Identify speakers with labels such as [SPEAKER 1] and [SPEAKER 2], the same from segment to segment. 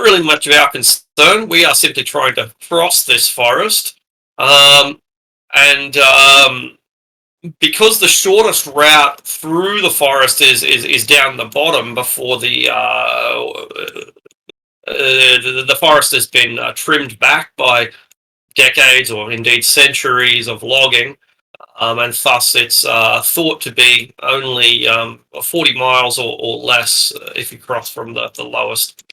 [SPEAKER 1] not really much of our concern. We are simply trying to cross this forest. Because the shortest route through the forest is down the bottom before the forest has been trimmed back by decades or indeed centuries of logging, and thus it's thought to be only 40 miles or less if you cross from the lowest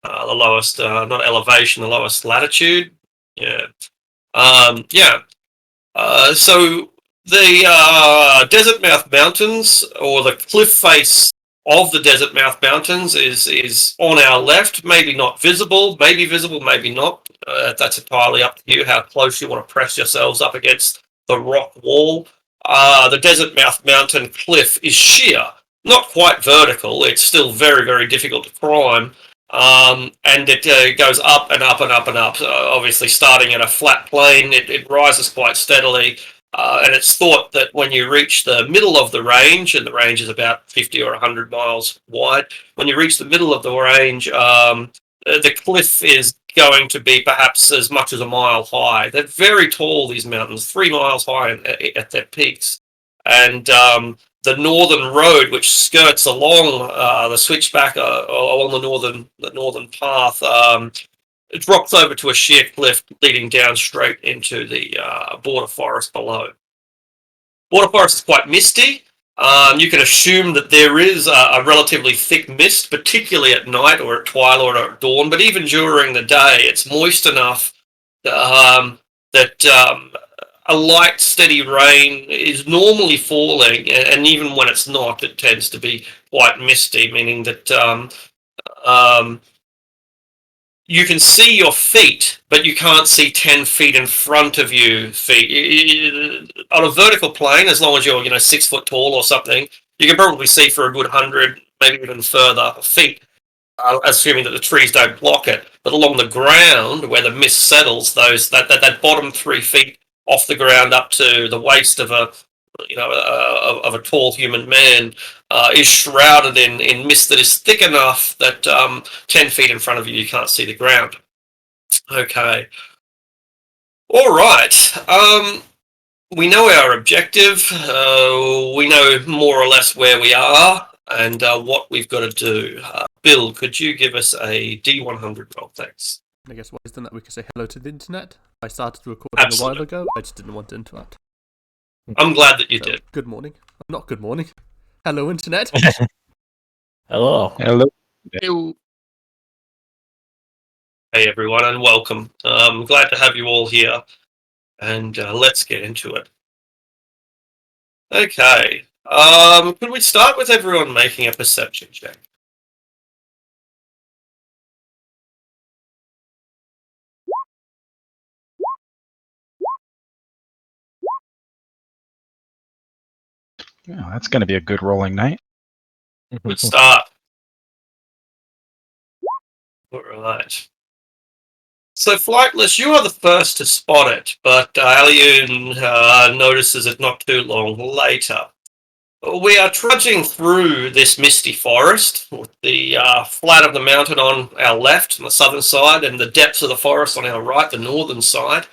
[SPEAKER 1] not elevation, the lowest latitude. Yeah. So the Desert Mouth Mountains, or the cliff face of the Desert Mouth Mountains, is on our left. Maybe not visible, maybe visible, maybe not. That's entirely up to you how close you want to press yourselves up against the rock wall. The Desert Mouth Mountain cliff is sheer, not quite vertical. It's still very, very difficult to climb. And it goes up and up and up and up. Obviously, starting at a flat plane, it rises quite steadily. And it's thought that when you reach the middle of the range, and the range is about 50 or 100 miles wide, when you reach the middle of the range, the cliff is going to be perhaps as much as a mile high. They're very tall, these mountains, 3 miles high at their peaks. And the northern road, which skirts along the switchback along the northern path, it drops over to a sheer cliff leading down straight into the border forest below. Border forest is quite misty. You can assume that there is a relatively thick mist, particularly at night or at twilight or at dawn, but even during the day it's moist enough that a light, steady rain is normally falling, and even when it's not, it tends to be quite misty, meaning that you can see your feet, but you can't see 10 feet in front of you. On a vertical plane, as long as you're 6 foot tall or something, you can probably see for a good 100, maybe even further feet, assuming that the trees don't block it. But along the ground, where the mist settles, that bottom 3 feet off the ground up to the waist of a tall human man is shrouded in mist that is thick enough that 10 feet in front of you can't see the ground. Okay. All right. We know our objective. We know more or less where we are and what we've got to do. Bill, could you give us a D100 roll? Thanks.
[SPEAKER 2] I guess why isn't that we can say hello to the internet? I started recording a while ago. I just didn't want to interrupt.
[SPEAKER 1] I'm glad that you did.
[SPEAKER 2] Good morning. Not good morning. Hello, internet.
[SPEAKER 3] Hello.
[SPEAKER 4] Hello.
[SPEAKER 1] Hey, everyone, and welcome. I'm glad to have you all here, and let's get into it. Okay. Could we start with everyone making a perception check?
[SPEAKER 4] Oh, that's going to be a good rolling night.
[SPEAKER 1] Good start. All right. So, Flightless, you are the first to spot it, but Aliun notices it not too long later. We are trudging through this misty forest, with the flat of the mountain on our left, on the southern side, and the depths of the forest on our right, the northern side.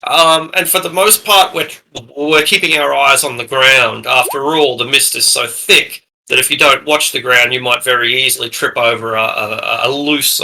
[SPEAKER 1] And for the most part, we're keeping our eyes on the ground. After all, the mist is so thick that if you don't watch the ground, you might very easily trip over a loose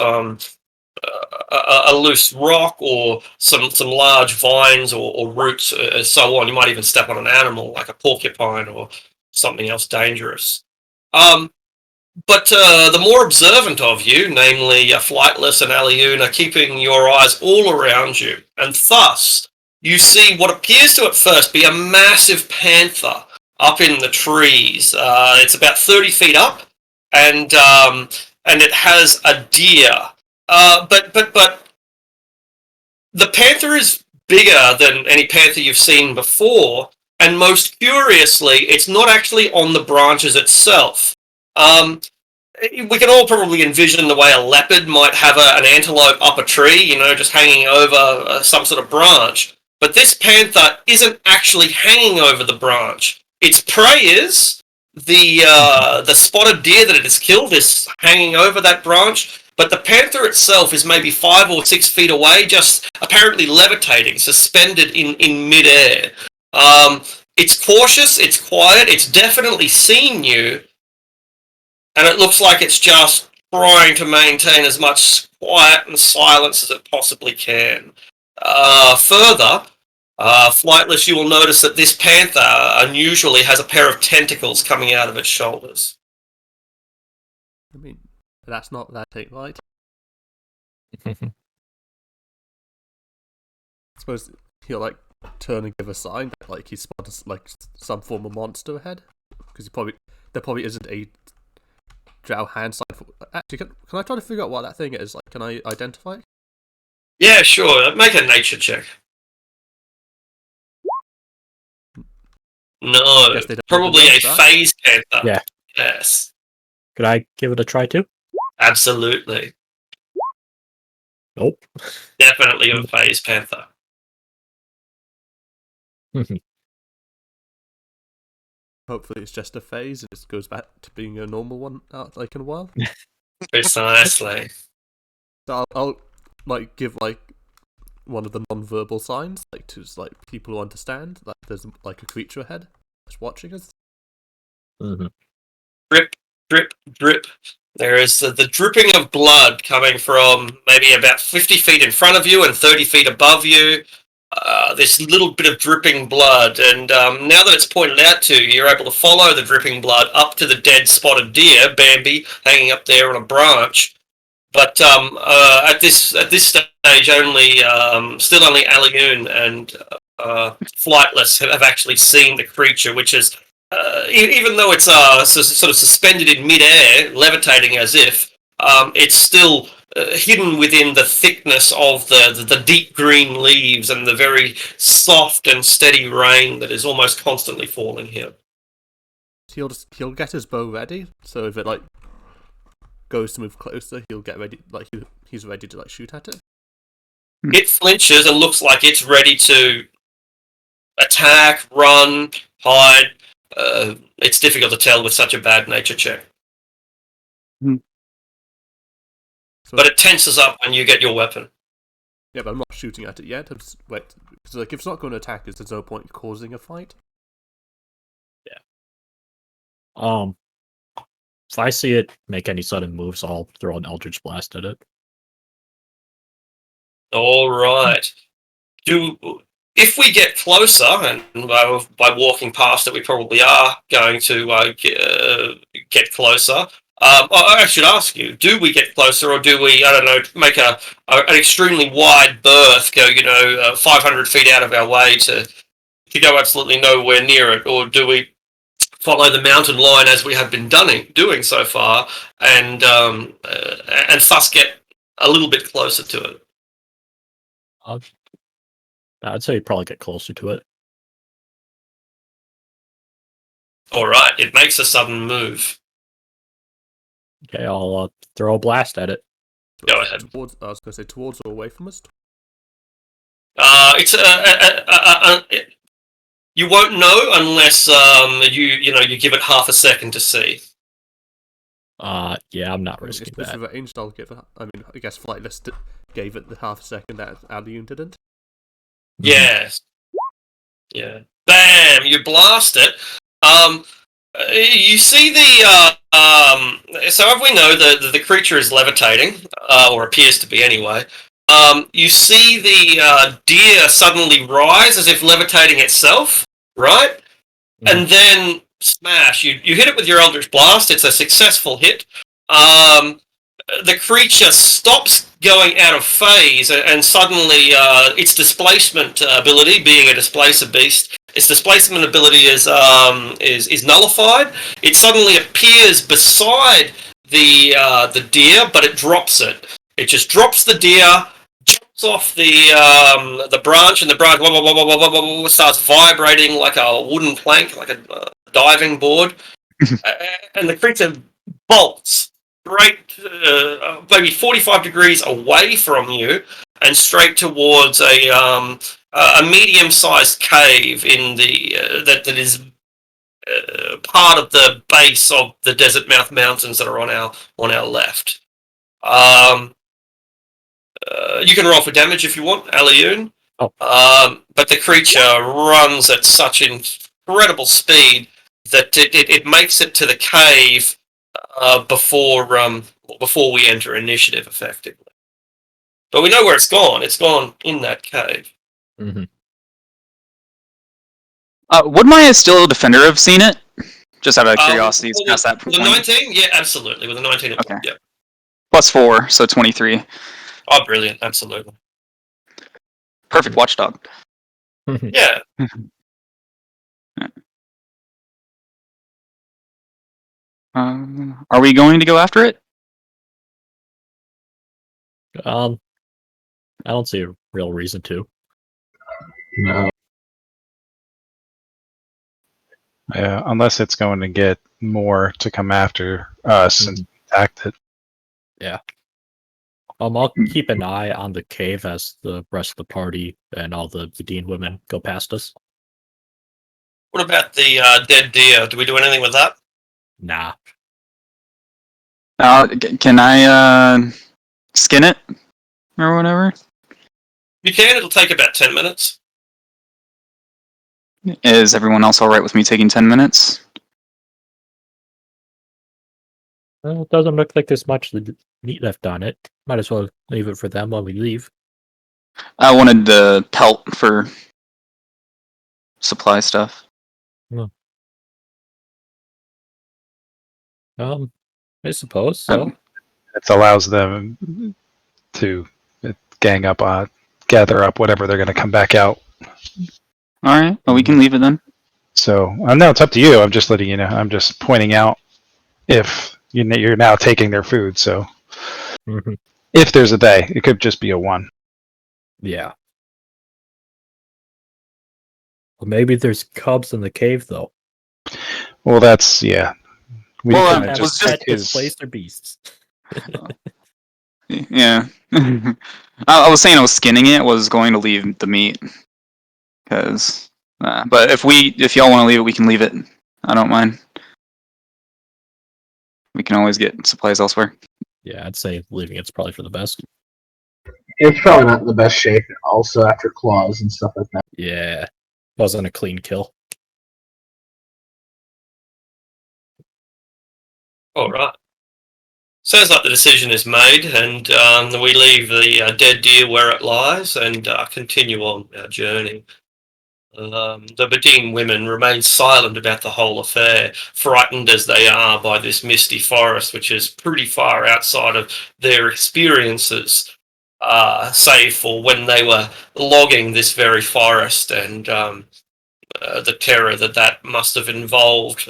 [SPEAKER 1] rock or some large vines or roots, and so on. You might even step on an animal like a porcupine or something else dangerous. But the more observant of you, namely Flightless and Aliun, are keeping your eyes all around you, and thus you see what appears to at first be a massive panther up in the trees. It's about 30 feet up, and it has a deer. But the panther is bigger than any panther you've seen before, and most curiously, it's not actually on the branches itself. We can all probably envision the way a leopard might have an antelope up a tree, just hanging over some sort of branch. But this panther isn't actually hanging over the branch. Its prey is. The spotted deer that it has killed is hanging over that branch, but the panther itself is maybe 5 or 6 feet away, just apparently levitating, suspended in midair. It's cautious, it's quiet, it's definitely seen you, and it looks like it's just trying to maintain as much quiet and silence as it possibly can. Further, flightless, you will notice that this panther unusually has a pair of tentacles coming out of its shoulders.
[SPEAKER 2] I mean, that's not that ain't right. I suppose he'll like turn and give a sign that like he spots like some form of monster ahead, because there probably isn't a drow hand sign. Actually, can I try to figure out what that thing is? Like, can I identify it?
[SPEAKER 1] Yeah, sure. Make a nature check. No,
[SPEAKER 2] Guess they don't
[SPEAKER 1] probably a
[SPEAKER 2] recognize that.
[SPEAKER 1] phase panther.
[SPEAKER 3] Yeah.
[SPEAKER 1] Yes,
[SPEAKER 3] Could I give it a try too?
[SPEAKER 1] absolutely.
[SPEAKER 3] Nope.
[SPEAKER 1] Definitely a phase panther.
[SPEAKER 2] Hopefully, it's just a phase and it goes back to being a normal one like in a while.
[SPEAKER 1] Precisely.
[SPEAKER 2] So I'll like give like one of the non-verbal signs, like to like people who understand that there's like a creature ahead that's watching us.
[SPEAKER 1] Drip, drip, drip. There is the dripping of blood coming from maybe about 50 feet in front of you and 30 feet above you. This little bit of dripping blood, and now that it's pointed out to you, you're able to follow the dripping blood up to the dead spotted deer, Bambi, hanging up there on a branch. But at this stage, still only Aliun and Flightless have actually seen the creature, which is, even though it's sort of suspended in midair, levitating as if, it's still hidden within the thickness of the deep green leaves and the very soft and steady rain that is almost constantly falling here.
[SPEAKER 2] He'll get his bow ready, so if it like goes to move closer, he'll get ready, like he's ready to like shoot at it.
[SPEAKER 1] It flinches and looks like it's ready to attack, run, hide. It's difficult to tell with such a bad nature check.
[SPEAKER 2] So,
[SPEAKER 1] But it tenses up when you get your weapon.
[SPEAKER 2] yeah, but I'm not shooting at it yet. I'm just wait, because like if it's not going to attack us, there's no point in causing a fight.
[SPEAKER 3] If I see it make any sudden moves, I'll throw an Eldritch Blast at it.
[SPEAKER 1] All right. If we get closer, and by walking past it, we probably are going to get closer. I should ask you: do we get closer, or do we, I don't know, make an extremely wide berth, go 500 feet out of our way to go absolutely nowhere near it, or do we follow the mountain line as we have been doing so far, and thus get a little bit closer to it?
[SPEAKER 3] I'd say probably get closer to it.
[SPEAKER 1] All right, it makes a sudden move.
[SPEAKER 3] Okay, I'll throw a blast at it.
[SPEAKER 1] Go ahead.
[SPEAKER 2] I was going to say towards or away from us.
[SPEAKER 1] It's you won't know unless you give it half a second to see.
[SPEAKER 3] Yeah, I'm not risking
[SPEAKER 2] If this
[SPEAKER 3] that.
[SPEAKER 2] is ranged, I'll give it. I mean, I guess Flightless gave it the half a second that Aliun didn't.
[SPEAKER 1] Yes. Yeah. Bam! You blast it. You see the so as we know, the creature is levitating, or appears to be anyway. You see the deer suddenly rise as if levitating itself, right? And then smash. You hit it with your Eldritch Blast. It's a successful hit. The creature stops going out of phase, and suddenly its displacement ability, being a displacer beast, its displacement ability is nullified. It suddenly appears beside the deer, but it drops it. It just drops the deer, jumps off the branch, and the branch starts vibrating like a wooden plank, like a diving board, and the creature bolts straight, maybe 45 degrees away from you, and straight towards a medium-sized cave in that is part of the base of the Desert Mouth Mountains that are on our left. You can roll for damage if you want, Alioun.
[SPEAKER 3] Oh.
[SPEAKER 1] But the creature runs at such incredible speed that it makes it to the cave before we enter initiative, effectively. But we know where it's gone. It's gone in that cave.
[SPEAKER 3] Mm-hmm.
[SPEAKER 5] Would my still defender have seen it? Just out of curiosity, it's past that
[SPEAKER 1] With
[SPEAKER 5] point.
[SPEAKER 1] a 19? Yeah, absolutely. With a 19, it
[SPEAKER 5] Okay.
[SPEAKER 1] would, yeah.
[SPEAKER 5] +4, so 23.
[SPEAKER 1] Oh, brilliant. Absolutely.
[SPEAKER 5] Perfect watchdog.
[SPEAKER 1] Yeah.
[SPEAKER 5] Are we going to go after it?
[SPEAKER 3] I don't see a real reason to.
[SPEAKER 6] No.
[SPEAKER 4] Yeah, unless it's going to get more to come after us and attack it.
[SPEAKER 3] I'll keep an eye on the cave as the rest of the party and all the Dean women go past us.
[SPEAKER 1] What about the dead deer? Do we do anything with that?
[SPEAKER 3] Nah.
[SPEAKER 5] Can I skin it or whatever?
[SPEAKER 1] You can. It'll take about 10 minutes.
[SPEAKER 5] Is everyone else all right with me taking 10 minutes?
[SPEAKER 3] Well, it doesn't look like there's much meat left on it. Might as well leave it for them while we leave.
[SPEAKER 5] I wanted the pelt for supply stuff.
[SPEAKER 3] I suppose so.
[SPEAKER 4] It allows them to gang up, gather up whatever they're going to come back out.
[SPEAKER 5] All right, well, we can leave it then.
[SPEAKER 4] So, no, it's up to you. I'm just letting you know. I'm just pointing out if you're now taking their food. So, if there's a they, it could just be a one.
[SPEAKER 3] Yeah. Well, maybe there's cubs in the cave, though.
[SPEAKER 4] Well, that's, yeah.
[SPEAKER 5] Well,
[SPEAKER 3] Have
[SPEAKER 5] was
[SPEAKER 3] pet
[SPEAKER 5] just
[SPEAKER 3] displaced their beasts.
[SPEAKER 5] Yeah. I was saying I was skinning it. Was going to leave the meat, because. But if y'all want to leave it, we can leave it. I don't mind. We can always get supplies elsewhere.
[SPEAKER 3] Yeah, I'd say leaving it's probably for the best.
[SPEAKER 6] It's probably not in the best shape, also after claws and stuff like that.
[SPEAKER 3] Yeah. Wasn't a clean kill.
[SPEAKER 1] All right. Sounds like the decision is made, and we leave the dead deer where it lies and continue on our journey. The Badin women remain silent about the whole affair, frightened as they are by this misty forest, which is pretty far outside of their experiences, save for when they were logging this very forest and the terror that must have involved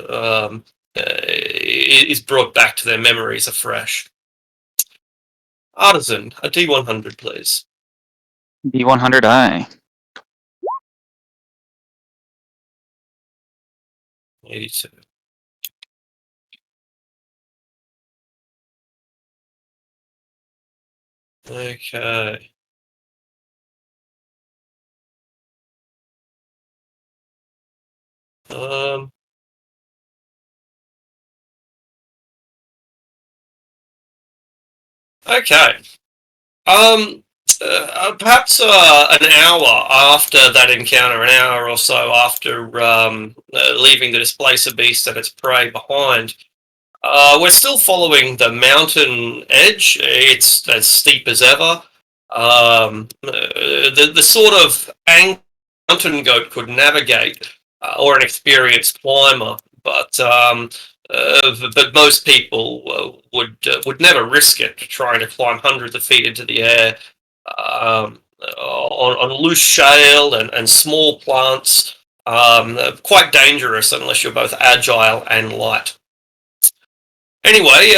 [SPEAKER 1] is brought back to their memories afresh. Artisan, a D100, please.
[SPEAKER 5] D100I.
[SPEAKER 1] 82. Okay. Okay. Perhaps an hour after that encounter, an hour or so after leaving the displacer beast and its prey behind, we're still following the mountain edge. It's as steep as ever. The sort of mountain goat could navigate, or an experienced climber, but most people would never risk it, trying to climb hundreds of feet into the air on loose shale and small plants. Quite dangerous unless you're both agile and light. Anyway,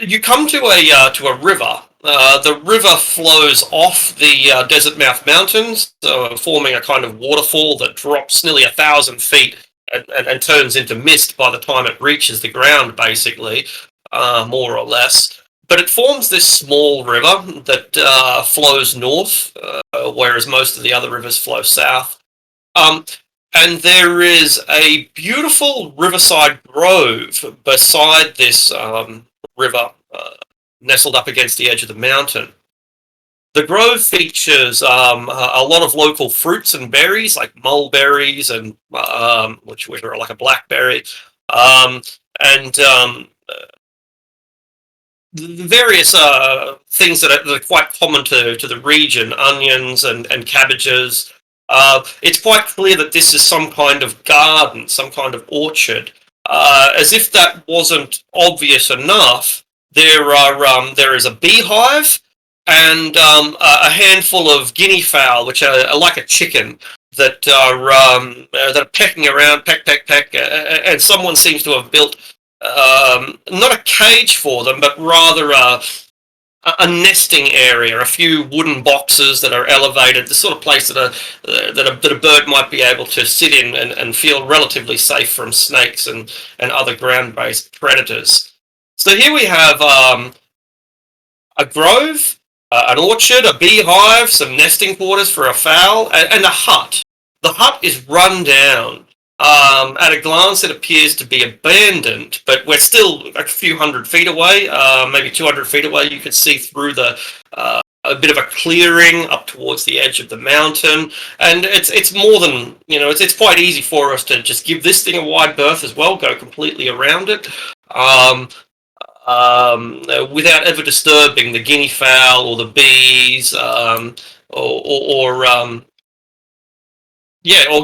[SPEAKER 1] you come to a river. The river flows off the Desert Mouth Mountains, forming a kind of waterfall that drops nearly 1,000 feet and turns into mist by the time it reaches the ground, basically, more or less. But it forms this small river that flows north, whereas most of the other rivers flow south. And there is a beautiful riverside grove beside this river. nestled up against the edge of the mountain. The grove features a lot of local fruits and berries, like mulberries, and which are like a blackberry, and various things that are quite common to the region, onions and cabbages. It's quite clear that this is some kind of garden, some kind of orchard. As if that wasn't obvious enough, there is a beehive and a handful of guinea fowl, which are like a chicken, that are pecking around, peck, peck, peck, and someone seems to have built not a cage for them, but rather a nesting area, a few wooden boxes that are elevated, the sort of place that a bird might be able to sit in and feel relatively safe from snakes and other ground-based predators. So here we have a grove, an orchard, a beehive, some nesting quarters for a fowl, and a hut. The hut is run down. At a glance, it appears to be abandoned, but we're still a few hundred feet away, maybe 200 feet away. You can see through a bit of a clearing up towards the edge of the mountain, and it's more than, it's quite easy for us to just give this thing a wide berth as well, go completely around it, without ever disturbing the guinea fowl or the bees, or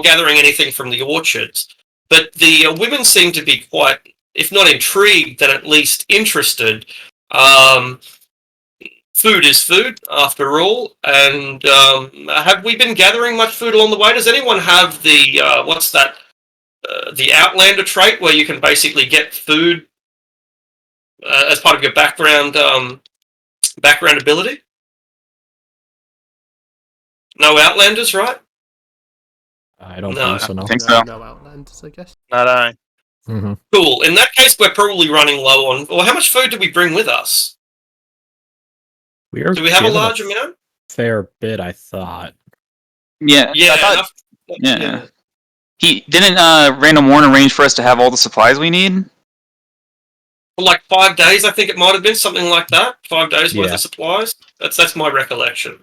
[SPEAKER 1] gathering anything from the orchards. But the women seem to be quite, if not intrigued, then at least interested. Food is food, after all. And have we been gathering much food along the way? Does anyone have the, the Outlander trait, where you can basically get food as part of your background ability? No Outlanders, right?
[SPEAKER 3] I don't
[SPEAKER 1] No,
[SPEAKER 3] believe so, no.
[SPEAKER 5] I think so.
[SPEAKER 2] No Outlanders, I guess.
[SPEAKER 7] Not I.
[SPEAKER 3] Mm-hmm.
[SPEAKER 1] Cool. In that case, we're probably running low on. Well, how much food do we bring with us?
[SPEAKER 3] We are
[SPEAKER 1] Do we have a
[SPEAKER 3] given
[SPEAKER 1] large amount?
[SPEAKER 3] fair bit, I thought.
[SPEAKER 5] Yeah,
[SPEAKER 1] Yeah,
[SPEAKER 5] I thought,
[SPEAKER 1] enough.
[SPEAKER 5] yeah. He didn't Random Warren arrange for us to have all the supplies we need.
[SPEAKER 1] For like 5 days, I think it might have been something like that. 5 days worth
[SPEAKER 3] Yeah.
[SPEAKER 1] of supplies. That's my recollection.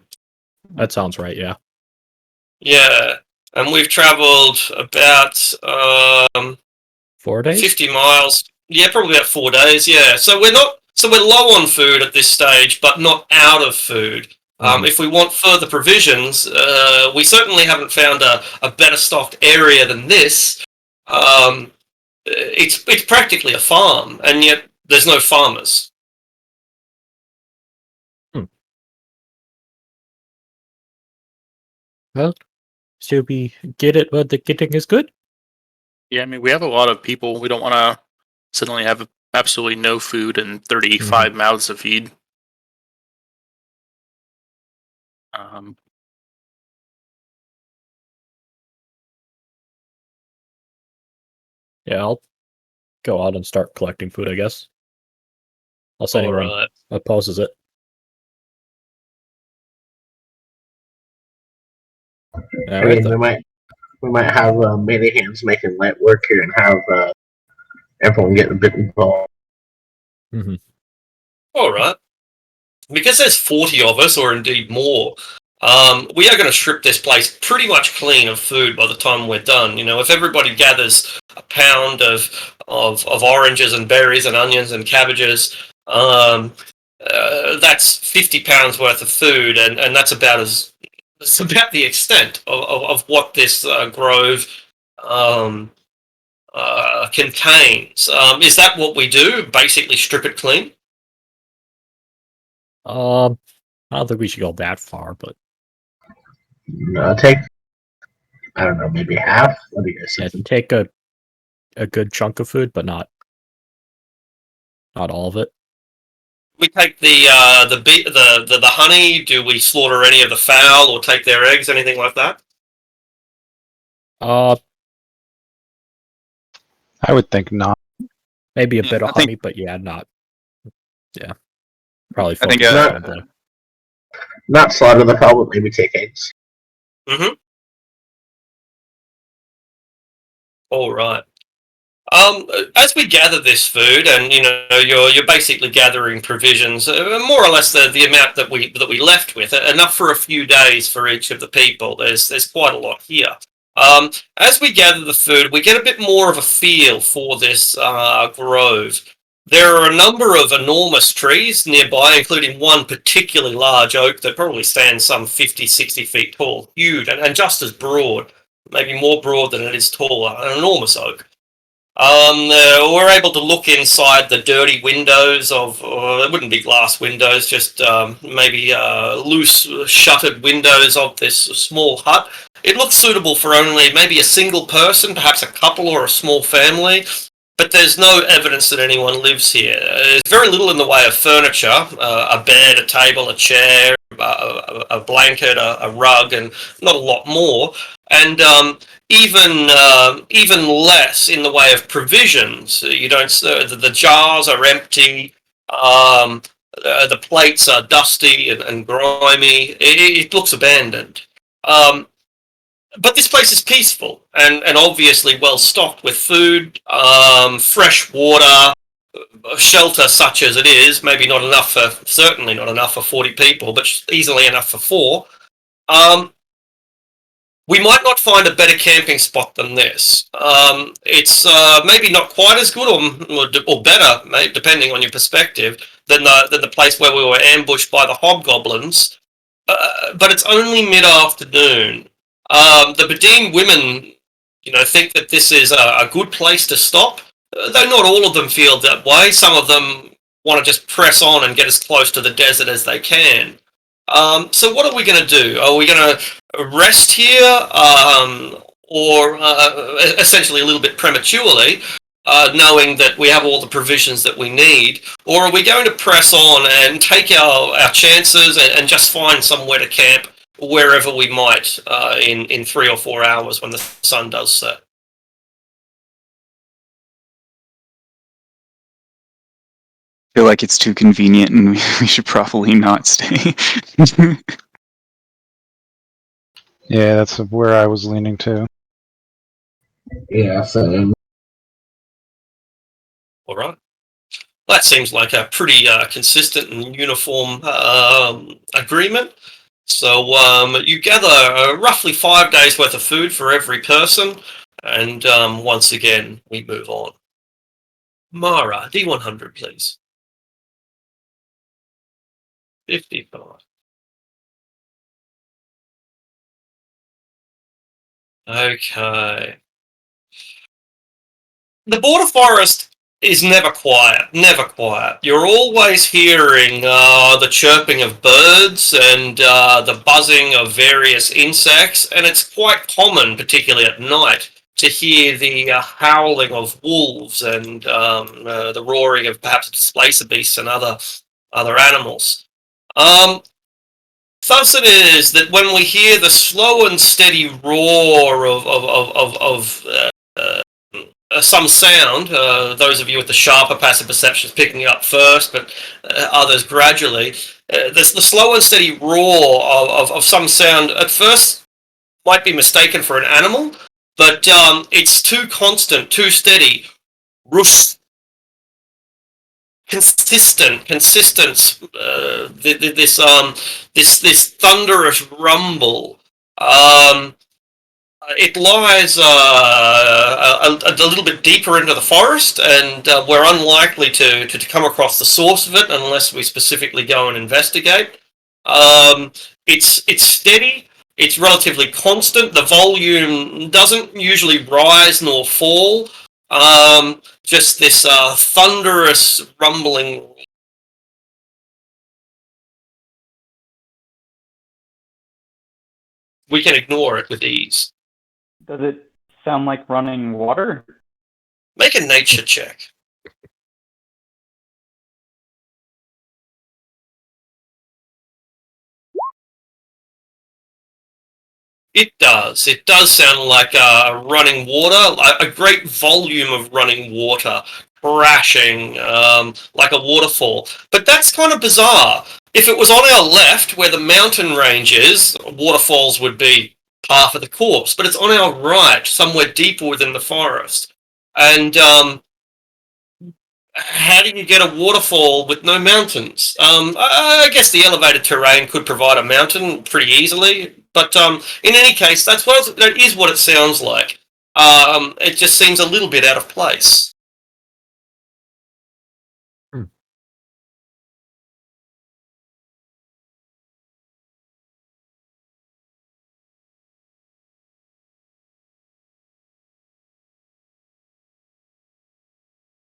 [SPEAKER 3] That sounds right, yeah.
[SPEAKER 1] Yeah, and we've travelled about
[SPEAKER 3] 4 days?
[SPEAKER 1] 50 miles. Yeah, probably about 4 days. Yeah, so we're low on food at this stage, but not out of food. If we want further provisions, we certainly haven't found a better stocked area than this. It's practically a farm, and yet there's no farmers.
[SPEAKER 3] Well, should we get it where the getting is good?
[SPEAKER 7] Yeah, I mean, we have a lot of people. We don't want to suddenly have absolutely no food and 35 mouths to feed.
[SPEAKER 3] Yeah, I'll go out and start collecting food, I guess. Unless anyone
[SPEAKER 1] Alright.
[SPEAKER 3] opposes it.
[SPEAKER 6] I
[SPEAKER 3] Alright,
[SPEAKER 6] mean, we might have many hands making light work here and have everyone get a bit involved.
[SPEAKER 1] Alright. Because there's 40 of us, or indeed more, we are going to strip this place pretty much clean of food by the time we're done. If everybody gathers a pound of oranges and berries and onions and cabbages, that's 50 pounds worth of food, and that's about the extent of what this grove contains. Is that what we do? Basically strip it clean?
[SPEAKER 3] I don't think we should go that far, but
[SPEAKER 6] Take, I don't know, maybe half. What do you guys
[SPEAKER 3] yeah,
[SPEAKER 6] think?
[SPEAKER 3] take a good chunk of food, but not all of it.
[SPEAKER 1] We take the honey. Do we slaughter any of the fowl or take their eggs? Anything like that?
[SPEAKER 4] I would think not.
[SPEAKER 3] Maybe a
[SPEAKER 5] Yeah,
[SPEAKER 3] bit of
[SPEAKER 5] I think-
[SPEAKER 3] honey, but yeah, not. Yeah, probably.
[SPEAKER 5] I think,
[SPEAKER 3] focus
[SPEAKER 6] uh,
[SPEAKER 3] on the-
[SPEAKER 6] Not slaughter the fowl, but maybe take eggs.
[SPEAKER 1] All right. As we gather this food, and you're basically gathering provisions, more or less the amount that we left with, enough for a few days for each of the people. There's quite a lot here. As we gather the food, we get a bit more of a feel for this grove. There are a number of enormous trees nearby, including one particularly large oak that probably stands some 50, 60 feet tall, huge, and just as broad, maybe more broad than it is tall, an enormous oak. We're able to look inside the dirty windows of, it wouldn't be glass windows, just maybe loose shuttered windows of this small hut. It looks suitable for only maybe a single person, perhaps a couple or a small family, but there's no evidence that anyone lives here. There's very little in the way of furniture, a bed, a table, a chair, a blanket, a rug, and not a lot more. And even less in the way of provisions. You don't. The jars are empty. The plates are dusty and grimy. It looks abandoned. But this place is peaceful and obviously well stocked with food, fresh water, shelter such as it is. Maybe not enough for, certainly not enough for 40 people, but easily enough for 4. We might not find a better camping spot than this. It's maybe not quite as good or better, maybe, depending on your perspective, than the place where we were ambushed by the hobgoblins. But it's only mid-afternoon. The Badine women, think that this is a good place to stop, though not all of them feel that way. Some of them want to just press on and get as close to the desert as they can. So what are we going to do? Are we going to rest here, or essentially a little bit prematurely, knowing that we have all the provisions that we need, or are we going to press on and take our chances and just find somewhere to camp wherever we might in 3 or 4 hours when the sun does set?
[SPEAKER 5] I feel like it's too convenient and we should probably not stay.
[SPEAKER 4] Yeah, that's where I was leaning to.
[SPEAKER 6] Yeah, same.
[SPEAKER 1] All right. That seems like a pretty consistent and uniform agreement. So you gather roughly 5 days worth of food for every person, and once again we move on. Mara, D100, please. 55. Okay. The border forest is never quiet, never quiet. You're always hearing the chirping of birds and the buzzing of various insects, and it's quite common, particularly at night, to hear the howling of wolves and the roaring of perhaps displacer beasts and other animals. Thus it is that when we hear the slow and steady roar of some sound, those of you with the sharper passive perceptions picking it up first, but others gradually, the slow and steady roar of some sound at first might be mistaken for an animal, but it's too constant, too steady. Roost. Consistent. This thunderous rumble. It lies a little bit deeper into the forest, and we're unlikely to come across the source of it unless we specifically go and investigate. It's steady. It's relatively constant. The volume doesn't usually rise nor fall. Just this thunderous rumbling. We can ignore it with ease.
[SPEAKER 8] Does it sound like running water?
[SPEAKER 1] Make a nature check. It does. It does sound like running water, a great volume of running water crashing like a waterfall. But that's kind of bizarre. If it was on our left, where the mountain range is, waterfalls would be par for the course. But it's on our right, somewhere deeper within the forest. And how do you get a waterfall with no mountains? I guess the elevated terrain could provide a mountain pretty easily, but in any case, that is what it sounds like. It just seems a little bit out of place.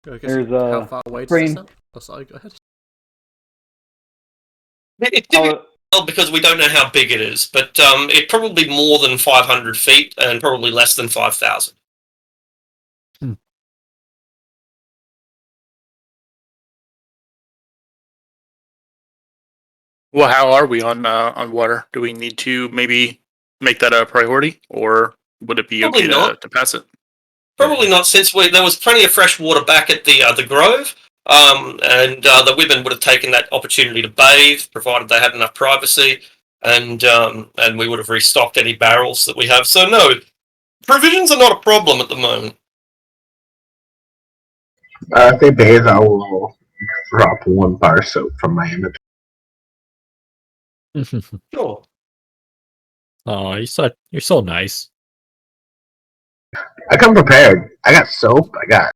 [SPEAKER 2] I guess
[SPEAKER 8] There's
[SPEAKER 2] how
[SPEAKER 8] a
[SPEAKER 2] far away does
[SPEAKER 8] spring.
[SPEAKER 2] it sound? Oh, sorry, go ahead.
[SPEAKER 1] It's difficult to tell because we don't know how big it is, but it's probably more than 500 feet and probably less than 5,000.
[SPEAKER 7] Well, how are we on water? Do we need to maybe make that a priority, or would it be
[SPEAKER 1] Probably
[SPEAKER 7] okay
[SPEAKER 1] not.
[SPEAKER 7] to pass it?
[SPEAKER 1] Probably not, since there was plenty of fresh water back at the grove, and the women would have taken that opportunity to bathe, provided they had enough privacy, and we would have restocked any barrels that we have. So no, provisions are not a problem at the moment.
[SPEAKER 6] If they bathe, I will drop 1 bar soap from my inventory.
[SPEAKER 1] Sure.
[SPEAKER 3] Oh, you're so nice.
[SPEAKER 6] I come prepared. I got soap. I got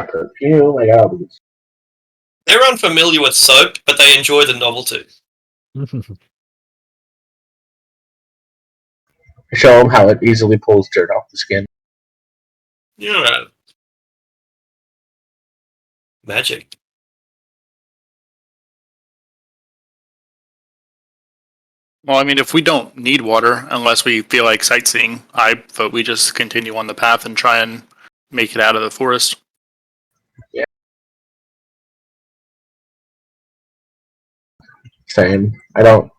[SPEAKER 6] perfume. I got all these.
[SPEAKER 1] They're unfamiliar with soap, but they enjoy the novelty.
[SPEAKER 6] Show them how it easily pulls dirt off the skin.
[SPEAKER 1] Yeah. Magic.
[SPEAKER 7] Well, I mean, if we don't need water unless we feel like sightseeing, I vote we just continue on the path and try and make it out of the forest.
[SPEAKER 6] Same. The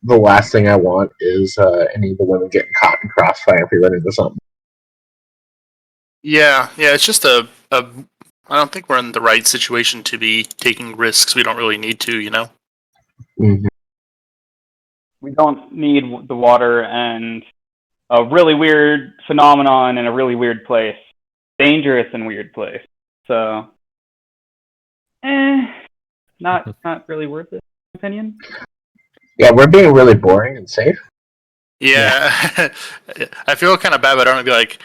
[SPEAKER 6] last thing I want is any of the women getting caught in crossfire if we run into something.
[SPEAKER 7] Yeah, it's just I don't think we're in the right situation to be taking risks we don't really need to, you know?
[SPEAKER 6] Mm-hmm.
[SPEAKER 8] We don't need the water and a really weird phenomenon in a really weird place. Dangerous and weird place. So, not really worth it, in my opinion.
[SPEAKER 6] Yeah, we're being really boring and safe.
[SPEAKER 7] Yeah. I feel kind of bad, but I don't be like,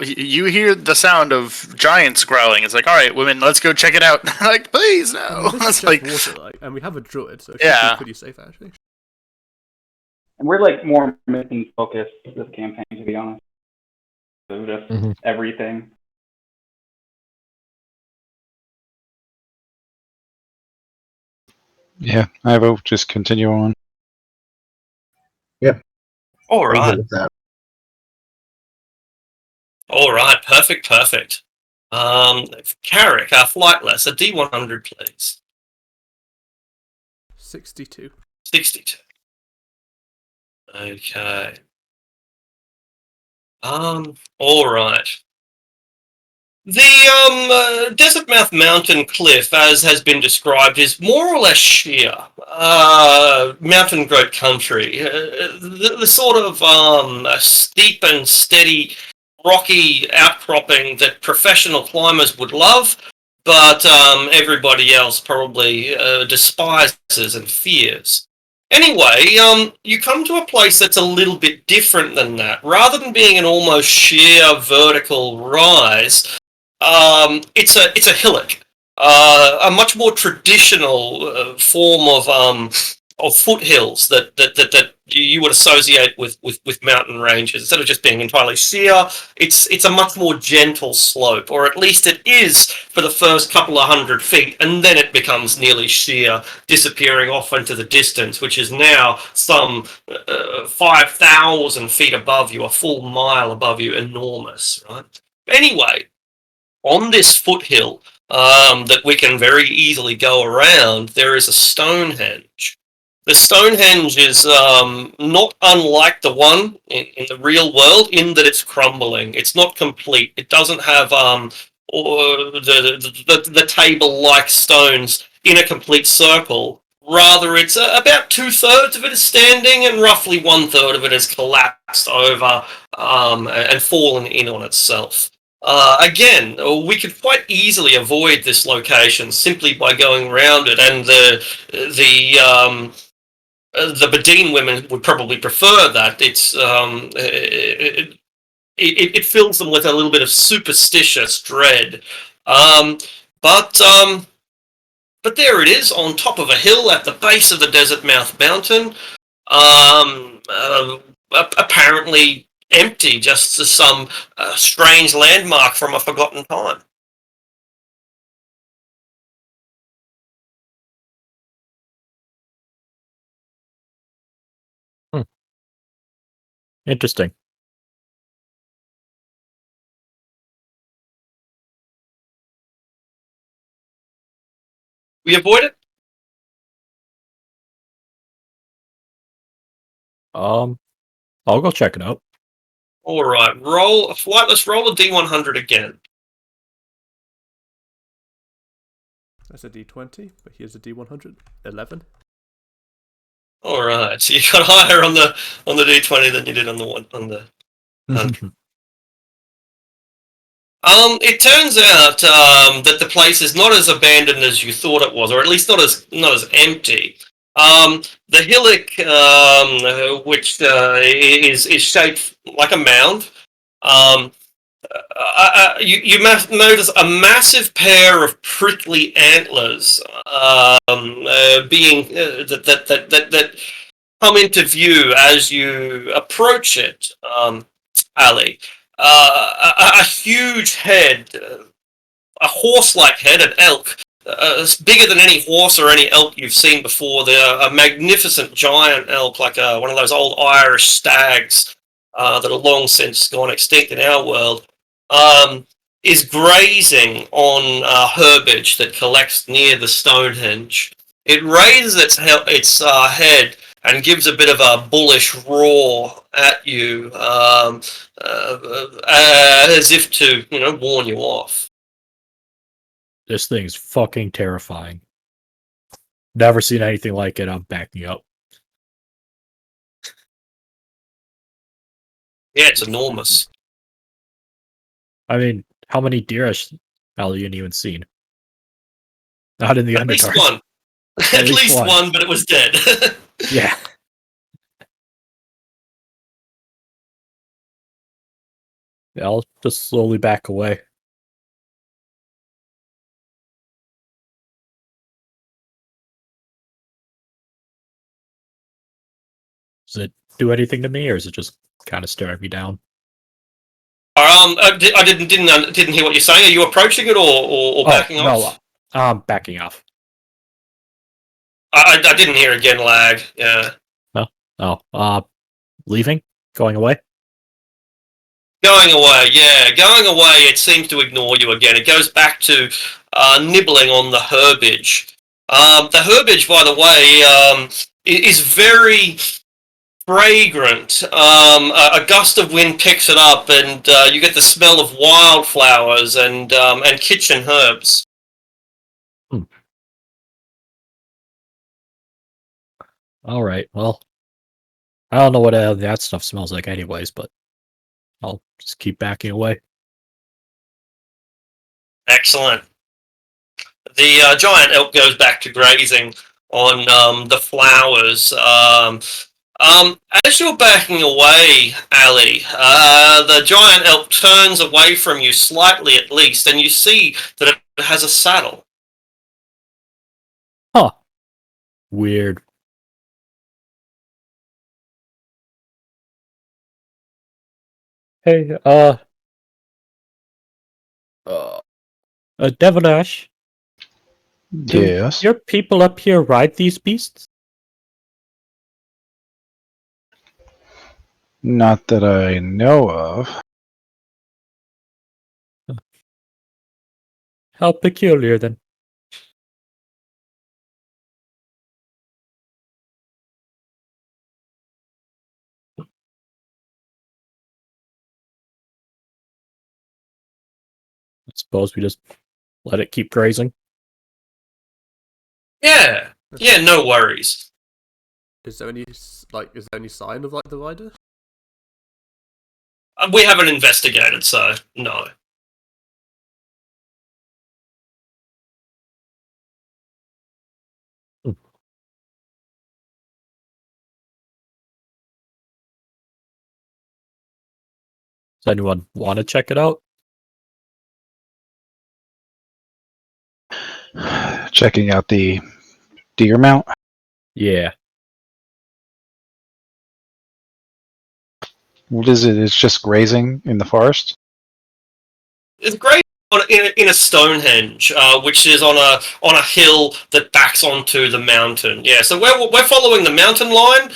[SPEAKER 7] you hear the sound of giants growling. It's like, all right, women, let's go check it out. Like, please, no.
[SPEAKER 2] This is
[SPEAKER 7] It's
[SPEAKER 2] just
[SPEAKER 7] like,
[SPEAKER 2] water, and we have a druid, so it
[SPEAKER 7] Yeah.
[SPEAKER 2] should be pretty safe actually.
[SPEAKER 8] And we're like more mission focused this campaign, to be honest. So just
[SPEAKER 3] Mhm.
[SPEAKER 8] everything.
[SPEAKER 4] Yeah, I will just continue on.
[SPEAKER 1] All
[SPEAKER 6] I'm
[SPEAKER 1] right.
[SPEAKER 6] good with that.
[SPEAKER 1] All right. Perfect. Carrick, flightless, a D100, please.
[SPEAKER 2] 62.
[SPEAKER 1] 62. Okay. All right. The Desert Mouth Mountain Cliff, as has been described, is more or less sheer mountain goat country. The sort of steep and steady rocky outcropping that professional climbers would love, but everybody else probably despises and fears. Anyway, you come to a place that's a little bit different than that. Rather than being an almost sheer vertical rise, it's a hillock, a much more traditional form of foothills that you would associate with mountain ranges. Instead of just being entirely sheer, it's a much more gentle slope, or at least it is for the first couple of 100 feet, and then it becomes nearly sheer, disappearing off into the distance, which is now some 5,000 feet above you, a full mile above you, enormous, right? Anyway, on this foothill that we can very easily go around, there is a Stonehenge. The Stonehenge is not unlike the one in the real world in that it's crumbling. It's not complete. It doesn't have the table-like stones in a complete circle. Rather, it's about 2/3 of it is standing, and roughly 1/3 of it has collapsed over and fallen in on itself. Again, we could quite easily avoid this location simply by going around it, and the Badine women would probably prefer that. It fills them with a little bit of superstitious dread. Um, but um, but there it is, on top of a hill at the base of the Desert Mouth Mountain. Apparently empty, just as some strange landmark from a forgotten time.
[SPEAKER 3] Interesting.
[SPEAKER 1] We avoid it?
[SPEAKER 3] I'll go check it out.
[SPEAKER 1] All right, roll a flight. Let's roll a D100 again.
[SPEAKER 2] That's a D20, but here's a D100. 11.
[SPEAKER 1] All right, so you got higher on the D20 than you did on the one on the. It turns out that the place is not as abandoned as you thought it was, or at least not as empty. The hillock, which is shaped like a mound, you must notice a massive pair of prickly antlers being that come into view as you approach it, Ali. A huge head, a horse-like head, an elk, it's bigger than any horse or any elk you've seen before. They're a magnificent giant elk, like one of those old Irish stags that are long since gone extinct in our world, is grazing on herbage that collects near the Stonehenge. It raises its head and gives a bit of a bullish roar at you, as if to, warn you off.
[SPEAKER 3] This thing's fucking terrifying. Never seen anything like it. I'm backing up.
[SPEAKER 1] Yeah, it's enormous.
[SPEAKER 3] I mean, how many deer has Alien even seen? Not in the
[SPEAKER 1] At least
[SPEAKER 3] Underdark.
[SPEAKER 1] one. At least one, but it was dead.
[SPEAKER 3] Yeah. Yeah, I'll just slowly back away. Does it do anything to me, or is it just kind of staring me down?
[SPEAKER 1] I didn't hear what you're saying. Are you approaching it or backing off?
[SPEAKER 3] No, I'm backing off.
[SPEAKER 1] I didn't hear again. Lag. Yeah.
[SPEAKER 3] Leaving? Going away?
[SPEAKER 1] Going away, yeah. Going away, it seems to ignore you again. It goes back to nibbling on the herbage. The herbage, by the way, is very fragrant. A gust of wind picks it up, and you get the smell of wildflowers and kitchen herbs.
[SPEAKER 3] All right, well, I don't know what that stuff smells like anyways, but I'll just keep backing away.
[SPEAKER 1] Excellent. The giant elk goes back to grazing on the flowers. As you're backing away, Ali, the giant elk turns away from you slightly at least, and you see that it has a saddle.
[SPEAKER 3] Huh. Weird. Hey, Devinash, do
[SPEAKER 4] Yes.
[SPEAKER 3] your people up here ride these beasts?
[SPEAKER 4] Not that I know of.
[SPEAKER 3] How peculiar, then. I suppose we just let it keep grazing.
[SPEAKER 1] Yeah, no worries.
[SPEAKER 2] Is there any sign of the rider?
[SPEAKER 1] We haven't investigated, so no.
[SPEAKER 3] Does anyone want to check it out?
[SPEAKER 4] Checking out the deer mount.
[SPEAKER 3] Yeah.
[SPEAKER 4] What is it? It's just grazing in the forest.
[SPEAKER 1] It's great in a Stonehenge, which is on a hill that backs onto the mountain. Yeah, so we're following the mountain line.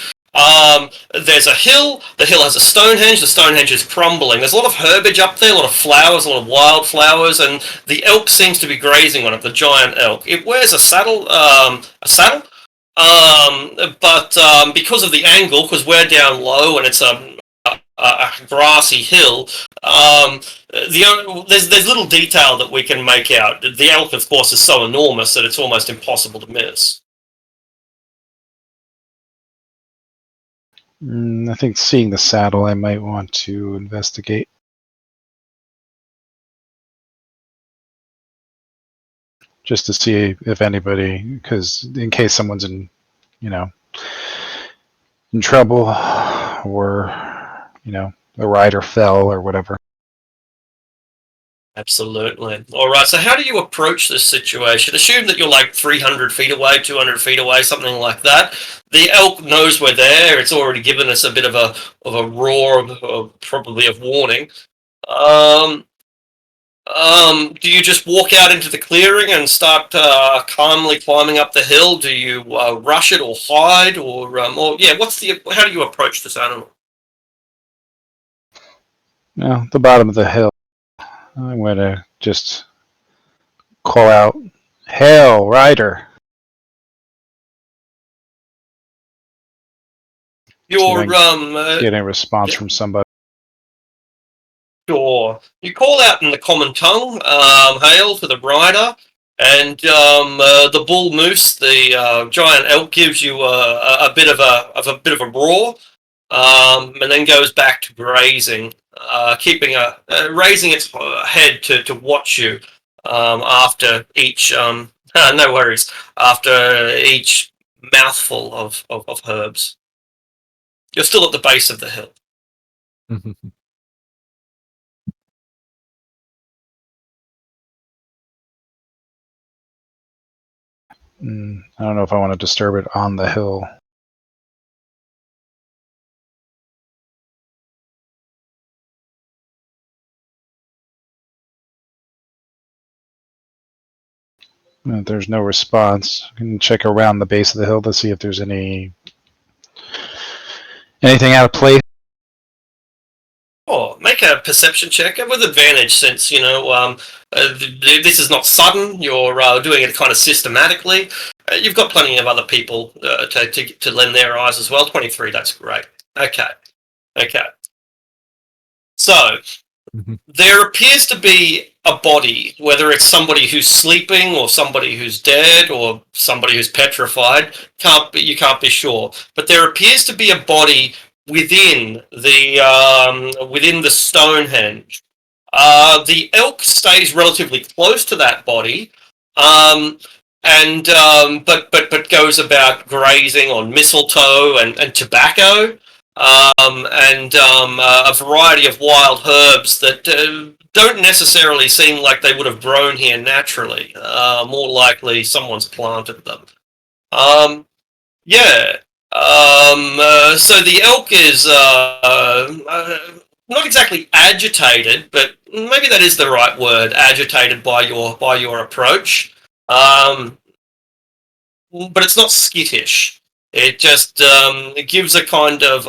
[SPEAKER 1] There's a hill. The hill has a Stonehenge. The Stonehenge is crumbling. There's a lot of herbage up there, a lot of flowers, a lot of wildflowers, and the elk seems to be grazing on it. The giant elk. It wears a saddle. But because of the angle, because we're down low and it's a grassy hill, there's little detail that we can make out. The elk, of course, is so enormous that it's almost impossible to miss.
[SPEAKER 4] I think seeing the saddle, I might want to investigate. Just to see if anybody, because in case someone's in trouble, or the rider fell or whatever.
[SPEAKER 1] Absolutely. All right. So, how do you approach this situation? Assume that you're like 300 feet away, 200 feet away, something like that. The elk knows we're there. It's already given us a bit of a roar, probably of warning. Do you just walk out into the clearing and start calmly climbing up the hill? Do you rush it or hide, or yeah? How do you approach this animal?
[SPEAKER 4] No, the bottom of the hill. I'm going to just call out, "Hail, rider!"
[SPEAKER 1] You're
[SPEAKER 4] Getting a response from somebody.
[SPEAKER 1] Sure. You call out in the common tongue, hail to the rider, and the bull moose, the giant elk, gives you a bit of a roar, and then goes back to grazing, raising its head to watch you after each no worries, after each mouthful of herbs. You're still at the base of the hill.
[SPEAKER 4] I don't know if I want to disturb it on the hill. If there's no response, I can check around the base of the hill to see if there's anything out of place.
[SPEAKER 1] Oh, make a perception check with advantage, since this is not sudden. You're doing it kind of systematically. You've got plenty of other people to lend their eyes as well. 23, that's great. Okay. So there appears to be a body, whether it's somebody who's sleeping or somebody who's dead or somebody who's petrified. You can't be sure, but there appears to be a body within the Stonehenge. The elk stays relatively close to that body, but goes about grazing on mistletoe and tobacco, and a variety of wild herbs that don't necessarily seem like they would have grown here naturally. More likely, someone's planted them. Yeah. So the elk is not exactly agitated, but maybe that is the right word. Agitated by your approach, but it's not skittish. It just it gives a kind of,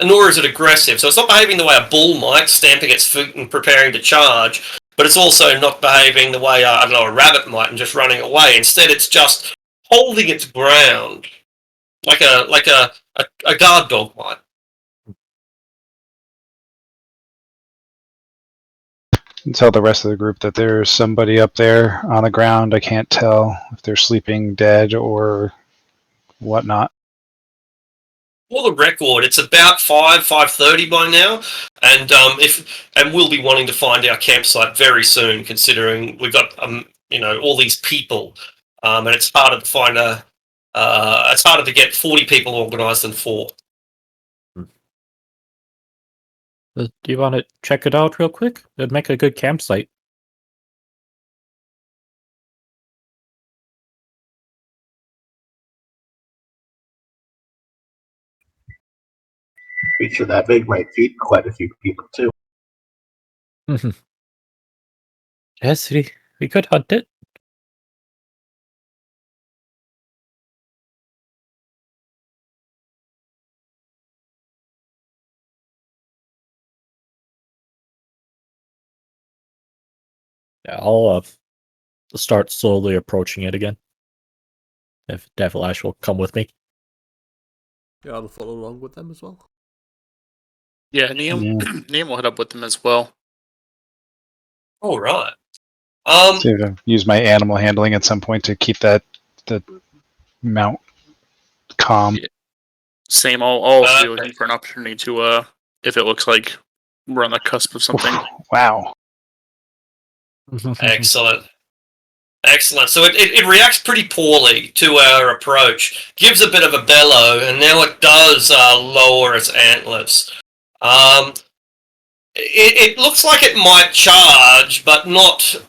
[SPEAKER 1] nor is it aggressive. So it's not behaving the way a bull might, stamping its foot and preparing to charge. But it's also not behaving the way I don't know, a rabbit might, and just running away. Instead, it's just holding its ground, like a guard dog might.
[SPEAKER 4] And tell the rest of the group that there's somebody up there on the ground. I can't tell if they're sleeping dead or whatnot.
[SPEAKER 1] For the record, it's about 5:30 by now, and we'll be wanting to find our campsite very soon, considering we've got all these people, and it's harder to find it's harder to get 40 people organised than 4.
[SPEAKER 3] Do you want to check it out real quick? It'd make a good campsite.
[SPEAKER 6] Creature that big might feed quite a few people too.
[SPEAKER 3] Yes, we could hunt it. Yeah, I'll start slowly approaching it again. If Devil Ash will come with me.
[SPEAKER 2] Yeah, I'll follow along with them as well.
[SPEAKER 7] Yeah, Neil,
[SPEAKER 4] Yeah.
[SPEAKER 7] Neil will head up with them as well.
[SPEAKER 1] All right.
[SPEAKER 4] See if I use my animal handling at some point to keep the mount calm.
[SPEAKER 7] Yeah. Same. I'll also be
[SPEAKER 1] Uh,
[SPEAKER 7] looking for an opportunity to, if it looks like we're on the cusp of something.
[SPEAKER 4] Wow.
[SPEAKER 1] Excellent. Excellent. So it reacts pretty poorly to our approach, gives a bit of a bellow, and now it does lower its antlers. It looks like it might charge, but not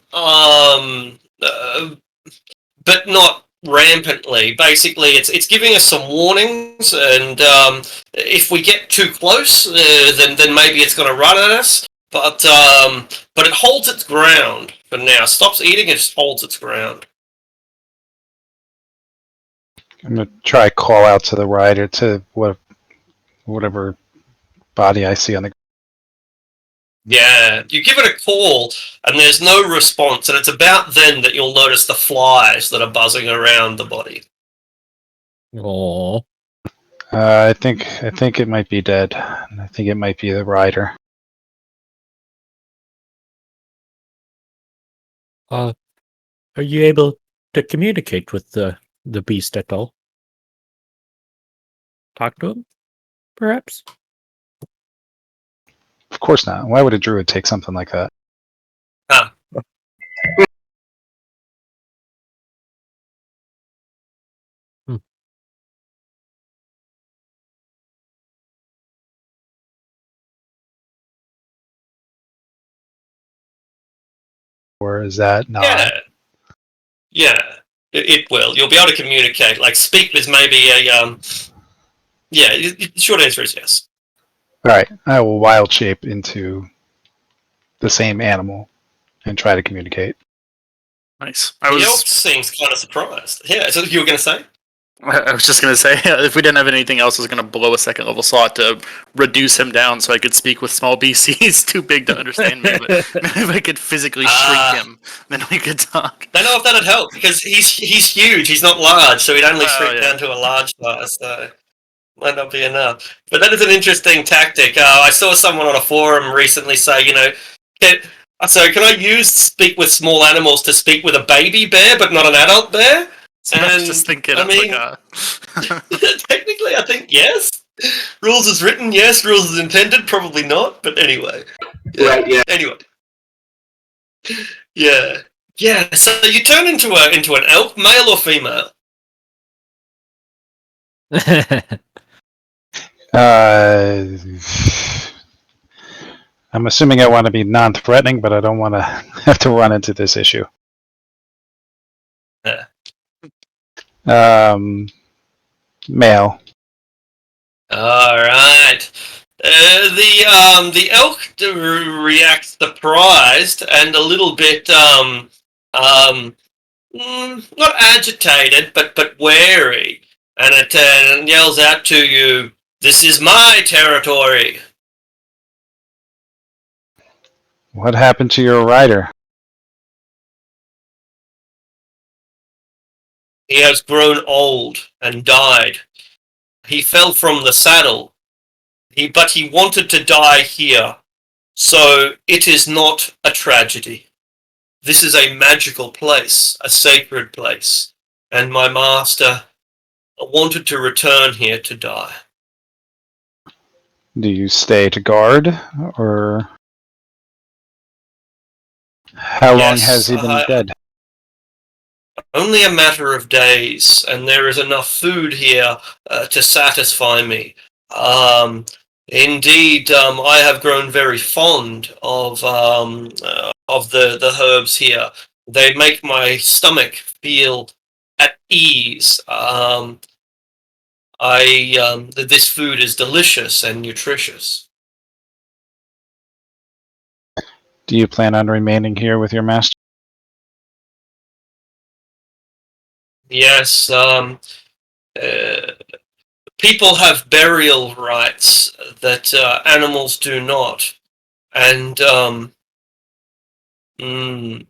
[SPEAKER 1] rampantly. Basically, it's giving us some warnings, and if we get too close, then maybe it's going to run at us. But it holds its ground for now. Stops eating, it just holds its ground.
[SPEAKER 4] I'm gonna try call out to the rider to whatever body I see on the.
[SPEAKER 1] Yeah, you give it a call, and there's no response, and it's about then that you'll notice the flies that are buzzing around the body.
[SPEAKER 3] Oh,
[SPEAKER 4] I think it might be dead. I think it might be the rider.
[SPEAKER 3] are you able to communicate with the beast at all? Talk to him, perhaps?
[SPEAKER 4] Of course not. Why would a druid take something like that?
[SPEAKER 1] Huh.
[SPEAKER 4] Or is that not?
[SPEAKER 1] Yeah, it will. You'll be able to communicate. Like, speak with maybe a Yeah, the short answer is yes.
[SPEAKER 4] All right, I will wild shape into the same animal and try to communicate.
[SPEAKER 7] Nice.
[SPEAKER 1] The elk seems kind of surprised. Yeah, so you were going to say?
[SPEAKER 7] I was just gonna say, if we didn't have anything else, I was gonna blow a second level slot to reduce him down so I could speak with small beasts. He's too big to understand me, but if I could physically shrink him, then we could talk.
[SPEAKER 1] I don't know if that'd help because he's huge. He's not large, so he'd only shrink
[SPEAKER 7] yeah.
[SPEAKER 1] down to a large size. So might not be enough. But that is an interesting tactic. I saw someone on a forum recently say, can I use speak with small animals to speak with a baby bear, but not an adult bear?
[SPEAKER 7] So I was just thinking, technically,
[SPEAKER 1] I think yes. Rules is written, yes. Rules is intended, probably not. But anyway,
[SPEAKER 6] Right? Yeah.
[SPEAKER 1] Anyway, yeah. So you turn into an elk, male or female?
[SPEAKER 4] I'm assuming I want to be non-threatening, but I don't want to have to run into this issue. Male.
[SPEAKER 1] All right. The elk reacts surprised and a little bit not agitated, but wary, and it yells out to you, "This is my territory."
[SPEAKER 4] What happened to your rider?
[SPEAKER 1] He has grown old and died. He fell from the saddle. But he wanted to die here. So it is not a tragedy. This is a magical place, a sacred place. And my master wanted to return here to die.
[SPEAKER 4] Do you stay to guard, or how long has he been dead?
[SPEAKER 1] Only a matter of days, and there is enough food here to satisfy me. Indeed, I have grown very fond of the herbs here. They make my stomach feel at ease. This food is delicious and nutritious.
[SPEAKER 4] Do you plan on remaining here with your master?
[SPEAKER 1] Yes, people have burial rites that animals do not, and mm,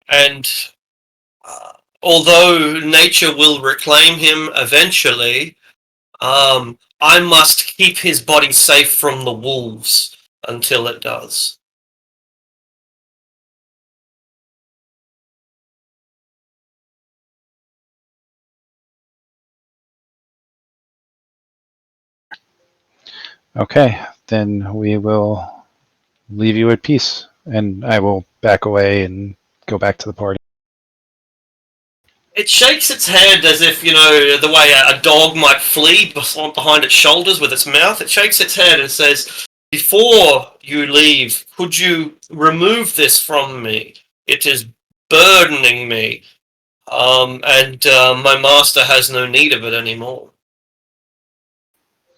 [SPEAKER 1] and although nature will reclaim him eventually, I must keep his body safe from the wolves until it does.
[SPEAKER 4] Okay, then we will leave you at peace, and I will back away and go back to the party.
[SPEAKER 1] It shakes its head as if, the way a dog might flee behind its shoulders with its mouth. It shakes its head and says, "Before you leave, could you remove this from me? It is burdening me, and my master has no need of it anymore."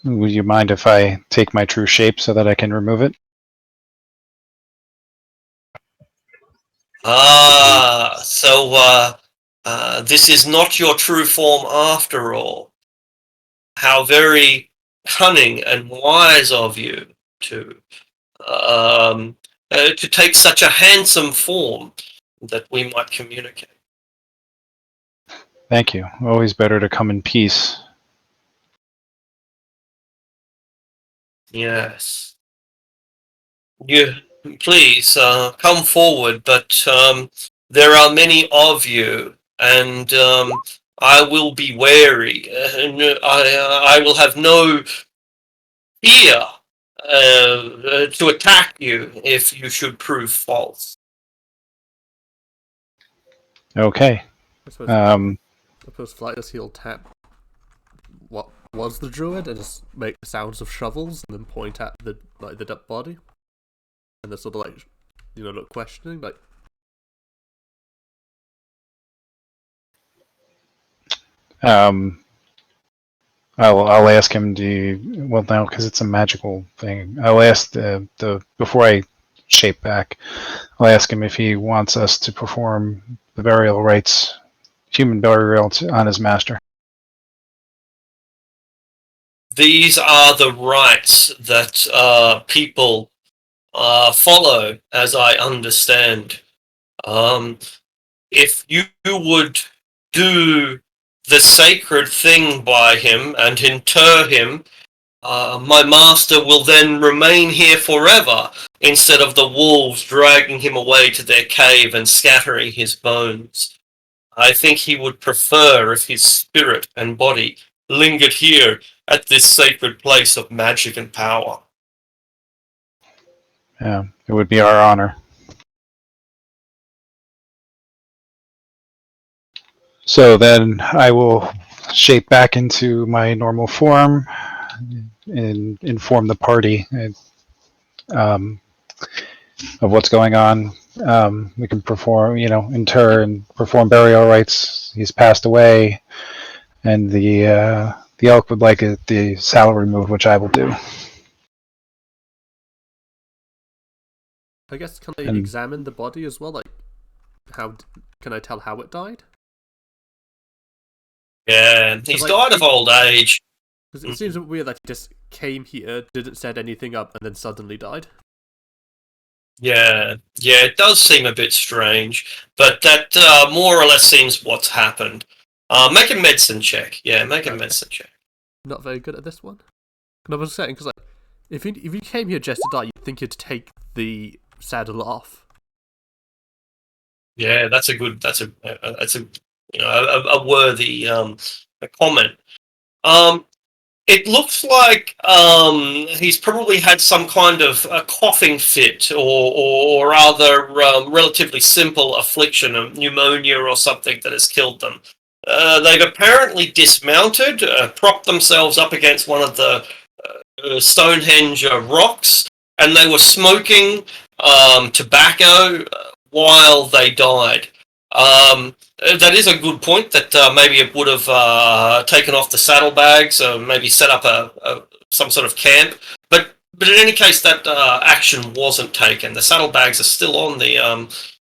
[SPEAKER 4] Would you mind if I take my true shape so that I can remove it?
[SPEAKER 1] So this is not your true form after all. How very cunning and wise of you to to take such a handsome form that we might communicate.
[SPEAKER 4] Thank you. Always better to come in peace.
[SPEAKER 1] Yes. You please come forward, but there are many of you, and I will be wary, and I will have no fear to attack you if you should prove false.
[SPEAKER 4] Okay.
[SPEAKER 2] I suppose,
[SPEAKER 4] Um,
[SPEAKER 2] Flightless he'll tap what was the druid and just make the sounds of shovels and then point at the dead body, and they sort of look questioning like.
[SPEAKER 4] I'll ask him. Well, no, because it's a magical thing. I'll ask the before I shape back. I'll ask him if he wants us to perform the burial rites, human burial on his master.
[SPEAKER 1] These are the rites that people follow, as I understand. If you would do the sacred thing by him and inter him, my master will then remain here forever, instead of the wolves dragging him away to their cave and scattering his bones. I think he would prefer if his spirit and body lingered here at this sacred place of magic and power.
[SPEAKER 4] Yeah, it would be our honor. So then I will shape back into my normal form and inform the party of what's going on. We can perform, inter and perform burial rites. He's passed away, and the elk would like the saddle removed, which I will do.
[SPEAKER 2] I guess can I
[SPEAKER 4] And-
[SPEAKER 2] examine the body as well? Like, how can I tell how it died?
[SPEAKER 1] Yeah, he's died of old age.
[SPEAKER 2] Because it seems a bit weird that he just came here, didn't set anything up, and then suddenly died.
[SPEAKER 1] Yeah, it does seem a bit strange, but that more or less seems what's happened. Make a medicine check. Yeah, make a medicine check.
[SPEAKER 2] Not very good at this one. And I was saying, because if you came here just to die, you'd think you'd take the saddle off.
[SPEAKER 1] Yeah, that's a worthy comment. It looks like he's probably had some kind of a coughing fit, or rather relatively simple affliction, of pneumonia or something that has killed them. They've apparently dismounted, propped themselves up against one of the Stonehenge rocks, and they were smoking tobacco while they died. That is a good point. That maybe it would have taken off the saddlebags, or maybe set up some sort of camp. But in any case, that action wasn't taken. The saddlebags are still on the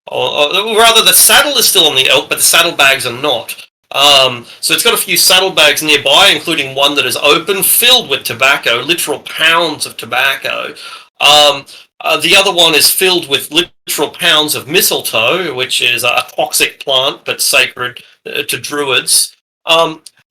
[SPEAKER 1] or rather, the saddle is still on the elk, but the saddlebags are not. So it's got a few saddlebags nearby, including one that is open, filled with tobacco, literal pounds of tobacco. The other one is filled with literal pounds of mistletoe, which is a toxic plant but sacred to druids.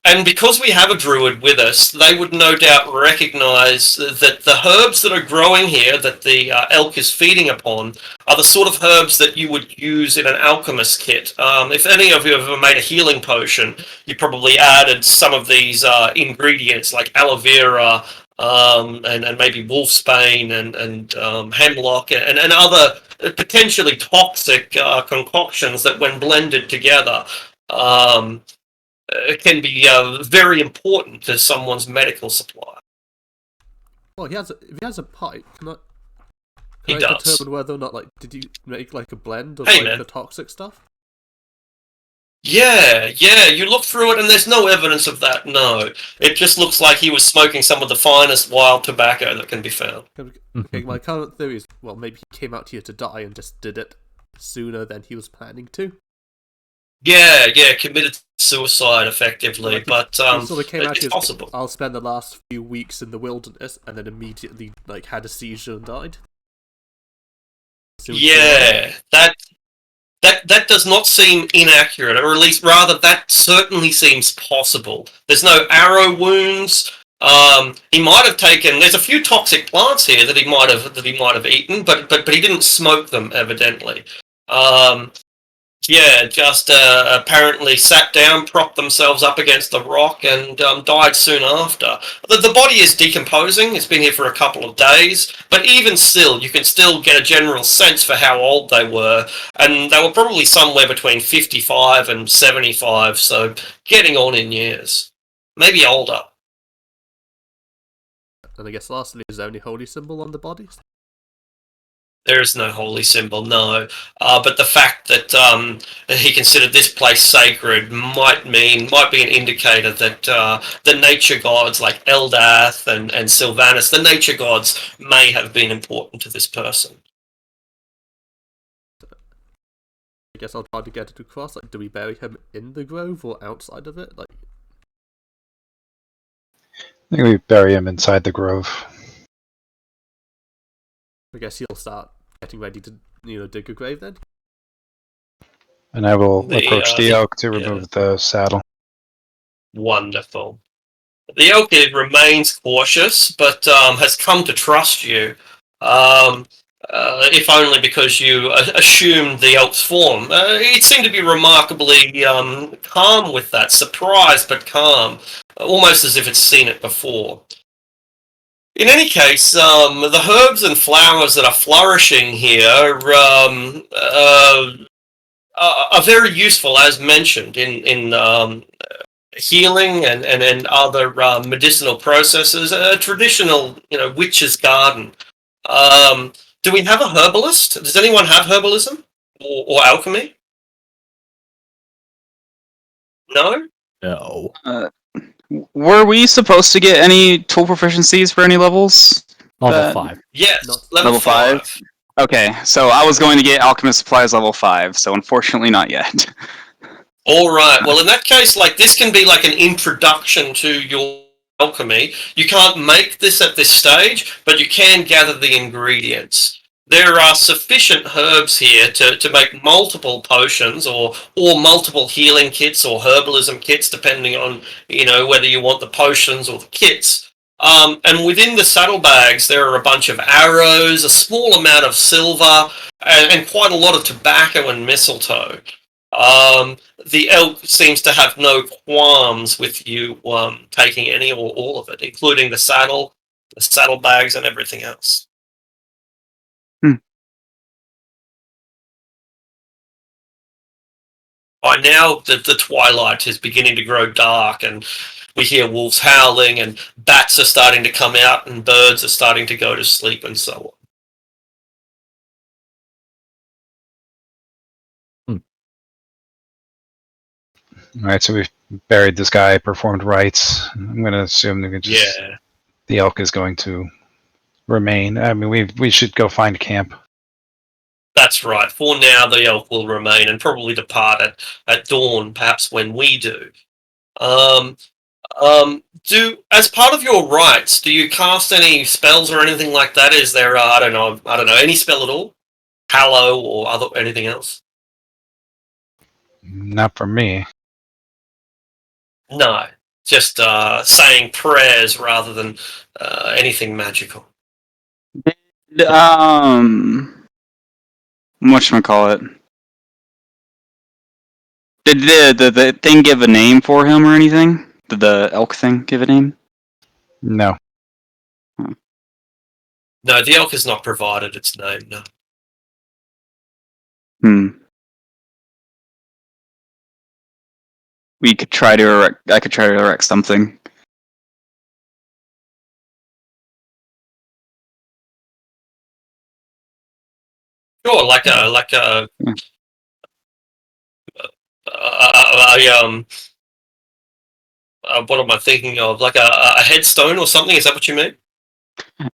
[SPEAKER 1] And because we have a druid with us, they would no doubt recognize that the herbs that are growing here, that the elk is feeding upon, are the sort of herbs that you would use in an alchemist kit. If any of you have ever made a healing potion, you probably added some of these ingredients like aloe vera, and maybe wolfsbane and hemlock and other potentially toxic concoctions that, when blended together, can be very important to someone's medical supply.
[SPEAKER 2] Well, if he has a pipe, can
[SPEAKER 1] He
[SPEAKER 2] I
[SPEAKER 1] does.
[SPEAKER 2] determine whether or not, like, did you make like a blend of
[SPEAKER 1] Hey,
[SPEAKER 2] like
[SPEAKER 1] man.
[SPEAKER 2] the toxic stuff?
[SPEAKER 1] Yeah, you look through it and there's no evidence of that, no. It just looks like he was smoking some of the finest wild tobacco that can be found.
[SPEAKER 2] Okay, my current theory is, well, maybe he came out here to die and just did it sooner than he was planning to.
[SPEAKER 1] Yeah, committed suicide effectively,
[SPEAKER 2] Like,
[SPEAKER 1] but
[SPEAKER 2] he sort of came out
[SPEAKER 1] it's
[SPEAKER 2] here.
[SPEAKER 1] possible.
[SPEAKER 2] I'll spend the last few weeks in the wilderness, and then immediately like had a seizure and died.
[SPEAKER 1] Yeah, that does not seem inaccurate, or at least rather that certainly seems possible. There's no arrow wounds. He might have taken. There's a few toxic plants here that he might have eaten, but he didn't smoke them evidently. Yeah, just apparently sat down, propped themselves up against the rock, and died soon after. The body is decomposing. It's been here for a couple of days, but even still, you can still get a general sense for how old they were, and they were probably somewhere between 55 and 75, so getting on in years. Maybe older.
[SPEAKER 2] And I guess lastly, is there any holy symbol on the bodies?
[SPEAKER 1] There is no holy symbol, no. But the fact that he considered this place sacred might be an indicator that the nature gods like Eldath and Sylvanus, the nature gods, may have been important to this person.
[SPEAKER 2] I guess I'll try to get it across. Like, do we bury him in the grove or outside of it? Like,
[SPEAKER 4] I think we bury him inside the grove.
[SPEAKER 2] I guess he'll start getting ready to, dig a grave then.
[SPEAKER 4] And I will
[SPEAKER 1] The,
[SPEAKER 4] approach the elk to remove the saddle.
[SPEAKER 1] Wonderful. The elk remains cautious, but has come to trust you. If only because you assumed the elk's form. It seemed to be remarkably calm with that, surprised but calm, almost as if it's seen it before. In any case, the herbs and flowers that are flourishing here are very useful, as mentioned, in healing and other medicinal processes. A traditional, witch's garden. Do we have a herbalist? Does anyone have herbalism or alchemy? No?
[SPEAKER 3] No.
[SPEAKER 5] Were we supposed to get any tool proficiencies for any levels?
[SPEAKER 3] Level 5.
[SPEAKER 1] Yes,
[SPEAKER 2] Not-
[SPEAKER 1] level 5.
[SPEAKER 5] Okay, so I was going to get alchemist supplies level 5, so unfortunately not yet.
[SPEAKER 1] All right. Well, in that case, this can be like an introduction to your alchemy. You can't make this at this stage, but you can gather the ingredients. There are sufficient herbs here to make multiple potions or multiple healing kits or herbalism kits, depending on whether you want the potions or the kits. And within the saddlebags, there are a bunch of arrows, a small amount of silver, and quite a lot of tobacco and mistletoe. The elk seems to have no qualms with you taking any or all of it, including the saddlebags, and everything else. By now, the twilight is beginning to grow dark, and we hear wolves howling, and bats are starting to come out, and birds are starting to go to sleep, and so on.
[SPEAKER 4] All right, so we've buried this guy, performed rites. I'm going to assume that
[SPEAKER 1] Yeah,
[SPEAKER 4] the elk is going to remain. I mean, we should go find camp.
[SPEAKER 1] that's right. For now, the elk will remain and probably depart at dawn, perhaps when we do. Um, as part of your rites, do you cast any spells or anything like that? Is there, I don't know, any spell at all? Hallow or anything else?
[SPEAKER 4] Not for me.
[SPEAKER 1] No, just saying prayers rather than anything magical.
[SPEAKER 5] Whatchamacallit? Did the thing give a name for him or anything? Did the elk thing give a name?
[SPEAKER 4] No.
[SPEAKER 1] No, the elk has not provided its name, no.
[SPEAKER 5] We could try to erect. I could try to erect something.
[SPEAKER 1] Sure, like a what am I thinking of? Like a headstone or something? Is that what you mean?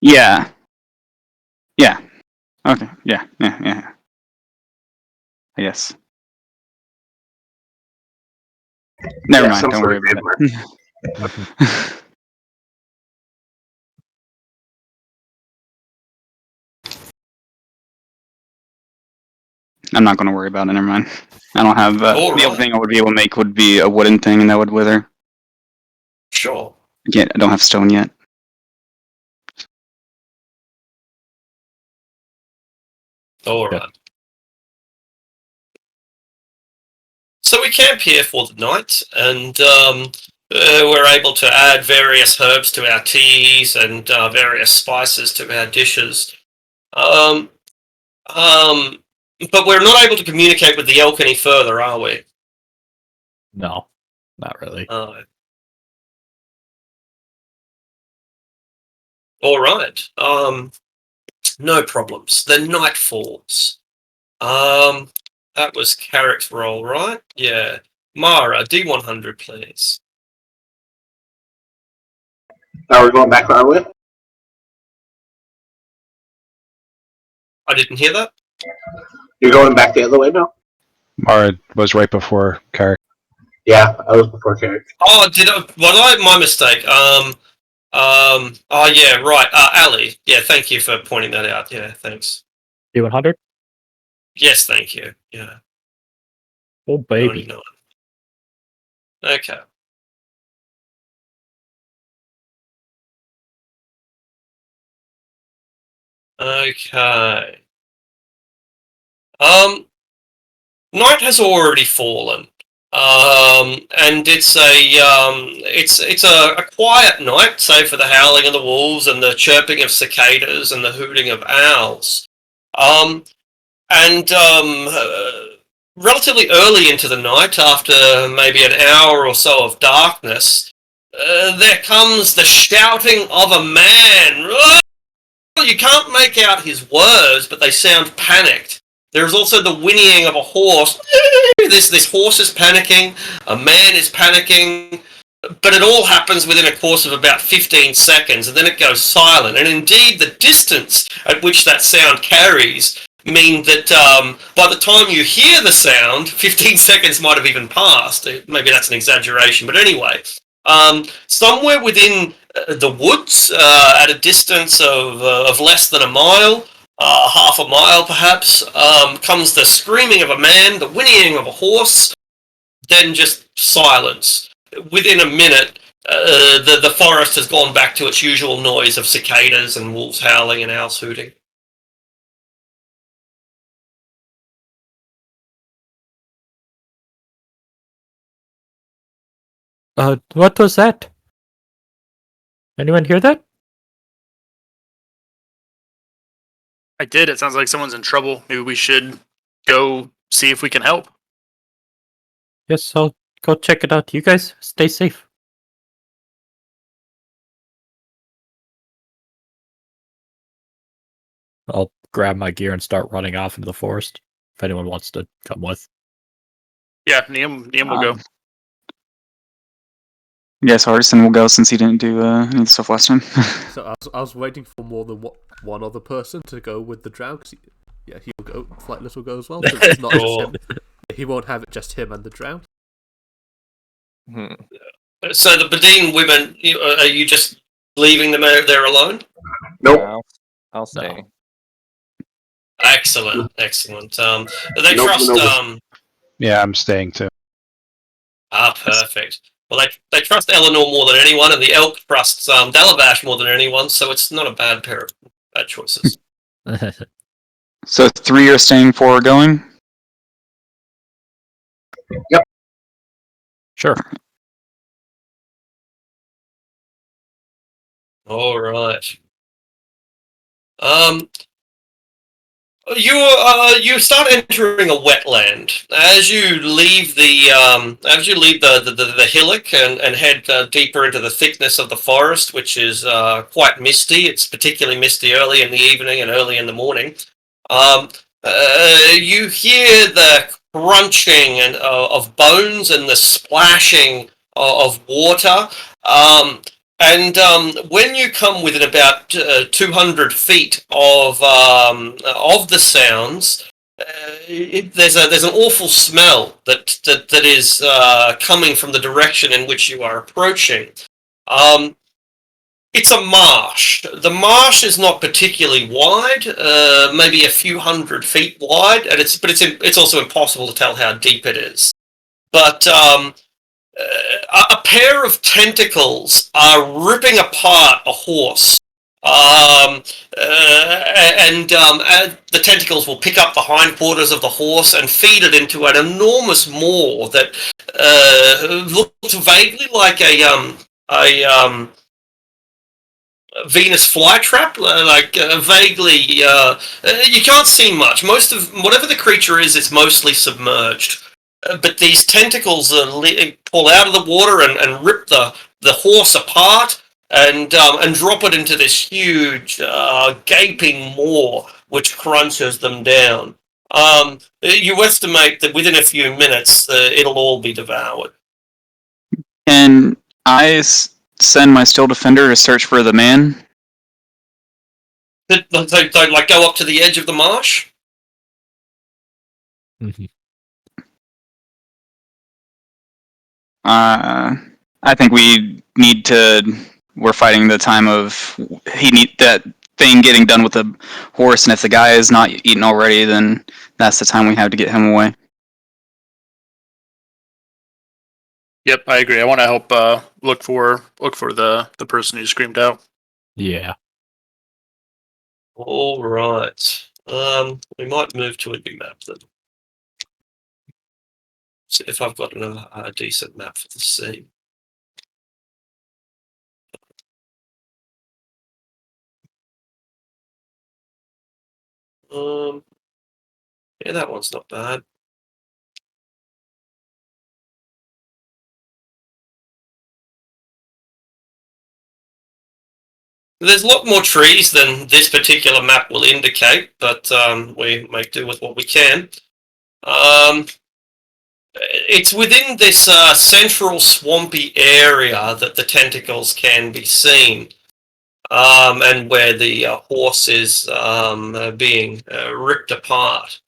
[SPEAKER 5] Yeah. Yeah. Okay. Yeah. Yeah. I guess. Never mind.
[SPEAKER 6] some
[SPEAKER 5] Don't
[SPEAKER 6] sort
[SPEAKER 5] worry
[SPEAKER 6] of
[SPEAKER 5] about
[SPEAKER 6] grid
[SPEAKER 5] it. I'm not going to worry about it. Never mind. I don't have. The only thing I would be able to make would be a wooden thing, and that would wither.
[SPEAKER 1] Sure.
[SPEAKER 5] I don't have stone yet.
[SPEAKER 1] All right. So we camp here for the night, and we're able to add various herbs to our teas and various spices to our dishes. But we're not able to communicate with the elk any further, are we?
[SPEAKER 3] No, not really.
[SPEAKER 1] All right. No problems. The night falls. That was Carrick's roll, right? Yeah. Mara, D100, please.
[SPEAKER 6] Now we're going back our way?
[SPEAKER 1] I didn't hear that.
[SPEAKER 6] You're going back the other way now?
[SPEAKER 4] Mara was right before Carrick.
[SPEAKER 6] Yeah, I was before Carrick.
[SPEAKER 1] Oh, my mistake. Oh yeah, right. Ali. Yeah, thank you for pointing that out. Yeah, thanks.
[SPEAKER 3] D100?
[SPEAKER 1] Yes, thank you. Yeah.
[SPEAKER 3] Oh, baby.
[SPEAKER 1] 99. Okay. Okay. Night has already fallen. And it's a quiet night, save for the howling of the wolves and the chirping of cicadas and the hooting of owls. Relatively early into the night, after maybe an hour or so of darkness, there comes the shouting of a man. You can't make out his words, but they sound panicked. There's also the whinnying of a horse. This horse is panicking, a man is panicking, but it all happens within a course of about 15 seconds, and then it goes silent. And indeed, the distance at which that sound carries mean that by the time you hear the sound, 15 seconds might have even passed. Maybe that's an exaggeration, but anyway. Somewhere within the woods, at a distance of less than a mile, half a mile perhaps, comes the screaming of a man, the whinnying of a horse, then just silence. Within a minute, the forest has gone back to its usual noise of cicadas and wolves howling and owls hooting.
[SPEAKER 3] What was that? Anyone hear that?
[SPEAKER 7] I did. It sounds like someone's in trouble. Maybe we should go see if we can help.
[SPEAKER 3] Yes, I'll go check it out. You guys stay safe. I'll grab my gear and start running off into the forest. If anyone wants to come with.
[SPEAKER 7] Yeah, Neum will go.
[SPEAKER 5] Yes, Artisan will go since he didn't do any stuff last time.
[SPEAKER 2] So I was waiting for more than one other person to go with the drow, because he'll go, Flightless will go as well, since it's not just him. He won't have it just him and the drow.
[SPEAKER 1] So the Badine women, are you just leaving them out there alone?
[SPEAKER 6] Nope.
[SPEAKER 9] Yeah, I'll stay.
[SPEAKER 3] No.
[SPEAKER 1] Excellent. They
[SPEAKER 6] Nope,
[SPEAKER 1] trust.
[SPEAKER 6] no.
[SPEAKER 4] Yeah, I'm staying too.
[SPEAKER 1] Perfect. Well, they trust Eleanor more than anyone, and the elk trusts Dalabash more than anyone. So it's not a bad pair of bad choices.
[SPEAKER 5] So 3 are staying, 4 are going.
[SPEAKER 3] Sure.
[SPEAKER 1] All right. You start entering a wetland as you leave the hillock and head deeper into the thickness of the forest, which is quite misty. It's particularly misty early in the evening and early in the morning. You hear the crunching of bones and the splashing of water. When you come within about 200 feet of the sounds, there's an awful smell that is coming from the direction in which you are approaching. It's a marsh. The marsh is not particularly wide, maybe a few 100 feet wide, and it's also impossible to tell how deep it is. But a pair of tentacles are ripping apart a horse. The tentacles will pick up the hindquarters of the horse and feed it into an enormous maw that looks vaguely like a Venus flytrap, vaguely. You can't see much. Most of whatever the creature is, it's mostly submerged. But these tentacles pull out of the water and rip the horse apart and drop it into this huge gaping maw, which crunches them down. You estimate that within a few minutes, it'll all be devoured.
[SPEAKER 5] Can I send my Steel Defender to search for the man?
[SPEAKER 1] Go up to the edge of the marsh?
[SPEAKER 5] I think we're fighting the time of that thing getting done with the horse, and if the guy is not eaten already, then that's the time we have to get him away.
[SPEAKER 7] Yep, I agree. I want to help look for the person who screamed out.
[SPEAKER 3] Yeah.
[SPEAKER 1] All right. We might move to a new map then. See if I've got a decent map for the scene. Yeah, that one's not bad. There's a lot more trees than this particular map will indicate, but we make do with what we can. It's within this central swampy area that the tentacles can be seen, and where the horse is being ripped apart.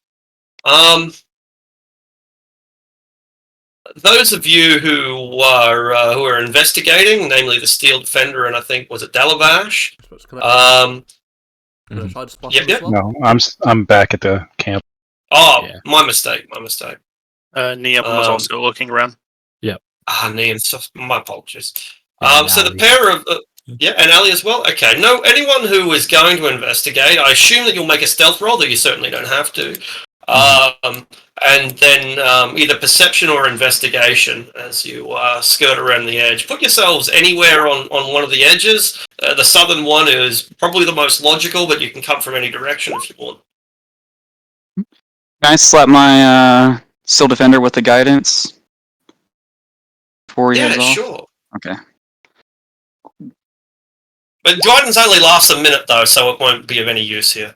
[SPEAKER 1] Those of you who are investigating, namely the Steel Defender and I think was it Dalabash.
[SPEAKER 2] Can I try to spot him as well?
[SPEAKER 4] No, I'm back at the camp.
[SPEAKER 1] Oh,
[SPEAKER 3] Yeah.
[SPEAKER 1] my mistake.
[SPEAKER 7] Neum was also looking around.
[SPEAKER 1] Niam, my apologies.
[SPEAKER 3] And
[SPEAKER 1] So the
[SPEAKER 3] Ali.
[SPEAKER 1] pair of and Ali as well. Okay, no, anyone who is going to investigate, I assume that you'll make a stealth roll, though you certainly don't have to. And then either perception or investigation as you skirt around the edge. Put yourselves anywhere on one of the edges. The southern one is probably the most logical, but you can come from any direction if you want.
[SPEAKER 5] Can I slap my Steel Defender with the guidance? Before he heads off?
[SPEAKER 1] Sure.
[SPEAKER 5] Okay.
[SPEAKER 1] But guidance only lasts a minute, though, so it won't be of any use here.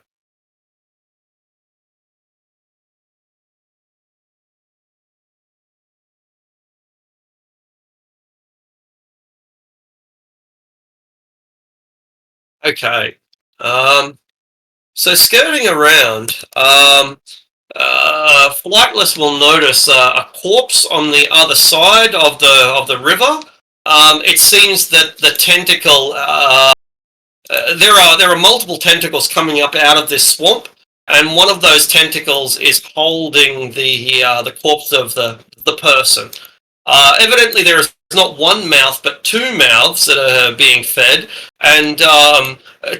[SPEAKER 1] Okay. So skirting around, Flightless will notice a corpse on the other side of the river. It seems that the tentacle. There are multiple tentacles coming up out of this swamp, and one of those tentacles is holding the corpse of the person. Evidently, there is not one mouth but two mouths that are being fed, and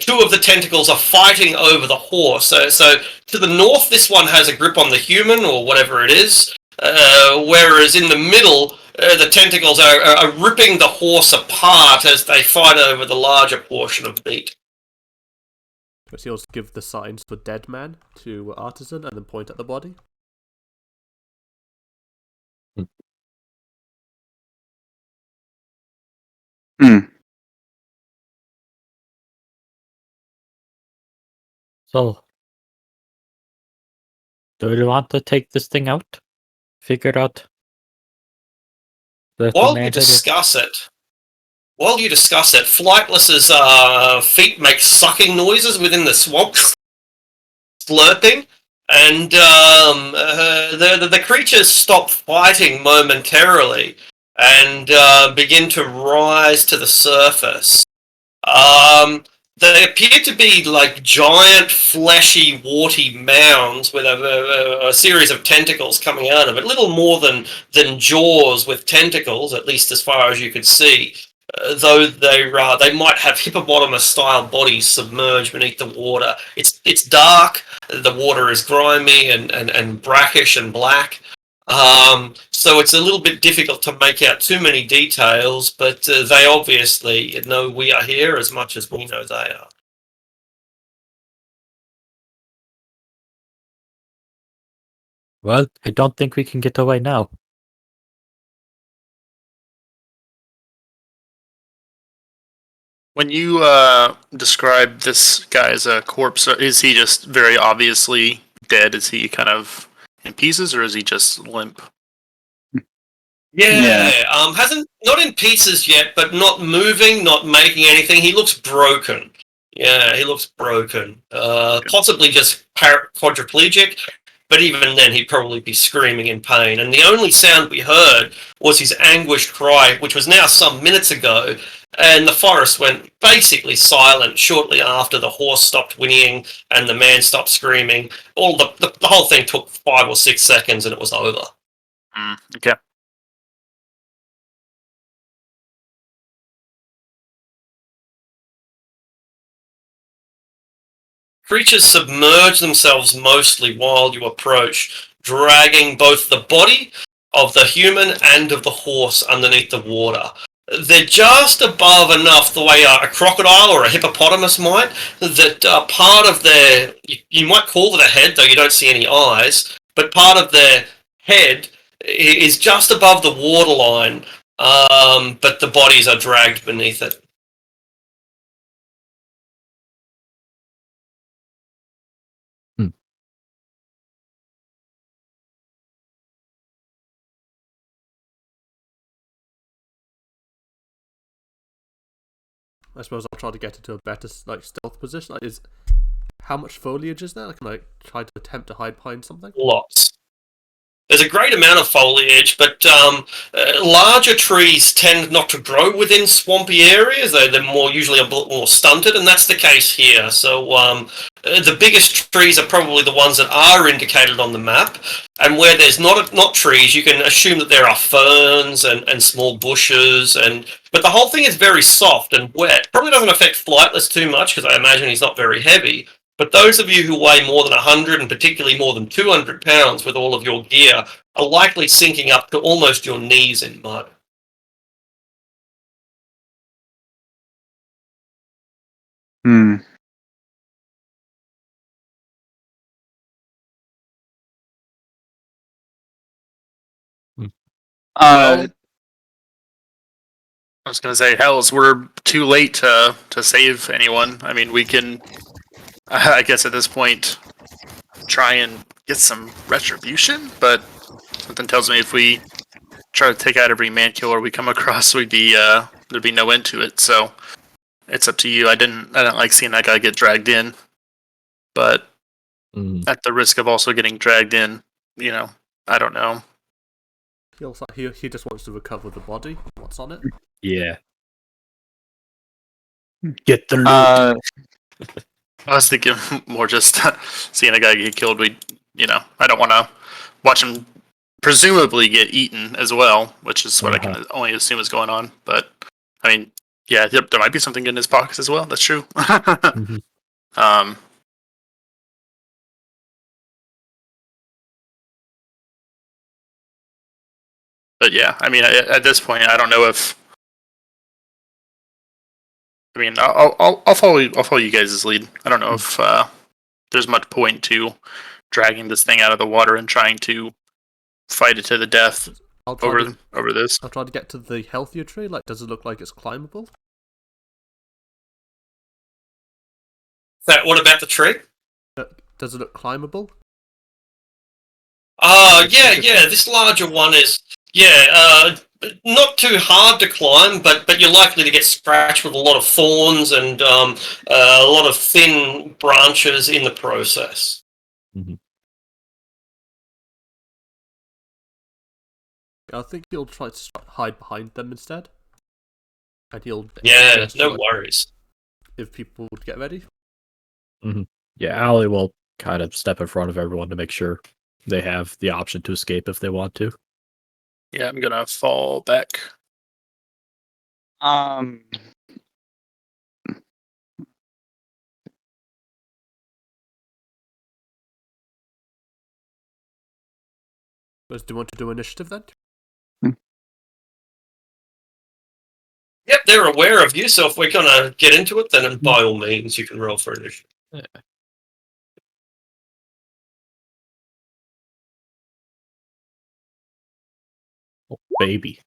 [SPEAKER 1] two of the tentacles are fighting over the horse. So to the north, this one has a grip on the human or whatever it is, whereas in the middle, the tentacles are ripping the horse apart as they fight over the larger portion of meat.
[SPEAKER 2] Does he also give the signs for dead man to Artisan and then point at the body?
[SPEAKER 3] So, do you want to take this thing out? Figure out the
[SPEAKER 1] While you
[SPEAKER 3] man
[SPEAKER 1] discuss it, Flightless's feet make sucking noises within the swamp, slurping, and the creatures stop fighting momentarily and begin to rise to the surface. They appear to be like giant, fleshy, warty mounds with a series of tentacles coming out of it. Little more than jaws with tentacles, at least as far as you could see. Though they might have hippopotamus-style bodies submerged beneath the water. It's dark. The water is grimy and brackish and black. So it's a little bit difficult to make out too many details, but they obviously know we are here as much as we know they are.
[SPEAKER 3] Well, I don't think we can get away now.
[SPEAKER 7] When you describe this guy as a corpse, is he just very obviously dead? Is he kind of in pieces, or is he just limp?
[SPEAKER 1] Yeah. Hasn't not in pieces yet, but not moving, not making anything. He looks broken. Yeah, he looks broken. Possibly just quadriplegic, but even then he'd probably be screaming in pain. And the only sound we heard was his anguished cry, which was now some minutes ago. And the forest went basically silent shortly after the horse stopped whinnying and the man stopped screaming. The whole thing took 5 or 6 seconds and it was over.
[SPEAKER 7] Okay.
[SPEAKER 1] Creatures submerge themselves mostly while you approach, dragging both the body of the human and of the horse underneath the water. They're just above enough the way a crocodile or a hippopotamus might, that part of their, you might call it a head, though you don't see any eyes, but part of their head is just above the waterline, but the bodies are dragged beneath it.
[SPEAKER 2] I suppose I'll try to get into a better stealth position. How much foliage is there? Can I try to attempt to hide behind something?
[SPEAKER 1] Lots. There's a great amount of foliage, but larger trees tend not to grow within swampy areas. They're usually a bit more stunted, and that's the case here. So the biggest trees are probably the ones that are indicated on the map, and where there's not trees, you can assume that there are ferns and small bushes, but the whole thing is very soft and wet. Probably doesn't affect Flightless too much, because I imagine he's not very heavy. But those of you who weigh more than 100 and particularly more than 200 pounds with all of your gear are likely sinking up to almost your knees in mud.
[SPEAKER 7] I was going to say, hells, we're too late to save anyone. I mean, we can, I guess at this point, try and get some retribution, but something tells me if we try to take out every man killer we come across, there'd be no end to it. So it's up to you. I didn't like seeing that guy get dragged in, but at the risk of also getting dragged in, I don't know.
[SPEAKER 2] He just wants to recover the body. What's on it?
[SPEAKER 3] Yeah. Get the loot.
[SPEAKER 5] Uh,
[SPEAKER 7] I was thinking more just seeing a guy get killed. I don't want to watch him presumably get eaten as well, which is what I can only assume is going on. But I mean, yeah, there might be something in his pockets as well. That's true. But yeah, I mean, at this point, I don't know if. I mean, I'll follow you guys' lead. I don't know if there's much point to dragging this thing out of the water and trying to fight it to the death over this.
[SPEAKER 2] I'll try to get to the healthier tree. Like, does it look like it's climbable?
[SPEAKER 1] What about the tree?
[SPEAKER 2] Does it look climbable?
[SPEAKER 1] Yeah. This larger one is not too hard to climb, but you're likely to get scratched with a lot of thorns and a lot of thin branches in the process.
[SPEAKER 2] I think he'll try to hide behind them instead. And he'll
[SPEAKER 1] no worries.
[SPEAKER 2] If people would get ready.
[SPEAKER 3] Yeah, Allie will kind of step in front of everyone to make sure they have the option to escape if they want to.
[SPEAKER 7] Yeah, I'm gonna fall back.
[SPEAKER 2] Do you want to do initiative then?
[SPEAKER 1] Yep, they're aware of you, so if we're gonna get into it, then by all means you can roll for initiative.
[SPEAKER 3] Yeah. Oh, baby.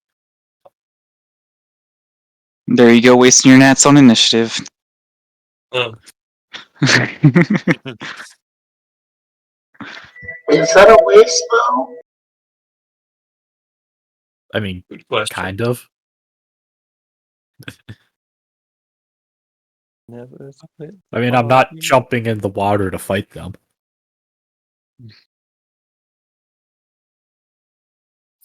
[SPEAKER 5] There you go, wasting your nats on initiative.
[SPEAKER 1] Oh.
[SPEAKER 6] Is that a waste, though?
[SPEAKER 3] I mean, kind of. I mean, I'm not jumping in the water to fight them.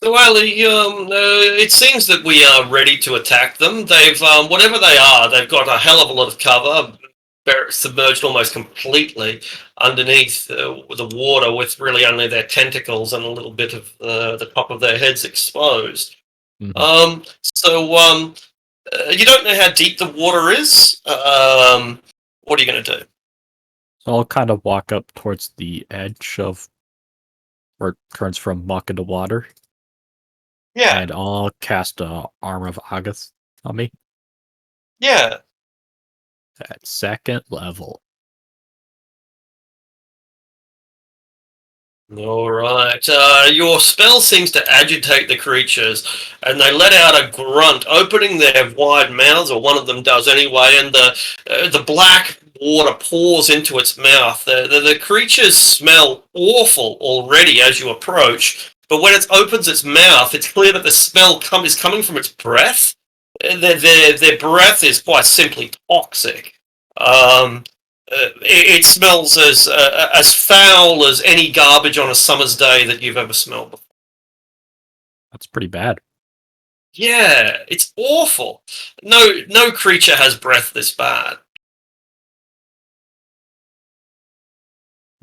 [SPEAKER 1] So, Ali, it seems that we are ready to attack them. They've, whatever they are, they've got a hell of a lot of cover. They're submerged almost completely underneath the water with really only their tentacles and a little bit of the top of their heads exposed. So you don't know how deep the water is. What are you going to do?
[SPEAKER 3] So I'll kind of walk up towards the edge of where it turns from muck into water.
[SPEAKER 1] Yeah.
[SPEAKER 3] And I'll cast a Arm of Agath on me.
[SPEAKER 1] Yeah.
[SPEAKER 3] At 2nd level.
[SPEAKER 1] All right. Your spell seems to agitate the creatures, and they let out a grunt, opening their wide mouths, or one of them does anyway, and the black water pours into its mouth. The creatures smell awful already as you approach, but when it opens its mouth, it's clear that the smell is coming from its breath. Their breath is quite simply toxic. It smells as foul as any garbage on a summer's day that you've ever smelled before.
[SPEAKER 3] That's pretty bad.
[SPEAKER 1] Yeah, it's awful. No creature has breath this bad.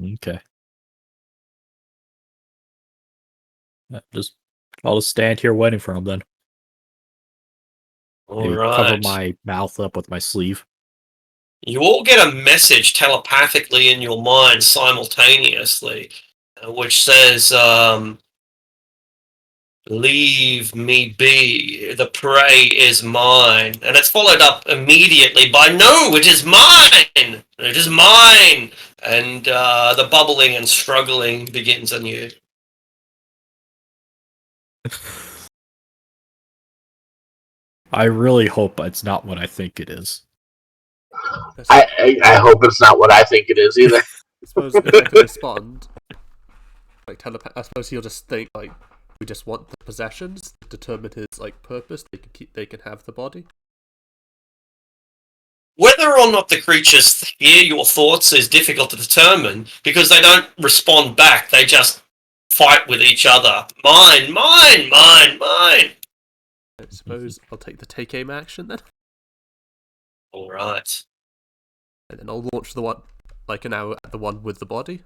[SPEAKER 3] Okay. I'll just stand here waiting for him then.
[SPEAKER 1] All
[SPEAKER 3] Maybe
[SPEAKER 1] right.
[SPEAKER 3] cover my mouth up with my sleeve.
[SPEAKER 1] You all get a message telepathically in your mind simultaneously, which says, "Leave me be. The prey is mine." And it's followed up immediately by, "No, it is mine. It is mine." And the bubbling and struggling begins anew.
[SPEAKER 3] I really hope it's not what I think it is.
[SPEAKER 6] I hope it's not what I think it is either.
[SPEAKER 2] I suppose if they can respond, I suppose he'll just think like, we just want the possessions to determine his purpose. They can have the body.
[SPEAKER 1] Whether or not the creatures hear your thoughts is difficult to determine because they don't respond back. They just fight with each other. Mine, mine, mine, mine.
[SPEAKER 2] I suppose I'll take the take aim action then,
[SPEAKER 1] All right.
[SPEAKER 2] and then I'll launch the one like an hour at the one with the body.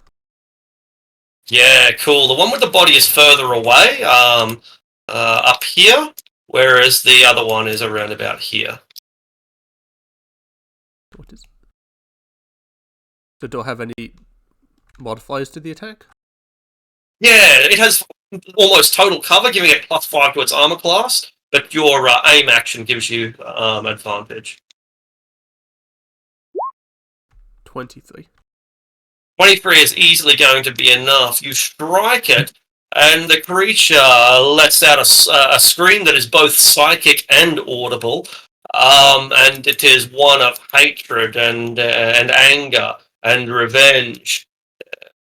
[SPEAKER 1] Yeah, cool. The one with the body is further away, up here, whereas the other one is around about here.
[SPEAKER 2] What is? So do I have any modifiers to the attack?
[SPEAKER 1] Yeah, it has almost total cover, giving it +5 to its armor class, but your aim action gives you advantage.
[SPEAKER 2] 23.
[SPEAKER 1] 23 is easily going to be enough. You strike it, and the creature lets out a scream that is both psychic and audible, and it is one of hatred and anger and revenge.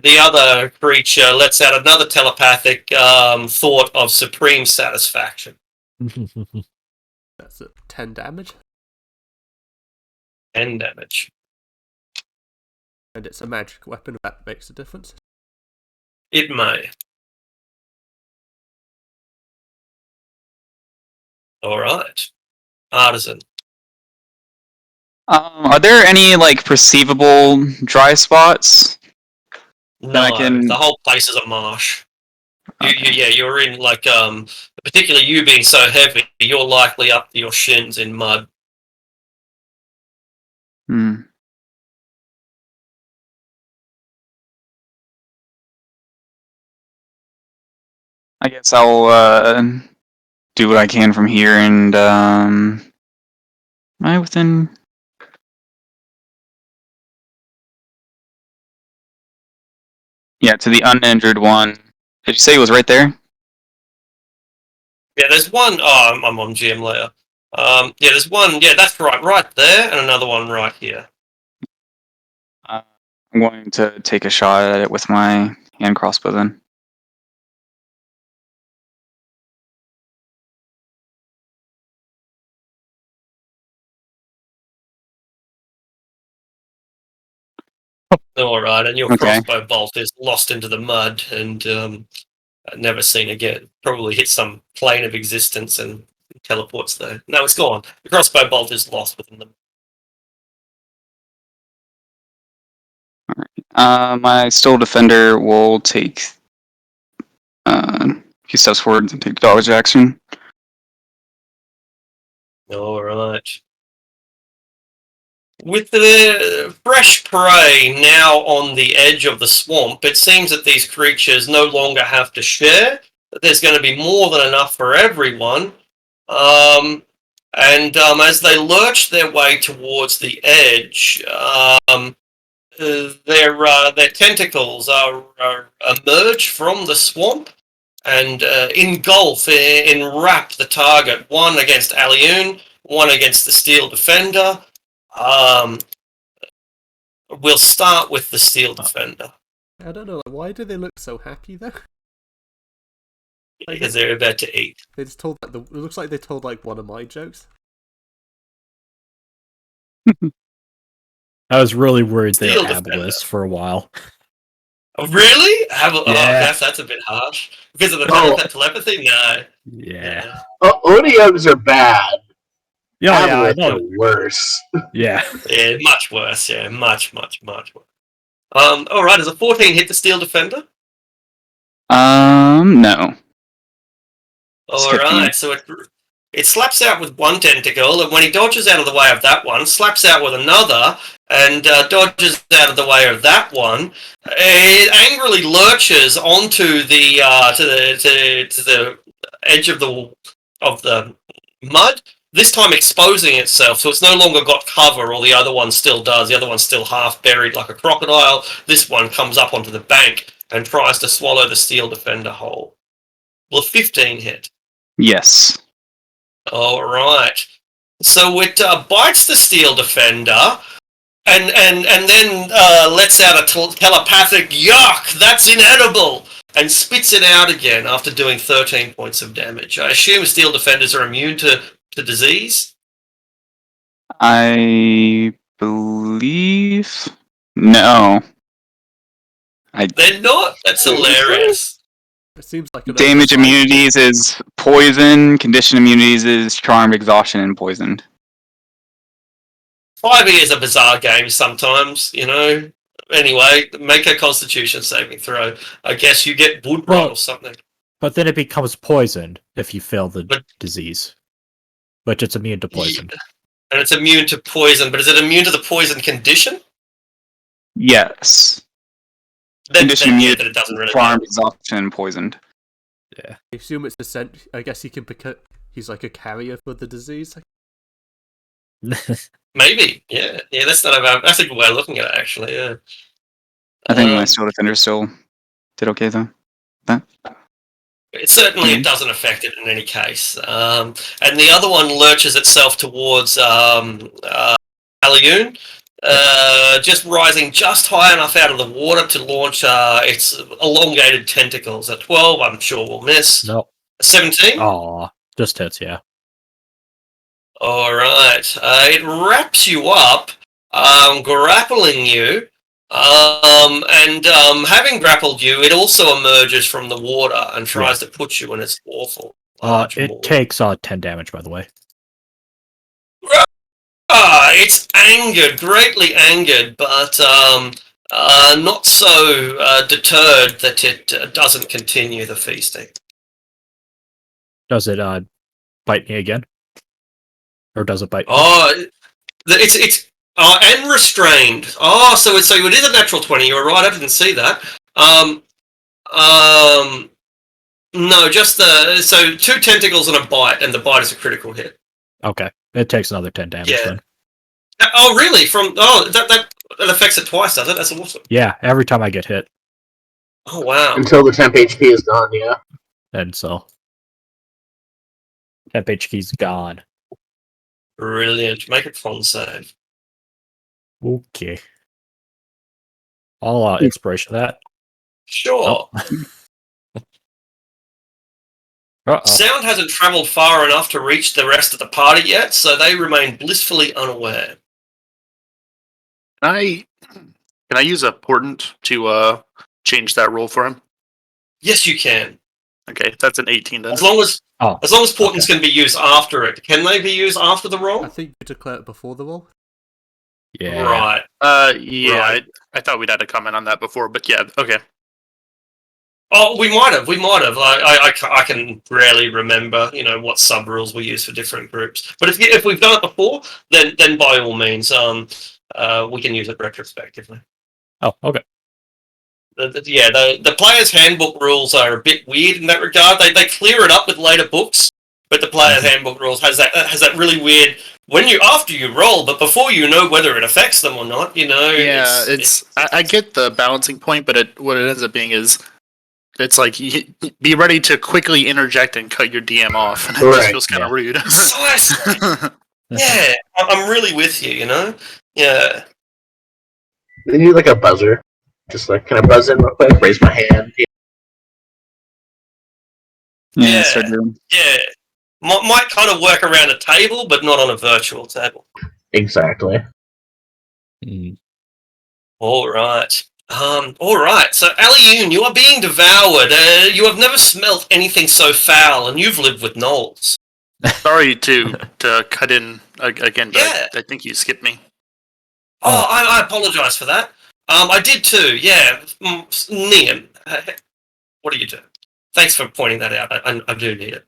[SPEAKER 1] The other creature lets out another telepathic thought of supreme satisfaction.
[SPEAKER 2] That's 10 damage,
[SPEAKER 1] And damage.
[SPEAKER 2] and it's a magic weapon. That makes a difference.
[SPEAKER 1] It may. Alright. Artisan.
[SPEAKER 5] Are there any like perceivable dry spots?
[SPEAKER 1] No,
[SPEAKER 5] I can-
[SPEAKER 1] the whole place is a marsh.
[SPEAKER 5] Okay.
[SPEAKER 1] You're in like particularly you being so heavy, you're likely up to your shins in mud.
[SPEAKER 5] Hmm. I guess I'll do what I can from here, and am I within? Yeah, to the uninjured one. Did you say it was right there?
[SPEAKER 1] Yeah, there's one. Oh, I'm on GM layer. Yeah, there's one. Yeah, that's right there, and another one right here.
[SPEAKER 5] I'm going to take a shot at it with my hand crossbow then.
[SPEAKER 1] All right, and your
[SPEAKER 5] Okay.
[SPEAKER 1] crossbow bolt is lost into the mud and never seen again. Probably hit some plane of existence and teleports there. No, it's gone. The crossbow bolt is lost within them.
[SPEAKER 5] My still defender will take a few steps forward and take dodge action.
[SPEAKER 1] All right. With the fresh prey now on the edge of the swamp, it seems that these creatures no longer have to share. That there's going to be more than enough for everyone. As they lurch their way towards the edge, their tentacles emerge from the swamp and enwrap the target. One against Aliun, one against the Steel Defender. We'll start with the Steel Defender
[SPEAKER 2] I don't know. Why do they look so happy though?
[SPEAKER 1] because they're about to eat.
[SPEAKER 2] They just told like it looks like they told like one of my jokes.
[SPEAKER 3] I was really worried they
[SPEAKER 1] Steel
[SPEAKER 3] were
[SPEAKER 1] Defender.
[SPEAKER 3] abolist for a while.
[SPEAKER 1] Oh, really? Oh,
[SPEAKER 3] Yeah.
[SPEAKER 1] that's a bit harsh. Because of the
[SPEAKER 6] Oh.
[SPEAKER 1] telepathy? No.
[SPEAKER 3] Yeah.
[SPEAKER 6] Odiums are bad.
[SPEAKER 3] Yeah, I
[SPEAKER 6] Aboleths
[SPEAKER 3] know.
[SPEAKER 6] are worse.
[SPEAKER 3] Yeah.
[SPEAKER 1] Yeah, much worse. Yeah, much worse. All right. Does a 14 hit the Steel Defender?
[SPEAKER 5] No.
[SPEAKER 1] All
[SPEAKER 5] Skipping
[SPEAKER 1] right.
[SPEAKER 5] it.
[SPEAKER 1] So it slaps out with one tentacle, and when he dodges out of the way of that one, slaps out with another, and dodges out of the way of that one. It angrily lurches onto the to the edge of the mud. This time exposing itself, so it's no longer got cover, or the other one still does. The other one's still half buried like a crocodile. This one comes up onto the bank and tries to swallow the Steel Defender whole. Will 15 hit?
[SPEAKER 5] Yes.
[SPEAKER 1] All right. So it bites the Steel Defender, and then lets out a telepathic yuck. That's inedible, and spits it out again after doing 13 points of damage. I assume Steel Defenders are immune to disease.
[SPEAKER 5] I believe no.
[SPEAKER 1] They're not. That's hilarious.
[SPEAKER 2] It seems like an
[SPEAKER 5] Damage
[SPEAKER 2] oversight.
[SPEAKER 5] immunities is poison. Condition immunities is charmed, exhaustion, and poisoned.
[SPEAKER 1] 5e is a bizarre game sometimes, you know. Anyway, make a Constitution saving throw. I guess you get wood rot
[SPEAKER 3] Well-
[SPEAKER 1] or something.
[SPEAKER 3] But then it becomes poisoned if you fail the
[SPEAKER 1] But-
[SPEAKER 3] disease. But it's immune to poison.
[SPEAKER 1] And it's immune to poison, but is it immune to the poison condition?
[SPEAKER 5] Yes.
[SPEAKER 1] Then
[SPEAKER 5] Condition
[SPEAKER 1] yeah,
[SPEAKER 5] immune,
[SPEAKER 1] that it doesn't really
[SPEAKER 5] charmed,
[SPEAKER 1] matter.
[SPEAKER 5] exhaustion, and poisoned.
[SPEAKER 3] Yeah.
[SPEAKER 2] I assume it's I guess he can he's like a carrier for the disease.
[SPEAKER 1] Maybe, yeah. Yeah, that's not a bad, that's a good way of looking at it, actually, yeah.
[SPEAKER 5] I think my
[SPEAKER 1] Um,
[SPEAKER 5] Steel Defender still did okay though.
[SPEAKER 1] It certainly doesn't affect it in any case. And the other one lurches itself towards Alayun, just rising just high enough out of the water to launch its elongated tentacles. At 12, I'm sure we'll miss.
[SPEAKER 3] No.
[SPEAKER 1] 17?
[SPEAKER 3] Aw. Just hits, yeah.
[SPEAKER 1] All right. It wraps you up, grappling you. And having grappled you, it also emerges from the water and tries to put you in its awful large maw.
[SPEAKER 3] It takes 10 damage, by the way.
[SPEAKER 1] It's angered, greatly angered, but not so deterred that it doesn't continue the feasting.
[SPEAKER 3] Does it bite me again? Or does it bite me?
[SPEAKER 1] Oh, it's and restrained. Oh, so it is a natural 20. You were right. I didn't see that. No, just so 2 tentacles and a bite, and the bite is a critical hit.
[SPEAKER 3] Okay. It takes another 10 damage
[SPEAKER 1] Yeah.
[SPEAKER 3] then.
[SPEAKER 1] Oh, really? That affects it twice, does it? That's awesome.
[SPEAKER 3] Yeah, every time I get hit.
[SPEAKER 1] Oh, wow.
[SPEAKER 6] Until the temp HP is gone, yeah.
[SPEAKER 3] And so temp HP's gone.
[SPEAKER 1] Brilliant. Make a con save.
[SPEAKER 3] Okay. I'll inspiration that.
[SPEAKER 1] Sure.
[SPEAKER 3] Uh-oh.
[SPEAKER 1] Sound hasn't travelled far enough to reach the rest of the party yet, so they remain blissfully unaware.
[SPEAKER 7] Can I use a portent to change that roll for him?
[SPEAKER 1] Yes, you can.
[SPEAKER 7] Okay, that's an 18 then.
[SPEAKER 1] As long as
[SPEAKER 3] Oh,
[SPEAKER 1] portents can be used after it. Can they be used after the roll?
[SPEAKER 2] I think you declare it before the roll.
[SPEAKER 3] yeah.
[SPEAKER 1] Right.
[SPEAKER 7] Yeah,
[SPEAKER 1] Right.
[SPEAKER 7] I thought we'd had a comment on that before, but yeah, okay.
[SPEAKER 1] Oh, we might have. I can rarely remember, what sub rules we use for different groups. But if we've done it before, then by all means, we can use it retrospectively.
[SPEAKER 3] Oh, okay.
[SPEAKER 1] The player's handbook rules are a bit weird in that regard. They clear it up with later books, but the player's handbook rules has that really weird after you roll, but before you know whether it affects them or not.
[SPEAKER 7] Yeah, I get the balancing point, but what it ends up being is it's like be ready to quickly interject and cut your DM off, and it just
[SPEAKER 6] Right,
[SPEAKER 7] feels kind of rude.
[SPEAKER 1] Precisely. Yeah, I'm really with you. Yeah.
[SPEAKER 6] They need like a buzzer. Just like, can I buzz in real quick? Raise my hand.
[SPEAKER 1] Yeah.
[SPEAKER 5] Start doing.
[SPEAKER 1] Yeah. Might kind of work around a table, but not on a virtual table.
[SPEAKER 6] Exactly.
[SPEAKER 3] Mm.
[SPEAKER 1] All right. All right. So, Alayun, you are being devoured. You have never smelt anything so foul, and you've lived with gnolls.
[SPEAKER 7] Sorry to cut in again, but
[SPEAKER 1] Yeah.
[SPEAKER 7] I think you skipped me.
[SPEAKER 1] Oh, I apologise for that. I did too. Yeah, Niam, what do you do? Thanks for pointing that out. I do need it.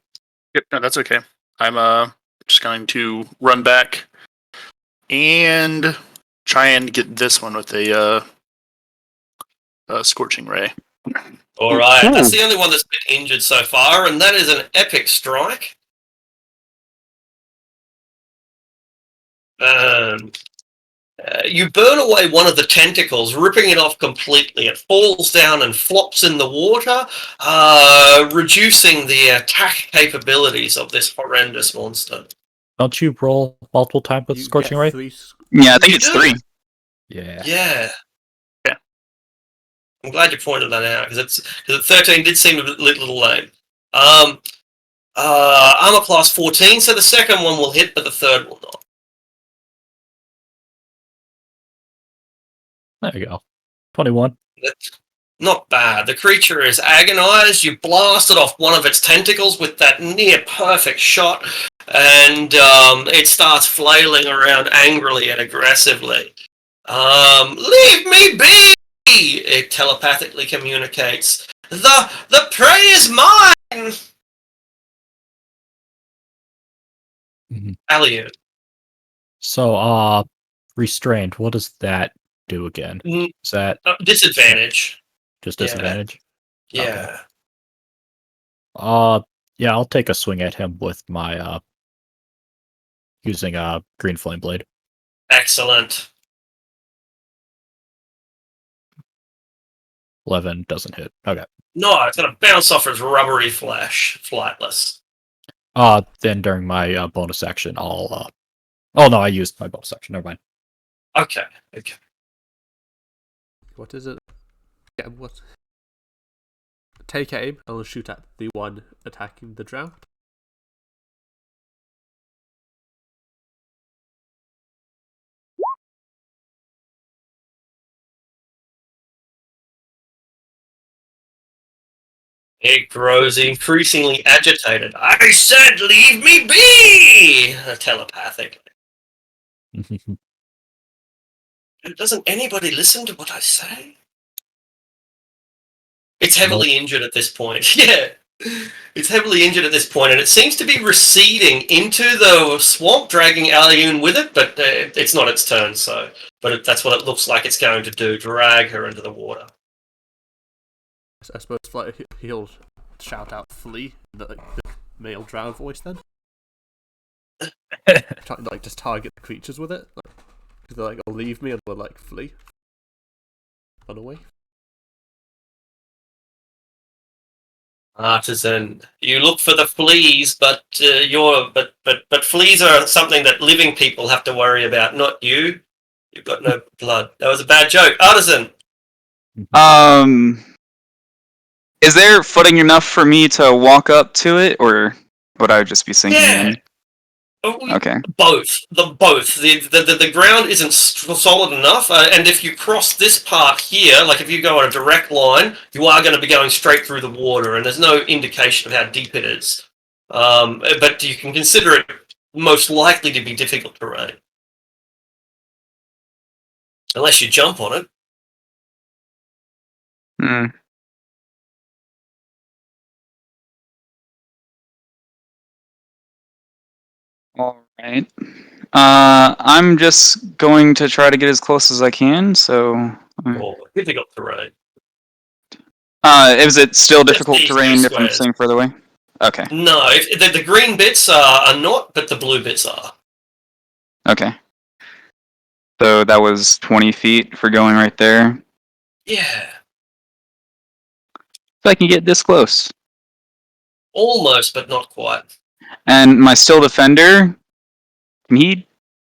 [SPEAKER 7] Yep, no, that's okay. I'm just going to run back and try and get this one with a scorching ray.
[SPEAKER 1] All right, that's the only one that's been injured so far, and that is an epic strike. You burn away one of the tentacles, ripping it off completely. It falls down and flops in the water, reducing the attack capabilities of this horrendous monster.
[SPEAKER 3] Don't you roll multiple times with
[SPEAKER 2] You
[SPEAKER 3] Scorching
[SPEAKER 2] get
[SPEAKER 3] Ray?
[SPEAKER 2] 3
[SPEAKER 5] Yeah, I think
[SPEAKER 1] You
[SPEAKER 5] it's
[SPEAKER 1] do.
[SPEAKER 5] 3.
[SPEAKER 3] Yeah.
[SPEAKER 1] Yeah.
[SPEAKER 7] Yeah.
[SPEAKER 1] I'm glad you pointed that out, because 13 did seem a little lame. Armor class 14, so the second one will hit, but the third will not.
[SPEAKER 3] There you go. 21.
[SPEAKER 1] That's not bad. The creature is agonized. You blasted off one of its tentacles with that near perfect shot, and it starts flailing around angrily and aggressively. Leave me be! It telepathically communicates. The prey is mine!
[SPEAKER 3] Mhm.
[SPEAKER 1] Alliot.
[SPEAKER 3] So, restrained. What does that do again?
[SPEAKER 1] Mm,
[SPEAKER 3] Is that
[SPEAKER 1] disadvantage.
[SPEAKER 3] just
[SPEAKER 1] Yeah.
[SPEAKER 3] disadvantage?
[SPEAKER 1] Yeah.
[SPEAKER 3] Yeah, I'll take a swing at him with my using a green flame blade.
[SPEAKER 1] Excellent.
[SPEAKER 3] 11 doesn't hit. Okay.
[SPEAKER 1] No, it's going to bounce off his rubbery flesh, flightless.
[SPEAKER 3] Then during my bonus action, I'll. Oh no, I used my bonus action. Never mind.
[SPEAKER 1] Okay.
[SPEAKER 2] What is it? Yeah, what? Take aim and I'll shoot at the one attacking the drow.
[SPEAKER 1] It grows increasingly agitated. I said, leave me be! Telepathic. Doesn't anybody listen to what I say? It's heavily injured at this point. Yeah. It's heavily injured at this point, and it seems to be receding into the swamp, dragging Alioun with it, but it's not its turn, so. But that's what it looks like it's going to do, drag her into the water.
[SPEAKER 2] I suppose like, he'll shout out "flee" the male drow voice then. Try to just target the creatures with it. They're like, "Oh, leave me," and we're like, "Flee, run away."
[SPEAKER 1] Artisan, you look for the fleas, but but fleas are something that living people have to worry about, not you. You've got no blood. That was a bad joke. Artisan.
[SPEAKER 5] Is there footing enough for me to walk up to it, or would I just be sinking in? Okay.
[SPEAKER 1] Both. The ground isn't solid enough, and if you cross this part here, like if you go on a direct line, you are going to be going straight through the water, and there's no indication of how deep it is. But you can consider it most likely to be difficult terrain. Unless you jump on it.
[SPEAKER 5] Hmm. All right. I'm just going to try to get as close as I can. So.
[SPEAKER 1] Or difficult terrain.
[SPEAKER 5] Is it still difficult
[SPEAKER 1] easier
[SPEAKER 5] terrain if I'm
[SPEAKER 1] squares.
[SPEAKER 5] staying further away? Okay.
[SPEAKER 1] No, the green bits are not, but the blue bits are.
[SPEAKER 5] Okay. So that was 20 feet for going right there.
[SPEAKER 1] Yeah.
[SPEAKER 5] If I can get this close.
[SPEAKER 1] Almost, but not quite.
[SPEAKER 5] And my still defender, can he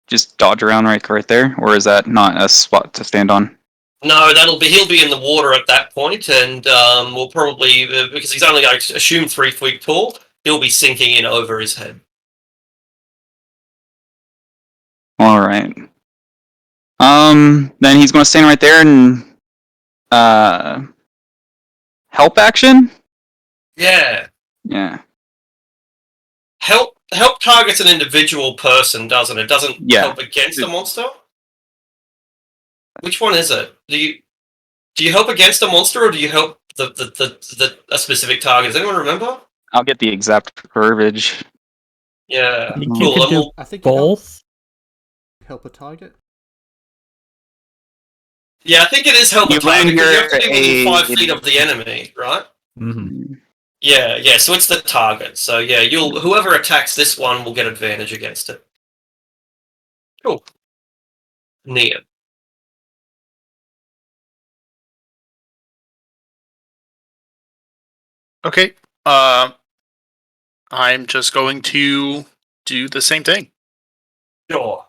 [SPEAKER 5] just dodge around right there, or is that not a spot to stand on?
[SPEAKER 1] No, he'll be in the water at that point, and we'll probably because he's only, I assume, 3 feet tall. He'll be sinking in over his head.
[SPEAKER 5] All right. Then he's going to stand right there and help action.
[SPEAKER 1] Yeah.
[SPEAKER 5] Yeah.
[SPEAKER 1] Help targets an individual person, doesn't it? Doesn't help against a monster. Which one is it? Do you help against a monster, or do you help a specific target? Does anyone remember?
[SPEAKER 5] I'll get the exact verbiage.
[SPEAKER 1] Yeah.
[SPEAKER 3] I think
[SPEAKER 1] Cool.
[SPEAKER 3] you can do
[SPEAKER 2] I think
[SPEAKER 3] both.
[SPEAKER 2] Help a target.
[SPEAKER 1] Yeah, I think it is help a
[SPEAKER 5] You
[SPEAKER 1] target because you have to
[SPEAKER 5] render
[SPEAKER 1] be within 5
[SPEAKER 5] a-
[SPEAKER 1] feet of the enemy, right?
[SPEAKER 3] Mm-hmm.
[SPEAKER 1] Yeah. So it's the target. So yeah, whoever attacks this one will get advantage against it. Cool. Nia.
[SPEAKER 7] Okay. I'm just going to do the same thing.
[SPEAKER 1] Sure.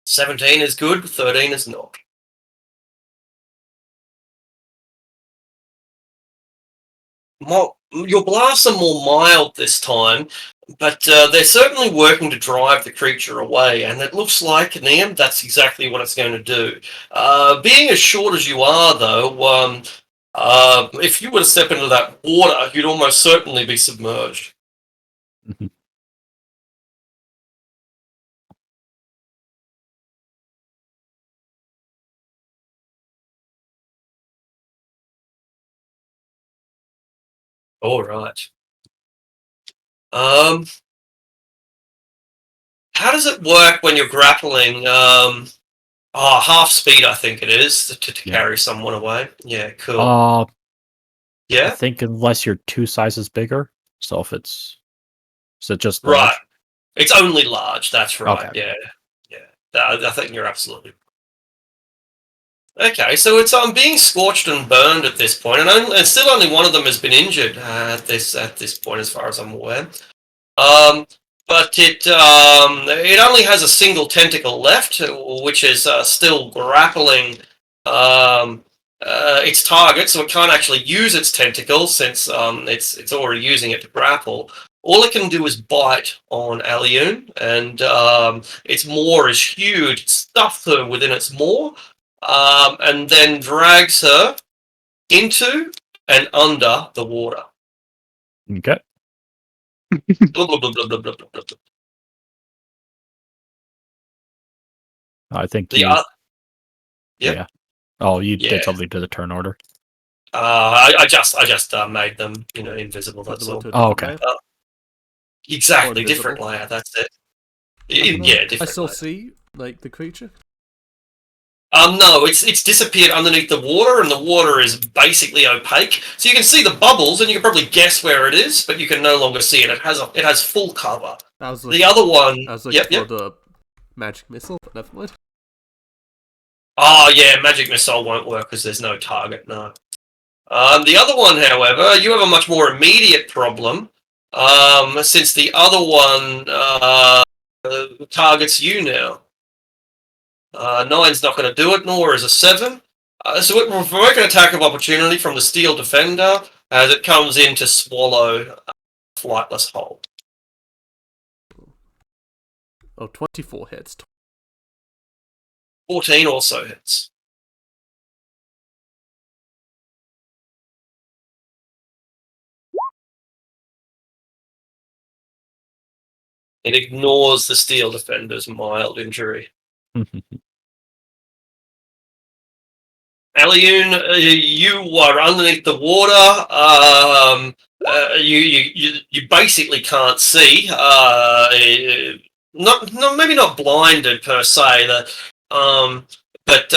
[SPEAKER 1] 17 is good, 13 is not. your blasts are more mild this time, but they're certainly working to drive the creature away, and it looks like, Liam, that's exactly what it's going to do. Being as short as you are, though, if you were to step into that water, you'd almost certainly be submerged. All right. How does it work when you're grappling? Half speed, I think it is, to carry someone away. Yeah, cool.
[SPEAKER 3] I
[SPEAKER 1] Yeah?
[SPEAKER 3] think unless you're 2 sizes bigger. So if it's... Is it just
[SPEAKER 1] Right.
[SPEAKER 3] large?
[SPEAKER 1] It's only large, that's right.
[SPEAKER 3] Okay.
[SPEAKER 1] Yeah. I think you're absolutely okay, so it's being scorched and burned at this point, and still only one of them has been injured at this point, as far as I'm aware. But it only has a single tentacle left, which is still grappling its target, so it can't actually use its tentacles since it's already using it to grapple. All it can do is bite on Aliun, and its maw is huge. It stuffs her within its maw, and then drags her into and under the water.
[SPEAKER 3] Okay.
[SPEAKER 1] Blah, blah, blah, blah, blah, blah, blah, blah.
[SPEAKER 3] I think
[SPEAKER 1] The
[SPEAKER 3] you...
[SPEAKER 1] Yep.
[SPEAKER 3] Yeah. Oh, you
[SPEAKER 1] Yeah.
[SPEAKER 3] did something to the turn order.
[SPEAKER 1] I just made them, invisible.
[SPEAKER 2] Put
[SPEAKER 1] That's
[SPEAKER 2] them
[SPEAKER 1] all.
[SPEAKER 2] onto a
[SPEAKER 3] Oh,
[SPEAKER 2] different
[SPEAKER 3] okay.
[SPEAKER 2] layer.
[SPEAKER 1] Exactly,
[SPEAKER 2] Or
[SPEAKER 1] different
[SPEAKER 2] invisible.
[SPEAKER 1] layer. That's it.
[SPEAKER 2] Can
[SPEAKER 1] Yeah,
[SPEAKER 2] I
[SPEAKER 1] different
[SPEAKER 2] still
[SPEAKER 1] layer.
[SPEAKER 2] see like the creature.
[SPEAKER 1] No, it's disappeared underneath the water, and the water is basically opaque. So you can see the bubbles, and you can probably guess where it is, but you can no longer see it. It has full cover.
[SPEAKER 2] I was
[SPEAKER 1] The
[SPEAKER 2] looking,
[SPEAKER 1] other one,
[SPEAKER 2] I was looking
[SPEAKER 1] yep.
[SPEAKER 2] for the magic missile, but never mind.
[SPEAKER 1] Oh yeah, magic missile won't work because there's no target. No. The other one, however, you have a much more immediate problem, since the other one targets you now. 9's not going to do it, nor is a 7. So it will provoke an attack of opportunity from the Steel Defender as it comes in to swallow Flightless Hold.
[SPEAKER 2] Oh, 24 hits.
[SPEAKER 1] 14 also hits. It ignores the Steel Defender's mild injury. Aliun, you are underneath the water. You basically can't see. Maybe not blinded per se. But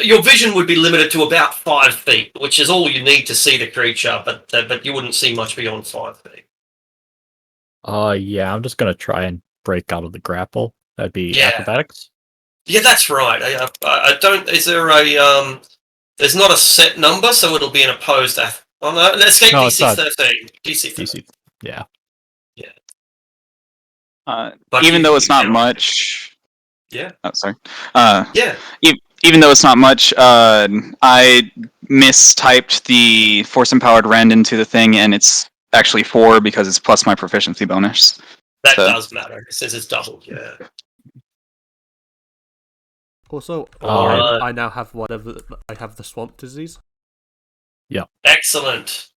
[SPEAKER 1] your vision would be limited to about 5 feet, which is all you need to see the creature. But you wouldn't see much beyond 5 feet.
[SPEAKER 3] Yeah, I'm just gonna try and break out of the grapple. That'd be
[SPEAKER 1] Yeah.
[SPEAKER 3] acrobatics.
[SPEAKER 1] Yeah, that's right. I don't. Is there a There's not a set number, so it'll be an opposed. Oh no, an escape
[SPEAKER 3] No, it's
[SPEAKER 1] DC
[SPEAKER 3] not.
[SPEAKER 1] 13. DC 13.
[SPEAKER 3] DC. Yeah.
[SPEAKER 1] But
[SPEAKER 5] Even
[SPEAKER 1] you-
[SPEAKER 5] though it's
[SPEAKER 1] you
[SPEAKER 5] not
[SPEAKER 1] cannot-
[SPEAKER 5] much.
[SPEAKER 1] Yeah.
[SPEAKER 5] Oh, sorry.
[SPEAKER 1] Yeah.
[SPEAKER 5] Even though it's not much, I mistyped the force empowered rend into the thing, and it's actually 4 because it's plus my proficiency bonus.
[SPEAKER 1] That
[SPEAKER 5] So-
[SPEAKER 1] does matter since it's doubled. Yeah.
[SPEAKER 2] Also,
[SPEAKER 1] Alright.
[SPEAKER 2] I now have I have the swamp disease.
[SPEAKER 1] Excellent.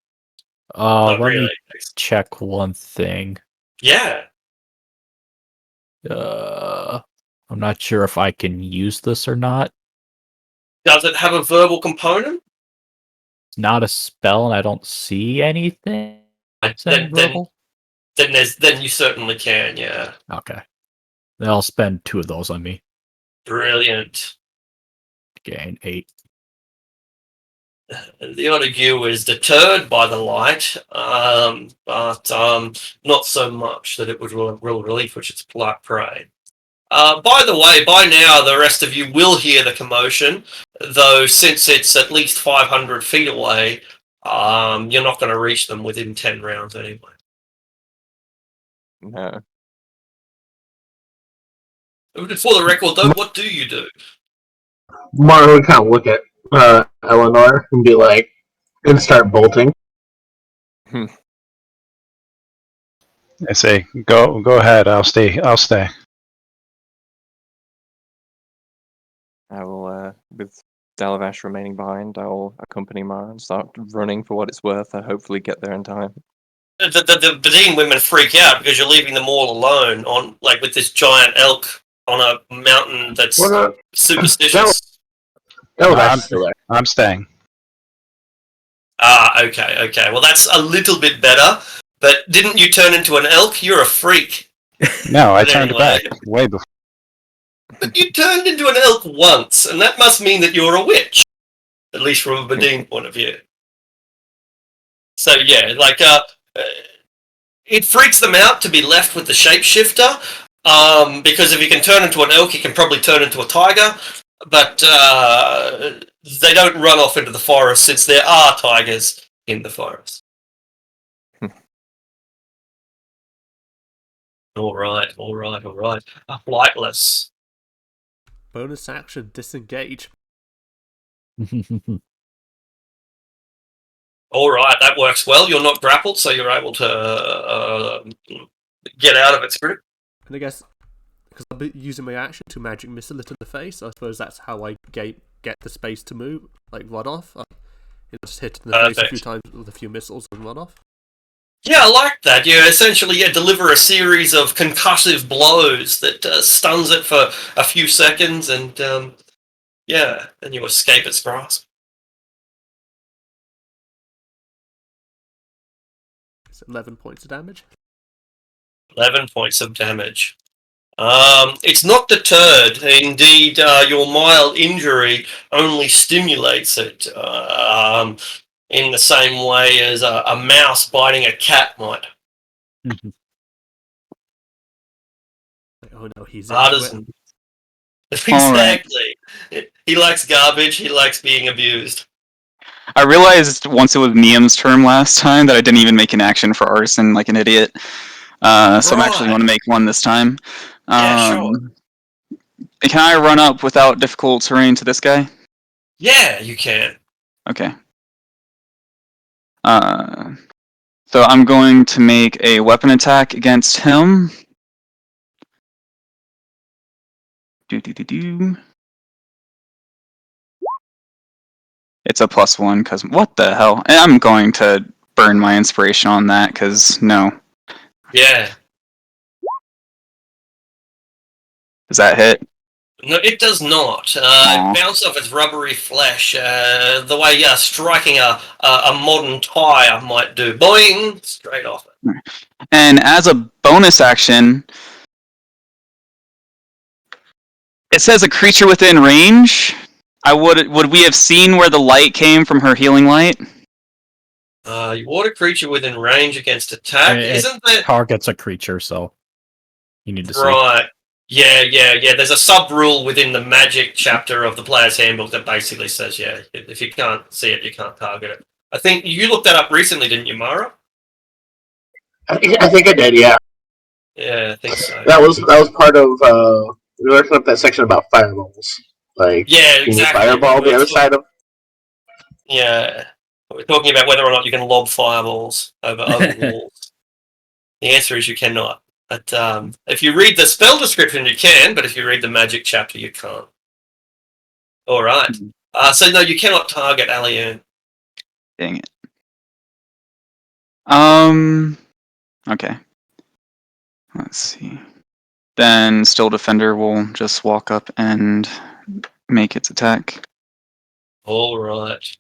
[SPEAKER 3] Let
[SPEAKER 1] really.
[SPEAKER 3] me check one thing.
[SPEAKER 1] Yeah.
[SPEAKER 3] I'm not sure if I can use this or not.
[SPEAKER 1] Does it have a verbal component?
[SPEAKER 3] It's not a spell, and I don't see anything.
[SPEAKER 1] Then
[SPEAKER 3] Verbal?
[SPEAKER 1] then you certainly can. Yeah.
[SPEAKER 3] Okay. Then I'll spend 2 of those on me.
[SPEAKER 1] Brilliant.
[SPEAKER 3] Gain 8.
[SPEAKER 1] The Otague is deterred by the light, but not so much that it would real relinquish its prey. By the way, by now the rest of you will hear the commotion, though since it's at least 500 feet away, you're not going to reach them within 10 rounds anyway.
[SPEAKER 9] No.
[SPEAKER 1] For the record, though, what do you do?
[SPEAKER 6] Martin would kind of look at Eleanor and be like, and start bolting.
[SPEAKER 4] I say, go ahead. I'll stay.
[SPEAKER 9] I will, with Dalavash remaining behind, I will accompany Mara and start running for what it's worth and hopefully get there in time.
[SPEAKER 1] The Badine women freak out because you're leaving them all alone on with this giant elk on a mountain that's
[SPEAKER 6] Well,
[SPEAKER 1] superstitious.
[SPEAKER 6] No,
[SPEAKER 4] No,
[SPEAKER 6] that's still there.
[SPEAKER 4] I'm staying.
[SPEAKER 1] Okay. Well, that's a little bit better. But didn't you turn into an elk? You're a freak.
[SPEAKER 4] No, I
[SPEAKER 1] But
[SPEAKER 4] turned
[SPEAKER 1] anyway.
[SPEAKER 4] back way before.
[SPEAKER 1] But you turned into an elk once, and that must mean that you're a witch. At least from a Badine point of view. So yeah, it freaks them out to be left with the shapeshifter, because if he can turn into an elk, he can probably turn into a tiger. But they don't run off into the forest since there are tigers in the forest. All right. Flightless.
[SPEAKER 2] Bonus action, disengage.
[SPEAKER 1] All right, that works well. You're not grappled, so you're able to get out of its grip.
[SPEAKER 2] And I guess, because I'll be using my action to magic missile it in the face, I suppose that's how I get the space to move, run off. Just hit it in the face a few times with a few missiles and run off.
[SPEAKER 1] Yeah, I like that. You essentially deliver a series of concussive blows that stuns it for a few seconds, and then you escape its grasp.
[SPEAKER 2] It's 11 points of damage.
[SPEAKER 1] 11 points of damage. It's not deterred. Indeed, your mild injury only stimulates it in the same way as a mouse biting a cat might.
[SPEAKER 2] Oh no, he's
[SPEAKER 1] Artisan. Exactly. He likes garbage. He likes being abused.
[SPEAKER 5] I realized once it was Niam's turn last time that I didn't even make an action for arson like an idiot. So I'm actually going to make one this time.
[SPEAKER 1] Sure.
[SPEAKER 5] Can I run up without difficult terrain to this guy?
[SPEAKER 1] Yeah, you can.
[SPEAKER 5] Okay. So I'm going to make a weapon attack against him. It's a +1 because what the hell? And I'm going to burn my inspiration on that because no.
[SPEAKER 1] Yeah.
[SPEAKER 5] Does that hit?
[SPEAKER 1] No, it does not. It bounced off its rubbery flesh, the way striking a modern tire might do. Boing! Straight off it.
[SPEAKER 5] And as a bonus action, it says a creature within range. Would we have seen where the light came from her healing light?
[SPEAKER 1] You want a creature within range against attack. Isn't there...
[SPEAKER 3] Targets a creature, so you need to see.
[SPEAKER 1] Right. Yeah. There's a sub-rule within the magic chapter of the player's handbook that basically says, if you can't see it, you can't target it. I think you looked that up recently, didn't you, Mara?
[SPEAKER 6] I think I did, yeah.
[SPEAKER 1] Yeah, I think so.
[SPEAKER 6] That was part of we were looking up that section about fireballs.
[SPEAKER 1] Exactly.
[SPEAKER 6] Fireball the other side of.
[SPEAKER 1] Yeah, we're talking about whether or not you can lob fireballs over walls. The answer is you cannot. But if you read the spell description, you can. But if you read the magic chapter, you can't. All right. So no, you cannot target Alian.
[SPEAKER 5] Dang it. Okay. Let's see. Then Still Defender will just walk up and make its attack.
[SPEAKER 1] All right.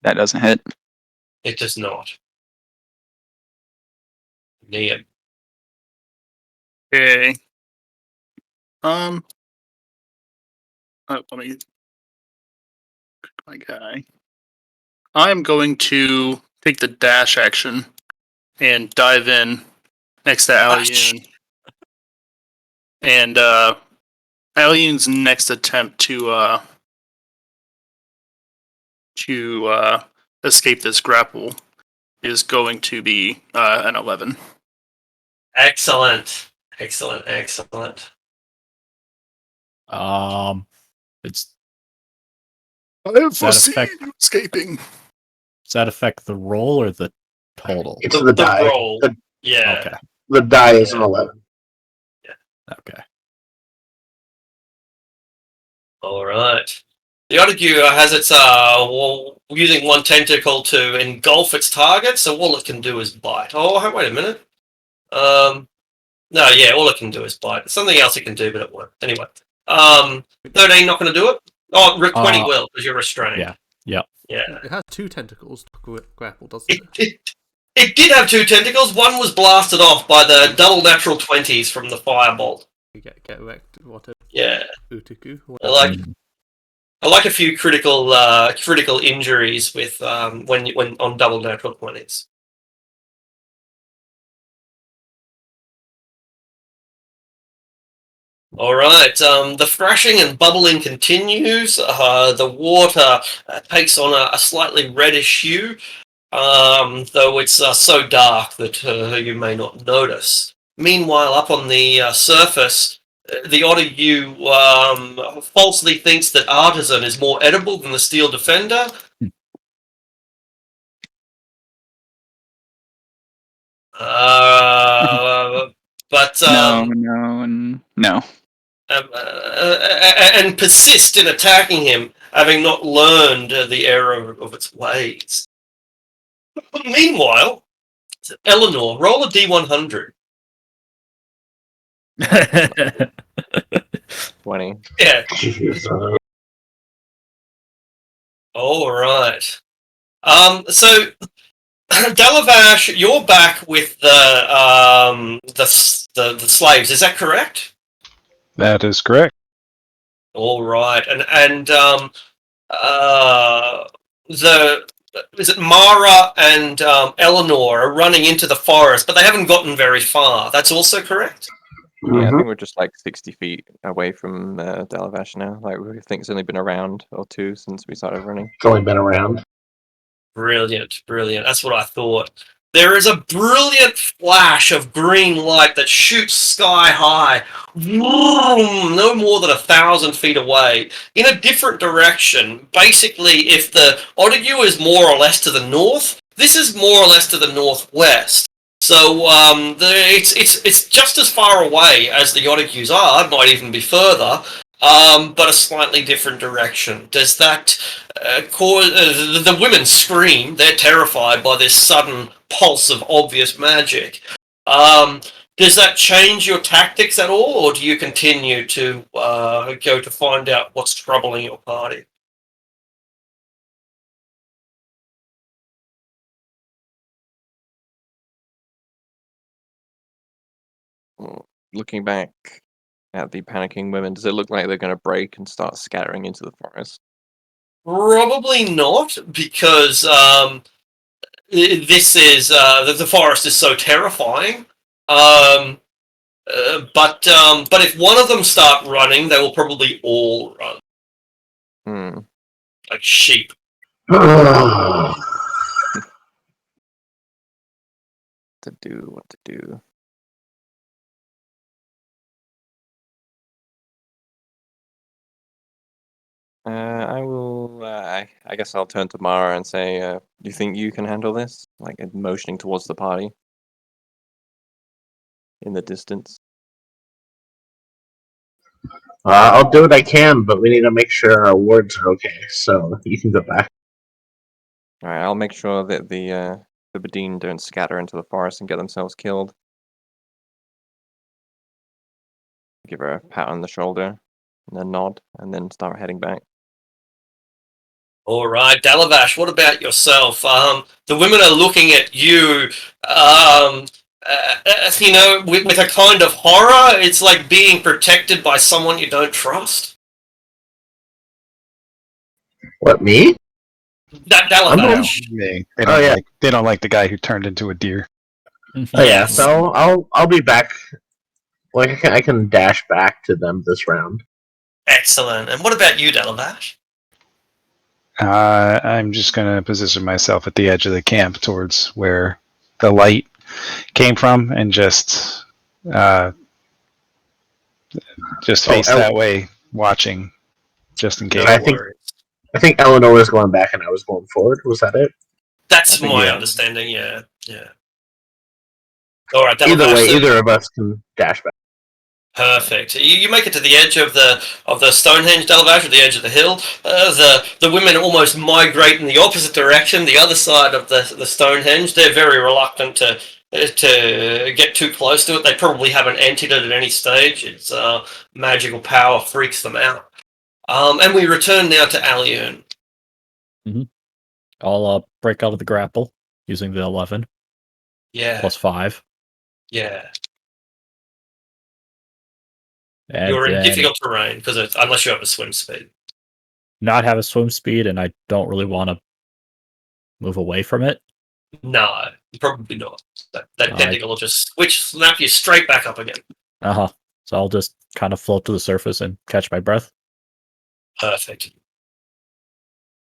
[SPEAKER 5] That doesn't hit.
[SPEAKER 1] It does not. Niam.
[SPEAKER 7] Okay. Let me pick my guy. I'm going to take the dash action and dive in next to Alian. And Alian's next attempt to escape this grapple is going to be an 11.
[SPEAKER 1] Excellent.
[SPEAKER 3] It's
[SPEAKER 7] I have foreseen you escaping.
[SPEAKER 3] Does that affect the roll or the total?
[SPEAKER 6] It's the die.
[SPEAKER 1] roll.
[SPEAKER 6] The,
[SPEAKER 1] Yeah.
[SPEAKER 3] Okay.
[SPEAKER 6] the die is an 11.
[SPEAKER 3] Okay.
[SPEAKER 1] All right. The Otague has its using one tentacle to engulf its target, so all it can do is bite. Oh, wait a minute. No, yeah, all it can do is bite. There's something else it can do, but it won't. Anyway. 13 not going to do it. Oh, 20 will because you're restrained.
[SPEAKER 3] Yeah. Yeah.
[SPEAKER 1] Yeah.
[SPEAKER 2] It has 2 tentacles to grapple, doesn't it?
[SPEAKER 1] It did have 2 tentacles. One was blasted off by the double natural 20s from the firebolt.
[SPEAKER 2] You get wrecked. What a
[SPEAKER 1] Yeah.
[SPEAKER 2] Utiku.
[SPEAKER 1] I like a few critical injuries with when on double natural 20s. All right. The thrashing and bubbling continues. The water takes on a slightly reddish hue, though it's so dark that you may not notice. Meanwhile, up on the surface, the Otague falsely thinks that Artisan is more edible than the Steel Defender. But
[SPEAKER 5] No.
[SPEAKER 1] And persist in attacking him, having not learned the error of its ways. But meanwhile, Eleanor, roll a d100.
[SPEAKER 9] 20.
[SPEAKER 1] Yeah.
[SPEAKER 6] Jeez.
[SPEAKER 1] All right. So Dalavash, you're back with the slaves. Is that correct?
[SPEAKER 4] That is correct.
[SPEAKER 1] All right, and is it Mara and Eleanor are running into the forest, but they haven't gotten very far. That's also correct.
[SPEAKER 9] Yeah, I
[SPEAKER 6] Mhm.
[SPEAKER 9] think we're just like 60 feet away from Dalavash now. Like, we think it's only been a round or two since we started running.
[SPEAKER 6] It's only been around.
[SPEAKER 1] Brilliant. That's what I thought. There is a brilliant flash of green light that shoots sky high, no more than 1,000 feet away, in a different direction. Basically, if the Otague is more or less to the north, this is more or less to the northwest. So it's just as far away as the Otagues are. It might even be further. But a slightly different direction. Does that cause the women scream? They're terrified by this sudden pulse of obvious magic. Does that change your tactics at all, or do you continue to go to find out what's troubling your party?
[SPEAKER 9] Looking back at the panicking women, does it look like they're going to break and start scattering into the forest?
[SPEAKER 1] Probably not, because this is the forest is so terrifying. But if one of them start running, they will probably all run
[SPEAKER 9] Hmm.
[SPEAKER 1] like sheep.
[SPEAKER 9] What to do? I will. I guess I'll turn to Mara and say, "Do you think you can handle this?" Like motioning towards the party in the distance.
[SPEAKER 6] I'll do what I can, but we need to make sure our words are okay. So you can go back.
[SPEAKER 9] All right, I'll make sure that the Badine don't scatter into the forest and get themselves killed. Give her a pat on the shoulder and a nod, and then start heading back.
[SPEAKER 1] All right, Dalavash, what about yourself? The women are looking at you, with a kind of horror. It's like being protected by someone you don't trust.
[SPEAKER 6] What, me?
[SPEAKER 1] Dalavash.
[SPEAKER 4] They
[SPEAKER 6] Oh,
[SPEAKER 4] don't
[SPEAKER 6] yeah.
[SPEAKER 4] they don't like the guy who turned into a deer.
[SPEAKER 6] Oh yeah. So I'll be back. Like I can dash back to them this round.
[SPEAKER 1] Excellent. And what about you, Dalavash?
[SPEAKER 4] I'm just going to position myself at the edge of the camp towards where the light came from, and just face that way, watching, just in case.
[SPEAKER 6] I think Eleanor was going back and I was going forward. Was that it?
[SPEAKER 1] That's
[SPEAKER 3] think,
[SPEAKER 1] my
[SPEAKER 3] yeah.
[SPEAKER 1] understanding. Yeah. All right.
[SPEAKER 6] Either way,
[SPEAKER 1] Delavash,
[SPEAKER 6] either of us can dash back.
[SPEAKER 1] perfect. You make it to the edge of the Stonehenge, Delavash, at the edge of the hill. The women almost migrate in the opposite direction, the other side of the Stonehenge. They're very reluctant to get too close to it. They probably haven't entered it at any stage. Its magical power freaks them out. And we return now to Aliun.
[SPEAKER 3] I'll break out of the grapple using the 11
[SPEAKER 1] Yeah.
[SPEAKER 3] plus 5.
[SPEAKER 1] Yeah.
[SPEAKER 3] And
[SPEAKER 1] You're in
[SPEAKER 3] then
[SPEAKER 1] difficult terrain because unless you have a swim speed.
[SPEAKER 3] not have a swim speed, and I don't really want to move away from it.
[SPEAKER 1] No, probably not. That
[SPEAKER 3] Alright.
[SPEAKER 1] tentacle will just snap you straight back up again.
[SPEAKER 3] So I'll just kind of float to the surface and catch my breath.
[SPEAKER 1] Perfect.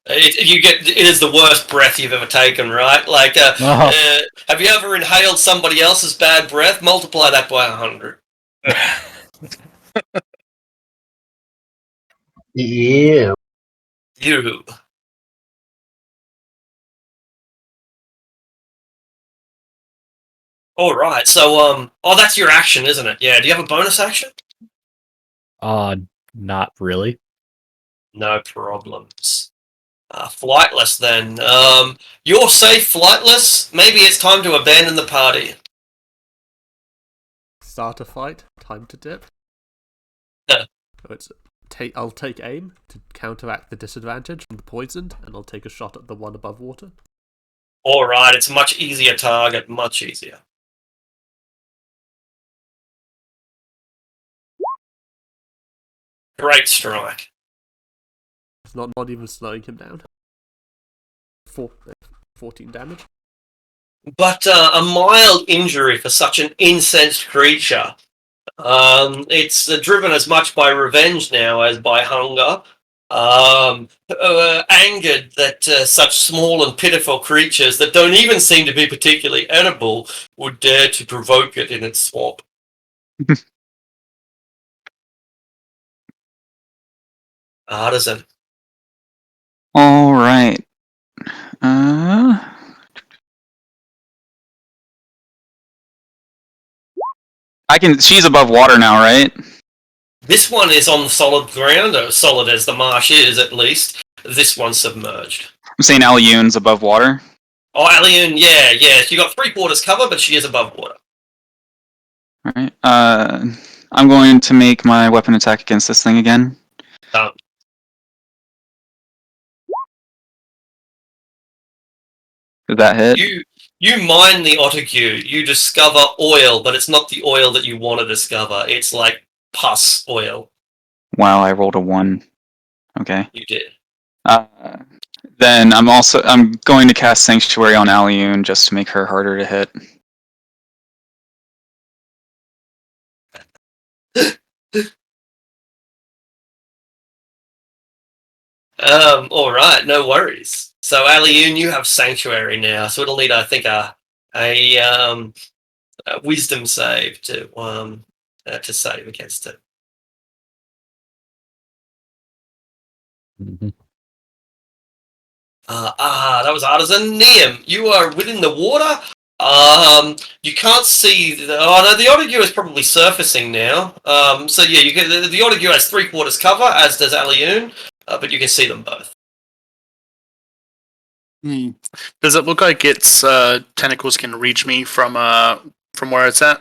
[SPEAKER 1] It is the worst breath you've ever taken, right? Like, have you ever inhaled somebody else's bad breath? Multiply that by 100.
[SPEAKER 6] Yeah.
[SPEAKER 1] You. All right. So, that's your action, isn't it? Yeah. Do you have a bonus action?
[SPEAKER 3] Not really.
[SPEAKER 1] No problems. Flightless then. You're safe, flightless. Maybe it's time to abandon the party.
[SPEAKER 2] Start a fight. Time to dip.
[SPEAKER 1] Yeah.
[SPEAKER 2] I'll take aim to counteract the disadvantage from the poisoned, and I'll take a shot at the one above water.
[SPEAKER 1] All right. It's a much easier target. Much easier. Great strike.
[SPEAKER 2] It's not even slowing him down. 14 damage.
[SPEAKER 1] But a mild injury for such an incensed creature. It's driven as much by revenge now as by hunger. Angered that such small and pitiful creatures that don't even seem to be particularly edible would dare to provoke it in its swamp. Artisan.
[SPEAKER 5] All right. She's above water now, right?
[SPEAKER 1] This one is on solid ground, or solid as the marsh is, at least. This one's submerged.
[SPEAKER 5] I'm saying Aliun's above water.
[SPEAKER 1] Oh, Aliun, yeah. She got 3/4 cover, but she is above water.
[SPEAKER 5] All right. I'm going to make my weapon attack against this thing again.
[SPEAKER 1] Done.
[SPEAKER 5] Did that hit?
[SPEAKER 1] You mine the Otague. You discover oil, but it's not the oil that you want to discover. It's like pus oil.
[SPEAKER 5] Wow, I rolled a 1. Okay.
[SPEAKER 1] You did.
[SPEAKER 5] Then I'm going to cast Sanctuary on Aliun just to make her harder to hit.
[SPEAKER 1] All right, no worries. So Aliun, you have Sanctuary now, so it'll need, I think, a Wisdom save to save against it.
[SPEAKER 3] Mm-hmm.
[SPEAKER 1] That was Artisan. Niam, you are within the water. You can't see. The Otague is probably surfacing now. So yeah, you get the Otague has 3/4 cover, as does Aliun, but you can see them both.
[SPEAKER 7] Does it look like its tentacles can reach me from where it's at?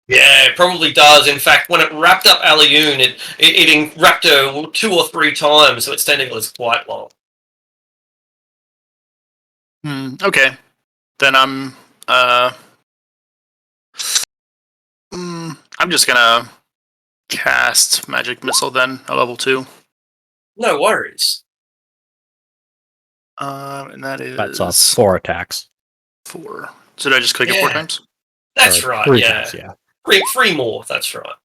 [SPEAKER 1] Yeah, it probably does. In fact, when it wrapped up Aliun, it wrapped her 2 or 3 times, so its tentacle is quite long.
[SPEAKER 7] Okay, then I'm just gonna cast Magic Missile then, a level 2.
[SPEAKER 1] No worries.
[SPEAKER 7] And
[SPEAKER 3] That's 4 attacks.
[SPEAKER 7] 4. So did I just click it 4 times?
[SPEAKER 1] That's right.
[SPEAKER 3] 3
[SPEAKER 1] Yeah.
[SPEAKER 3] times, yeah.
[SPEAKER 1] 3 more. That's right.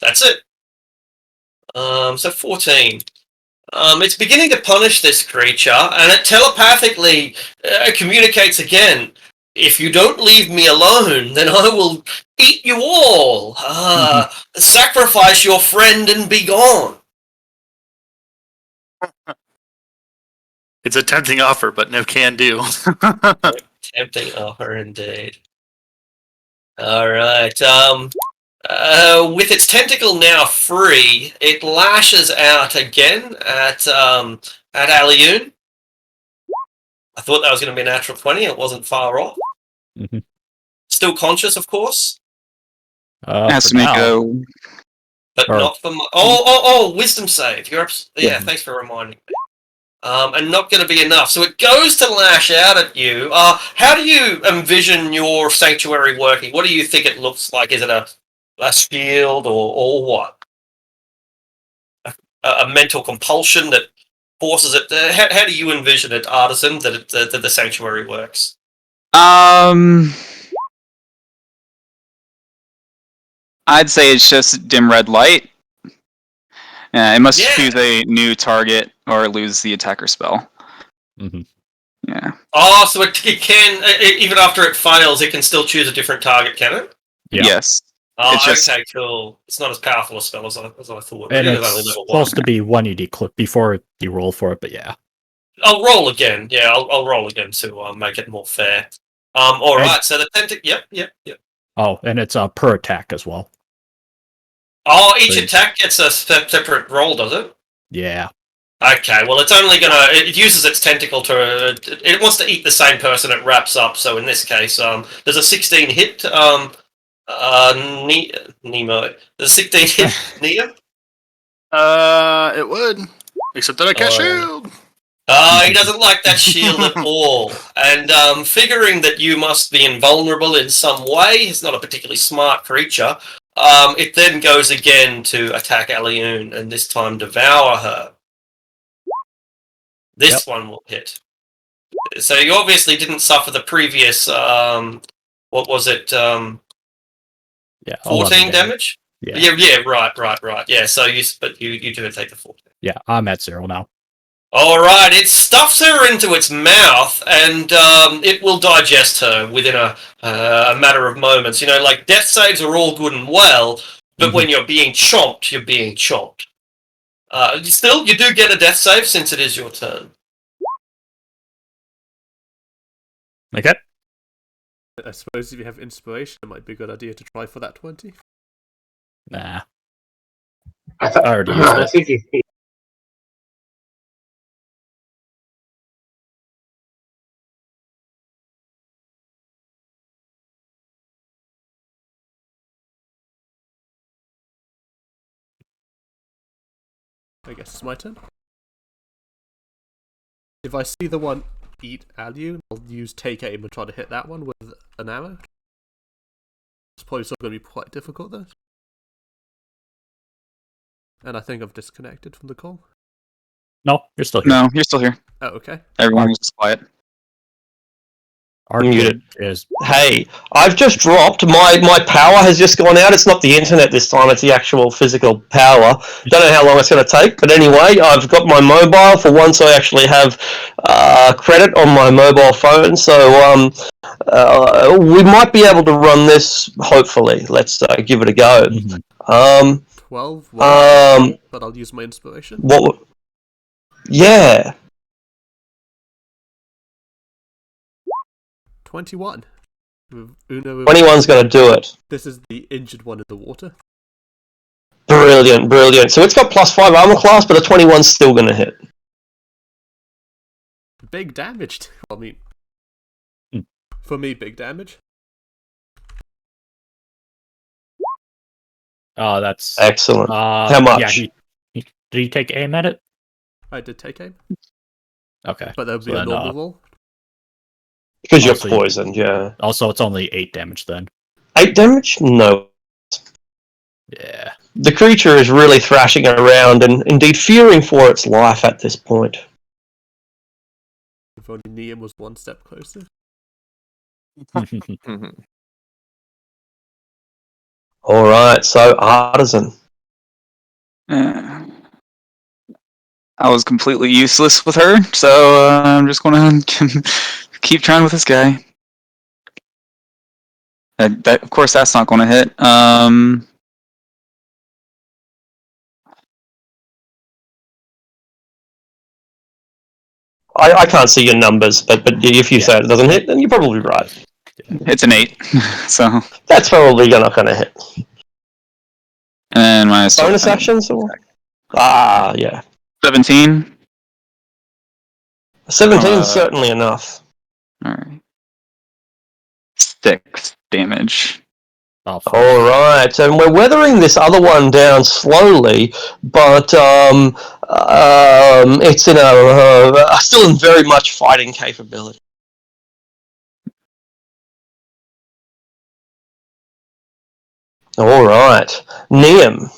[SPEAKER 1] That's it. So 14. It's beginning to punish this creature, and it telepathically communicates again. If you don't leave me alone, then I will eat you all. Sacrifice your friend and be gone.
[SPEAKER 7] It's a tempting offer, but no can do.
[SPEAKER 1] Tempting offer indeed. All right. With its tentacle now free, it lashes out again at Aliun. I thought that was going to be a natural 20. It wasn't far off.
[SPEAKER 3] Mm-hmm.
[SPEAKER 1] Still conscious, of course,
[SPEAKER 5] Has
[SPEAKER 3] For
[SPEAKER 5] to make
[SPEAKER 3] now,
[SPEAKER 5] a.
[SPEAKER 1] but
[SPEAKER 3] Or-
[SPEAKER 1] not for. Wisdom save. Yeah. Thanks for reminding me. And not going to be enough. So it goes to lash out at you. How do you envision your sanctuary working? What do you think it looks like? Is it a shield or what? A mental compulsion that forces it? How do you envision it, Artisan, that the sanctuary works?
[SPEAKER 5] I'd say it's just dim red light. It must
[SPEAKER 1] Yeah.
[SPEAKER 5] choose a new target or lose the attacker spell.
[SPEAKER 3] Mhm.
[SPEAKER 5] Yeah.
[SPEAKER 1] Oh, so it can, even after it fails, it can still choose a different target, can it?
[SPEAKER 3] Yeah.
[SPEAKER 5] Yes.
[SPEAKER 1] Oh,
[SPEAKER 5] It's just-
[SPEAKER 1] okay, cool. It's not as powerful a spell as I thought.
[SPEAKER 3] and
[SPEAKER 1] It is
[SPEAKER 3] it's
[SPEAKER 1] only level 1.
[SPEAKER 3] supposed to be one you declip before you roll for it, but yeah.
[SPEAKER 1] I'll roll again. Yeah, I'll roll again to make it more fair. All
[SPEAKER 3] And-
[SPEAKER 1] right. So the tentacle. Yep.
[SPEAKER 3] Oh, and it's per attack as well.
[SPEAKER 1] Oh, each
[SPEAKER 3] So-
[SPEAKER 1] attack gets a separate roll, does it?
[SPEAKER 3] Yeah.
[SPEAKER 1] Okay. Well, it's only gonna. It uses its tentacle to. It wants to eat the same person it wraps up. So in this case, there's a 16 hit. Nemo. There's a 16 hit. Nia.
[SPEAKER 7] It would. Except that I cast
[SPEAKER 1] Oh.
[SPEAKER 7] shield.
[SPEAKER 1] He doesn't like that shield at all. And figuring that you must be invulnerable in some way, he's not a particularly smart creature, it then goes again to attack Aliun and this time devour her. This one will hit. So you obviously didn't suffer the previous, what was it,
[SPEAKER 3] Yeah.
[SPEAKER 1] 14
[SPEAKER 3] 11
[SPEAKER 1] damage?
[SPEAKER 3] Yeah.
[SPEAKER 1] Right. Yeah, so you do take the 14.
[SPEAKER 3] Yeah, I'm at 0 now.
[SPEAKER 1] Alright, it stuffs her into its mouth, and it will digest her within a matter of moments. You know, like, death saves are all good and well, but when you're being chomped, you're being chomped. Still, you do get a death save since it is your turn.
[SPEAKER 3] Okay.
[SPEAKER 2] I suppose if you have inspiration, it might be a good idea to try for that 20.
[SPEAKER 3] Nah.
[SPEAKER 6] I thought.
[SPEAKER 3] I already used
[SPEAKER 6] I
[SPEAKER 3] it.
[SPEAKER 6] think you.
[SPEAKER 2] I guess it's my turn. If I see the one eat Aliu, I'll use take aim and try to hit that one with an arrow. It's probably still going to be quite difficult though. And I think I've disconnected from the call.
[SPEAKER 3] No, you're still here.
[SPEAKER 5] No, you're still here.
[SPEAKER 2] Oh, okay.
[SPEAKER 5] Everyone was just quiet.
[SPEAKER 3] Our
[SPEAKER 10] Muted.
[SPEAKER 3] kid is
[SPEAKER 10] Hey, I've just dropped. My power has just gone out. It's not the internet this time, it's the actual physical power. Don't know how long it's going to take, but anyway, I've got my mobile. For once, I actually have credit on my mobile phone, so we might be able to run this, hopefully. Let's give it a go.
[SPEAKER 2] 12, but I'll use my inspiration.
[SPEAKER 10] What? Yeah.
[SPEAKER 2] 21. With Uno.
[SPEAKER 10] 21's going to do it.
[SPEAKER 2] This is the injured one in the water.
[SPEAKER 10] Brilliant. So it's got +5 armor class, but a 21's still going to hit.
[SPEAKER 2] Big damage. I mean, for me, big damage.
[SPEAKER 3] Oh, that's
[SPEAKER 10] Excellent. How much?
[SPEAKER 3] Yeah, did he take aim at it?
[SPEAKER 2] I did take aim,
[SPEAKER 3] Okay.
[SPEAKER 2] but that would be
[SPEAKER 3] So
[SPEAKER 2] a
[SPEAKER 3] then,
[SPEAKER 2] normal roll.
[SPEAKER 10] Because you're
[SPEAKER 3] Also,
[SPEAKER 10] poisoned, yeah.
[SPEAKER 3] Also, it's only 8 damage then.
[SPEAKER 10] 8 damage? No.
[SPEAKER 3] Yeah.
[SPEAKER 10] The creature is really thrashing around and indeed fearing for its life at this point.
[SPEAKER 2] If only Niam was one step closer.
[SPEAKER 10] Alright, so Artisan.
[SPEAKER 5] I was completely useless with her, so I'm just going to keep trying with this guy. Of course, that's not going to hit.
[SPEAKER 10] I can't see your numbers, but if you say it doesn't hit, then you're probably right.
[SPEAKER 5] It's an 8, so.
[SPEAKER 10] That's probably not going to hit.
[SPEAKER 5] And my
[SPEAKER 10] Bonus actions? Or? Yeah.
[SPEAKER 5] 17.
[SPEAKER 10] 17 is certainly enough.
[SPEAKER 5] Alright. 6 damage.
[SPEAKER 10] All right, and we're weathering this other one down slowly, but it's in still in very much fighting capability. All right, Niam.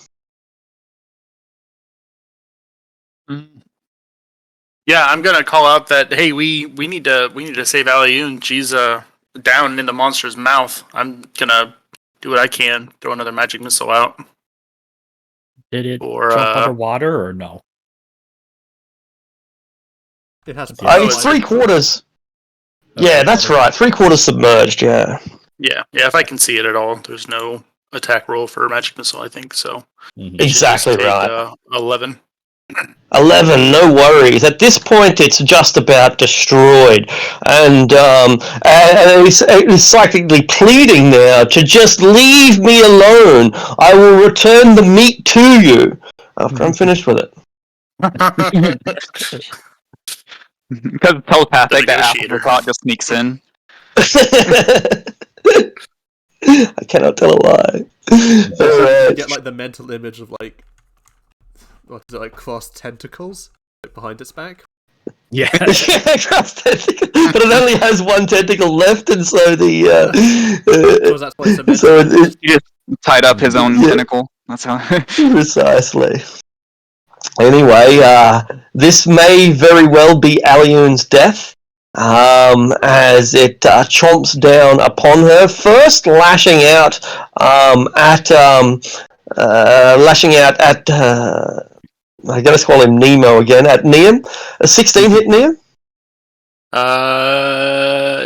[SPEAKER 7] Yeah, I'm gonna call out that hey, we need to save Aliun. She's down in the monster's mouth. I'm gonna do what I can. Throw another magic missile out.
[SPEAKER 3] Did it
[SPEAKER 7] Or,
[SPEAKER 3] jump underwater or no?
[SPEAKER 2] It has.
[SPEAKER 10] It's 3/4. Yeah, that's right. 3/4 submerged. Yeah.
[SPEAKER 7] Yeah. If I can see it at all, there's no attack roll for magic missile. I think so.
[SPEAKER 10] Exactly right.
[SPEAKER 7] 11.
[SPEAKER 10] 11, no worries. At this point, it's just about destroyed, and it's psychically pleading now to just leave me alone. I will return the meat to you after I'm finished with it.
[SPEAKER 5] Because it's telepathic, that afterthought just sneaks in.
[SPEAKER 10] I cannot tell a lie.
[SPEAKER 2] You get like the mental image of like, what is it, like crossed tentacles behind its back?
[SPEAKER 3] Yeah.
[SPEAKER 10] Crossed tentacles. But it only has one tentacle left, and so the
[SPEAKER 2] that's why it's
[SPEAKER 5] so he just tied up his own tentacle. That's how.
[SPEAKER 10] Precisely. Anyway, this may very well be Aliun's death, as it chomps down upon her, first lashing out at I'm going to call him Nemo again, at Niam. A 16 hit Niam?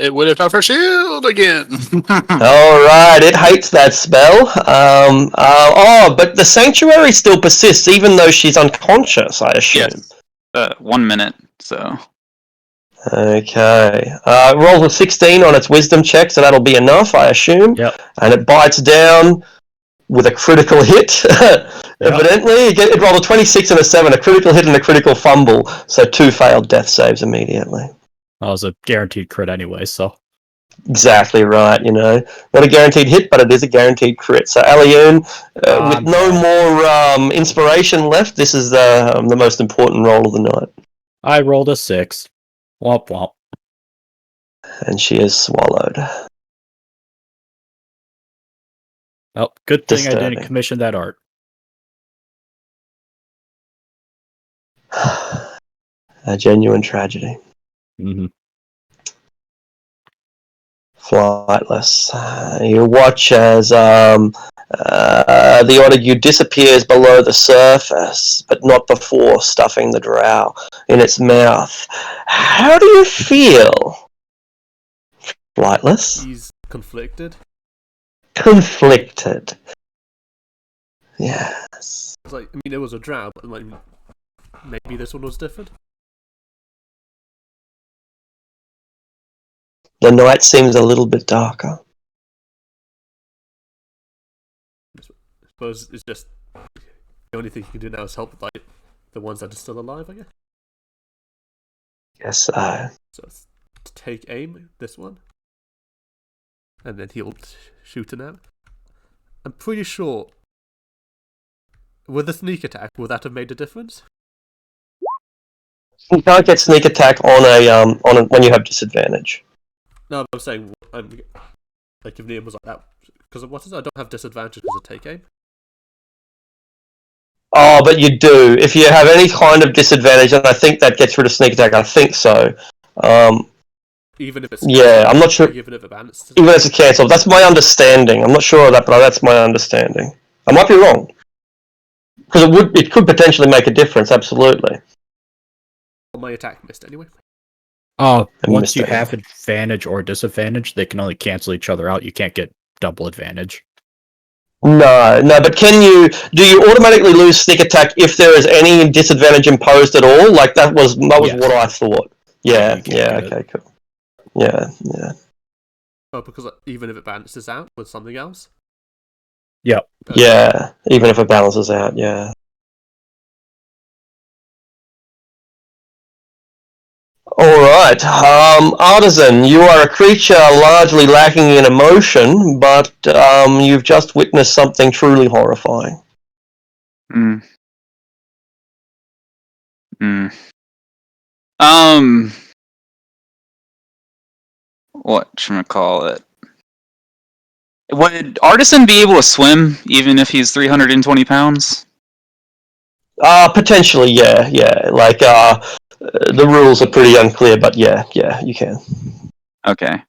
[SPEAKER 7] It would have not for shield again.
[SPEAKER 10] Alright, it hates that spell. But the Sanctuary still persists, even though she's unconscious, I assume.
[SPEAKER 5] Yes. 1 minute, so.
[SPEAKER 10] Okay. Rolls a 16 on its wisdom check, so that'll be enough, I assume.
[SPEAKER 3] Yep.
[SPEAKER 10] And it bites down with a critical hit. Evidently, it rolled a 26 and a 7, a critical hit and a critical fumble, so 2 failed death saves immediately.
[SPEAKER 3] That was a guaranteed crit anyway, so.
[SPEAKER 10] Exactly right, Not a guaranteed hit, but it is a guaranteed crit. So, Aliun, with no more inspiration left, this is the most important roll of the night.
[SPEAKER 3] I rolled a 6. Womp womp.
[SPEAKER 10] And she is swallowed.
[SPEAKER 3] Oh, good thing I
[SPEAKER 10] Disturbing.
[SPEAKER 3] didn't commission that art.
[SPEAKER 10] A genuine tragedy.
[SPEAKER 3] Mm-hmm.
[SPEAKER 10] Flightless. You watch as the Otague disappears below the surface, but not before stuffing the drow in its mouth. How do you feel? Flightless?
[SPEAKER 2] He's conflicted.
[SPEAKER 10] Conflicted. Yes.
[SPEAKER 2] It's like, I mean, it was a drow, but like, maybe this one was different.
[SPEAKER 10] The night seems a little bit darker.
[SPEAKER 2] I suppose it's just the only thing you can do now is help like the ones that are still alive, I guess.
[SPEAKER 10] Yes,
[SPEAKER 2] So it's to take aim, this one. And then he'll shoot it out. I'm pretty sure with the sneak attack, would that have made a difference?
[SPEAKER 10] you can't get sneak attack on a when you have disadvantage.
[SPEAKER 2] No, I'm saying, like if Liam was like that, because of what is it? I don't have disadvantage because of take aim.
[SPEAKER 10] Oh, but you do. If you have any kind of disadvantage, and I think that gets rid of sneak attack, I think so.
[SPEAKER 2] Even if it's
[SPEAKER 10] I'm not sure.
[SPEAKER 2] Even if it's
[SPEAKER 10] Even if it's cancelled. That's my understanding. I'm not sure of that, but that's my understanding. I might be wrong. Because it could potentially make a difference, absolutely.
[SPEAKER 2] My attack missed anyway.
[SPEAKER 3] Once you have advantage or disadvantage, they can only cancel each other out. You can't get double advantage.
[SPEAKER 10] No, but do you automatically lose sneak attack if there is any disadvantage imposed at all? Like that was
[SPEAKER 3] Yes.
[SPEAKER 10] what I thought. Yeah,
[SPEAKER 3] you can't
[SPEAKER 10] yeah,
[SPEAKER 3] get it.
[SPEAKER 10] okay, cool. Yeah, yeah.
[SPEAKER 2] Oh, because even if it balances out with something else?
[SPEAKER 3] Yep.
[SPEAKER 2] Okay.
[SPEAKER 10] Yeah, even if it balances out, yeah. Alright, Artisan, you are a creature largely lacking in emotion, but you've just witnessed something truly horrifying.
[SPEAKER 5] Hmm. What should I call it? Would Artisan be able to swim even if he's 320 pounds?
[SPEAKER 10] Potentially, yeah, yeah. Like, the rules are pretty unclear, but yeah, you can.
[SPEAKER 5] Okay.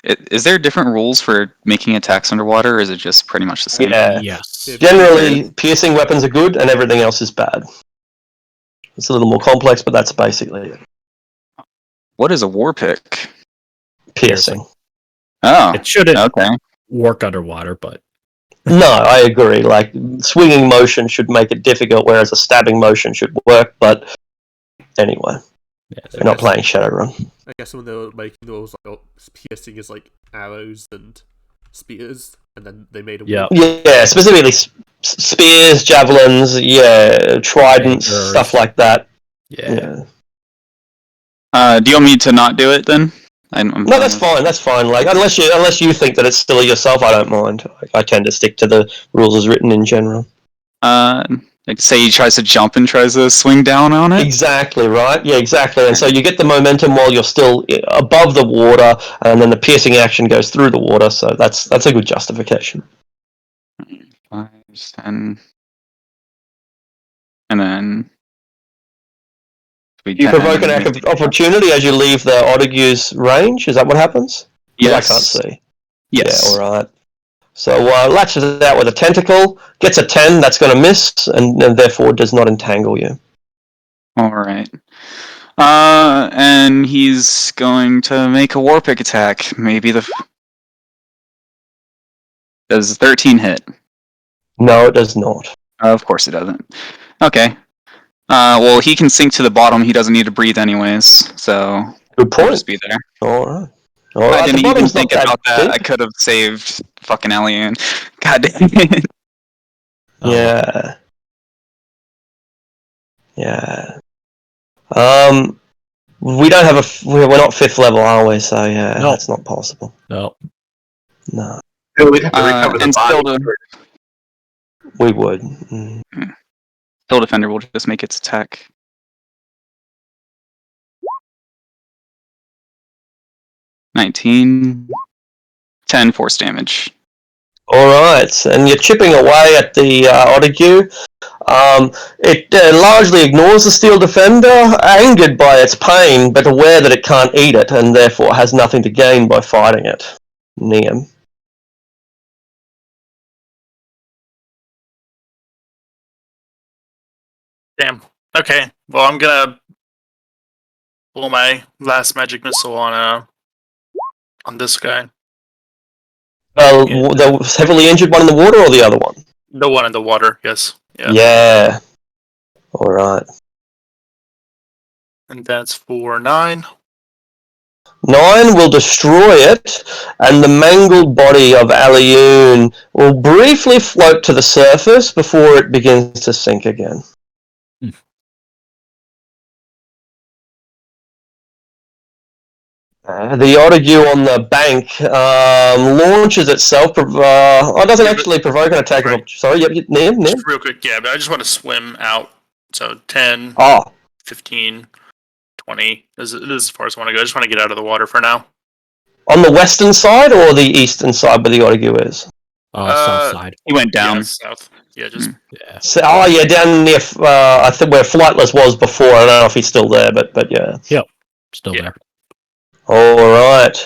[SPEAKER 5] Is there different rules for making attacks underwater, or is it just pretty much the same?
[SPEAKER 10] Yeah.
[SPEAKER 3] Yes.
[SPEAKER 10] Generally, piercing weapons are good, and everything else is bad. It's a little more complex, but that's basically it.
[SPEAKER 5] What is a war pick?
[SPEAKER 10] Piercing.
[SPEAKER 5] Oh,
[SPEAKER 3] It shouldn't
[SPEAKER 5] okay.
[SPEAKER 3] work underwater, but
[SPEAKER 10] No, I agree. Like, swinging motion should make it difficult, whereas a stabbing motion should work, but anyway.
[SPEAKER 3] yeah,
[SPEAKER 10] We're not playing Shadowrun.
[SPEAKER 2] I guess when they were making those, like, piercing is like arrows and spears, and then they made a
[SPEAKER 3] Yeah.
[SPEAKER 10] Yeah, specifically spears, javelins, yeah, tridents,
[SPEAKER 3] Daggers.
[SPEAKER 10] stuff like that.
[SPEAKER 3] Yeah.
[SPEAKER 5] Do you want me to not do it then?
[SPEAKER 10] No, that's fine. That's fine. Like, unless you think that it's still yourself, I don't mind. I tend to stick to the rules as written in general.
[SPEAKER 5] Like say he tries to jump and tries to swing down on it.
[SPEAKER 10] Exactly right. Yeah, exactly. And so you get the momentum while you're still above the water, and then the piercing action goes through the water. So that's a good justification.
[SPEAKER 5] 5, 10, and then
[SPEAKER 10] You provoke an act of opportunity as you leave the Otague's range. Is that what happens?
[SPEAKER 5] Yes.
[SPEAKER 10] I can't see.
[SPEAKER 5] Yes.
[SPEAKER 10] Yeah, all right. So latches it out with a tentacle, gets a 10, that's going to miss, and therefore does not entangle you.
[SPEAKER 5] All right. And he's going to make a war pick attack. Maybe does 13 hit?
[SPEAKER 10] No, it does not.
[SPEAKER 5] Of course it doesn't. Okay. Well, he can sink to the bottom. He doesn't need to breathe anyways. So
[SPEAKER 10] good point.
[SPEAKER 5] He'll just be there.
[SPEAKER 10] All right.
[SPEAKER 5] I didn't even think about that. I could have saved fucking Elian. God damn it.
[SPEAKER 10] Yeah. Yeah. We don't have we're not 5th level, are we? So yeah,
[SPEAKER 3] No.
[SPEAKER 10] that's not possible.
[SPEAKER 3] No.
[SPEAKER 10] No.
[SPEAKER 6] We'd have to recover the body.
[SPEAKER 10] We would. Mm.
[SPEAKER 5] Still Defender will just make its attack. 19. 10 force damage.
[SPEAKER 10] All right, and you're chipping away at the Otague. It largely ignores the Steel Defender, angered by its pain, but aware that it can't eat it, and therefore has nothing to gain by fighting it. Niam.
[SPEAKER 7] Damn. Okay. Well, I'm gonna blow my last magic missile on this guy.
[SPEAKER 10] The heavily injured one in the water, or the other one?
[SPEAKER 7] The one in the water. Yes. Yeah.
[SPEAKER 10] Yeah. All right.
[SPEAKER 7] And that's for 9.
[SPEAKER 10] 9 will destroy it, and the mangled body of Aliun will briefly float to the surface before it begins to sink again. The Otague on the bank launches itself. Doesn't actually provoke an attack.
[SPEAKER 7] Right.
[SPEAKER 10] Sorry, yep, Niam.
[SPEAKER 7] Just real quick, yeah, but I just want to swim out. So 10, 15, 20. This is as far as I want to go. I just want to get out of the water for now.
[SPEAKER 10] On the western side or the eastern side where the Otague is?
[SPEAKER 3] South side.
[SPEAKER 5] He went down.
[SPEAKER 7] Yeah, south. Yeah, just
[SPEAKER 3] Yeah.
[SPEAKER 10] So, down near I think where Flightless was before. I don't know if he's still there, but yeah.
[SPEAKER 3] Yep. Still there.
[SPEAKER 10] All right.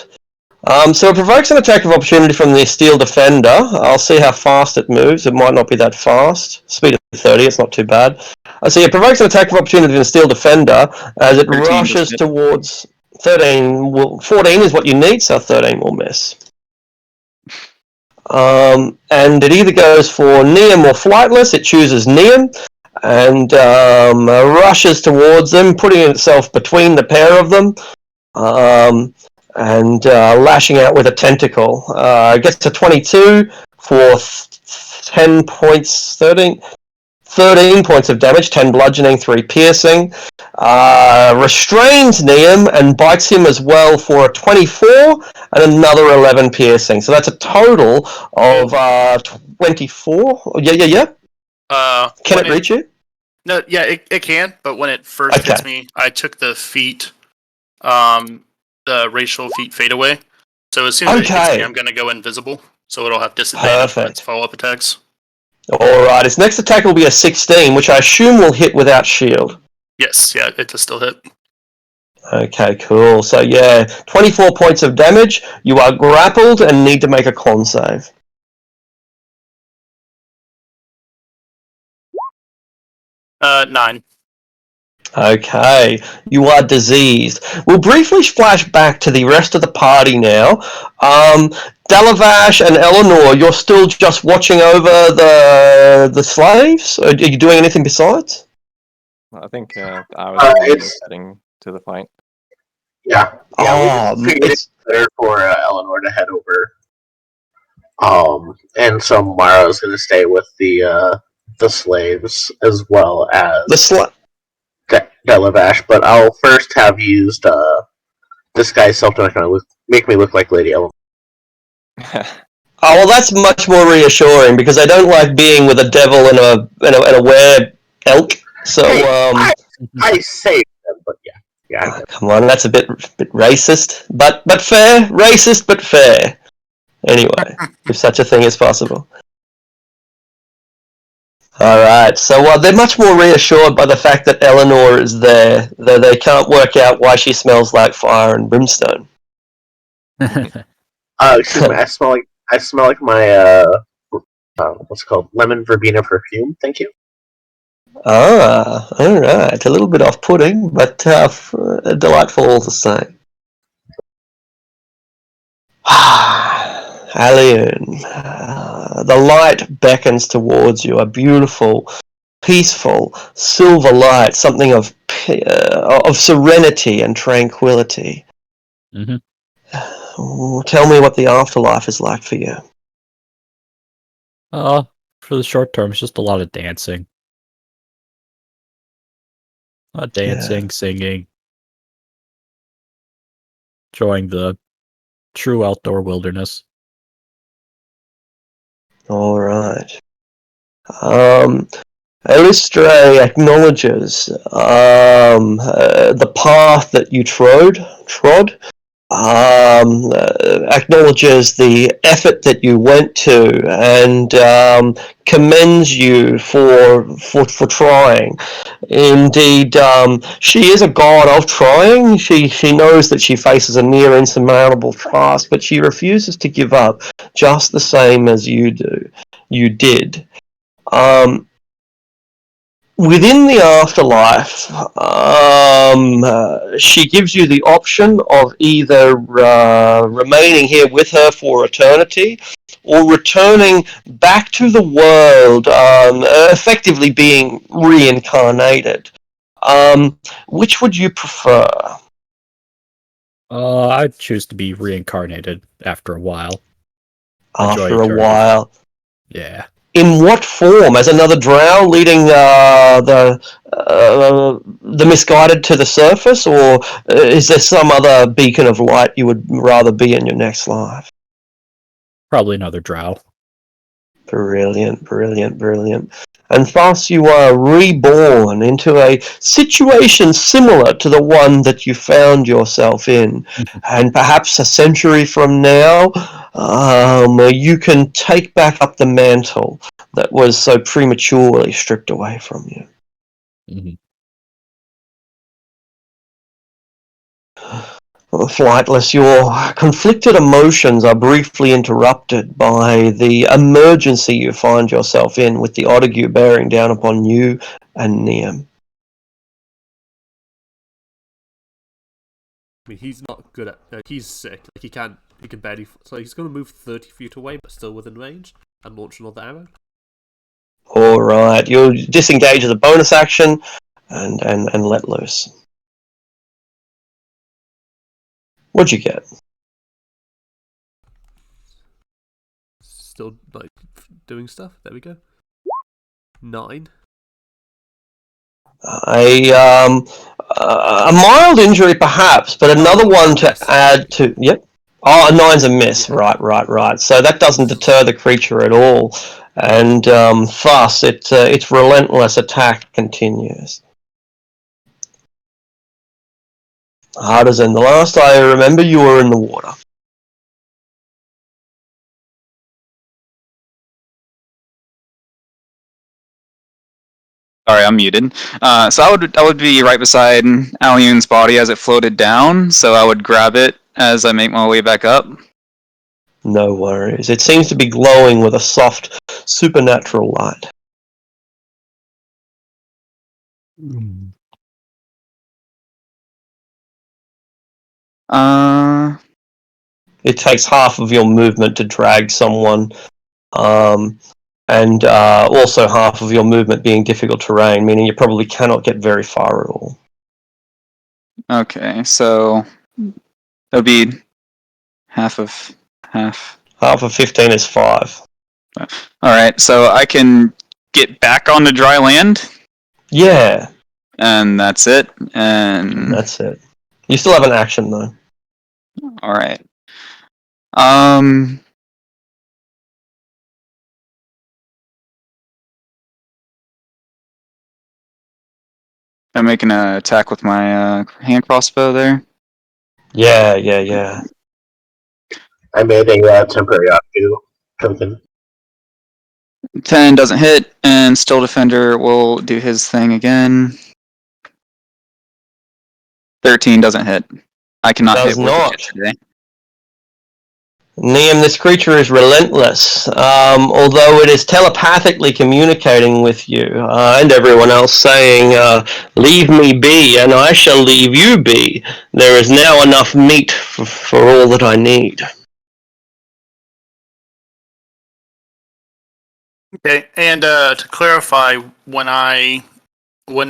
[SPEAKER 10] So it provokes an attack of opportunity from the Steel Defender. I'll see how fast it moves. It might not be that fast. Speed of 30, it's not too bad. So it provokes an attack of opportunity from the Steel Defender as it rushes towards 13. 14 is what you need, so 13 will miss. And it either goes for Niam or Flightless. It chooses Niam. and rushes towards them, putting itself between the pair of them, and lashing out with a tentacle. Gets a 22 for 10 points, 13 points of damage, 10 bludgeoning, 3 piercing. Restrains Neum and bites him as well for a 24 and another 11 piercing. So that's a total of 24. Yeah. Can it reach you?
[SPEAKER 7] No, yeah, it can. But when it first hits me, I took the feat, the racial feat fade away. So as soon as it hits me, I'm going to go invisible. So it'll have disadvantage on its follow-up attacks.
[SPEAKER 10] Alright, its next attack will be a 16, which I assume will hit without shield.
[SPEAKER 7] Yes, yeah, it does still hit.
[SPEAKER 10] Okay, cool. So yeah, 24 points of damage. You are grappled and need to make a con save.
[SPEAKER 7] Nine.
[SPEAKER 10] Okay, you are diseased. We'll briefly flash back to the rest of the party now. Dalavash and Eleanor, you're still just watching over the slaves? Are you doing anything besides?
[SPEAKER 9] I think I was heading to the fight.
[SPEAKER 6] Yeah, we figured it's better for Eleanor to head over. And so Mara's going to stay with the slaves as well as Delavash, but I'll first have used disguise self to make me look like Lady Eleanor.
[SPEAKER 10] Oh, well, that's much more reassuring because I don't like being with a devil and a were elk. So,
[SPEAKER 6] I saved them, but yeah.
[SPEAKER 10] Come on, that's a bit racist, but fair. Racist, but fair. Anyway, if such a thing is possible. Alright, so they're much more reassured by the fact that Eleanor is there, though they can't work out why she smells like fire and brimstone.
[SPEAKER 6] Excuse me, I smell like my what's it called, lemon verbena perfume. Thank you.
[SPEAKER 10] Ah, alright, a little bit off-putting, but delightful all the same. Alien, the light beckons towards you, a beautiful, peaceful, silver light, something of serenity and tranquility. Tell me what the afterlife is like for you.
[SPEAKER 3] For the short term, it's just a lot of dancing. Singing, enjoying the true outdoor wilderness.
[SPEAKER 10] All right. Elistre acknowledges the path that you trod, acknowledges the effort that you went to, and commends you for trying. Indeed, she is a god of trying. She knows that she faces a near insurmountable task, but she refuses to give up, just the same as you did. Within the afterlife, she gives you the option of either remaining here with her for eternity or returning back to the world, effectively being reincarnated. Which would you prefer?
[SPEAKER 3] I'd choose to be reincarnated after a while.
[SPEAKER 10] After a while.
[SPEAKER 3] Yeah.
[SPEAKER 10] In what form? As another drow leading the misguided to the surface, or is there some other beacon of light you would rather be in your next life?
[SPEAKER 3] Probably another drow.
[SPEAKER 10] Brilliant. And thus you are reborn into a situation similar to the one that you found yourself in. And perhaps a century from now, you can take back up the mantle that was so prematurely stripped away from you. Flightless, your conflicted emotions are briefly interrupted by the emergency you find yourself in, with the Otague bearing down upon you and Neum.
[SPEAKER 2] I mean, he's not good at. He's sick. Like he can barely. So he's going to move 30 feet away, but still within range, and launch another arrow.
[SPEAKER 10] All right, you'll disengage as a bonus action and let loose. What'd you get?
[SPEAKER 2] Still like doing stuff. There we go. 9.
[SPEAKER 10] A mild injury perhaps, but another one to add to. Yep. Oh, a 9's a miss.
[SPEAKER 2] Yeah.
[SPEAKER 10] Right. So that doesn't deter the creature at all, and thus its relentless attack continues. Harder than the last I remember, you were in the water.
[SPEAKER 5] Sorry, I'm muted. So I would be right beside Alyun's body as it floated down. So I would grab it as I make my way back up.
[SPEAKER 10] No worries. It seems to be glowing with a soft, supernatural light. It takes half of your movement to drag someone, and also half of your movement being difficult terrain, meaning you probably cannot get very far at all.
[SPEAKER 5] Okay, so that would be half of half.
[SPEAKER 10] Half of 15 is 5.
[SPEAKER 5] All right, so I can get back on the dry land.
[SPEAKER 10] Yeah.
[SPEAKER 5] And that's it. And
[SPEAKER 10] that's it. You still have an action though.
[SPEAKER 5] All right. I'm making an attack with my hand crossbow there.
[SPEAKER 10] Yeah.
[SPEAKER 6] I made a temporary Aku token.
[SPEAKER 5] 10 doesn't hit, and Still Defender will do his thing again. 13 doesn't hit. I cannot
[SPEAKER 10] Does
[SPEAKER 5] hit with
[SPEAKER 10] not.
[SPEAKER 5] it today.
[SPEAKER 10] Niam, this creature is relentless, although it is telepathically communicating with you and everyone else, saying, leave me be, and I shall leave you be. There is now enough meat for all that I need.
[SPEAKER 7] Okay, and to clarify, when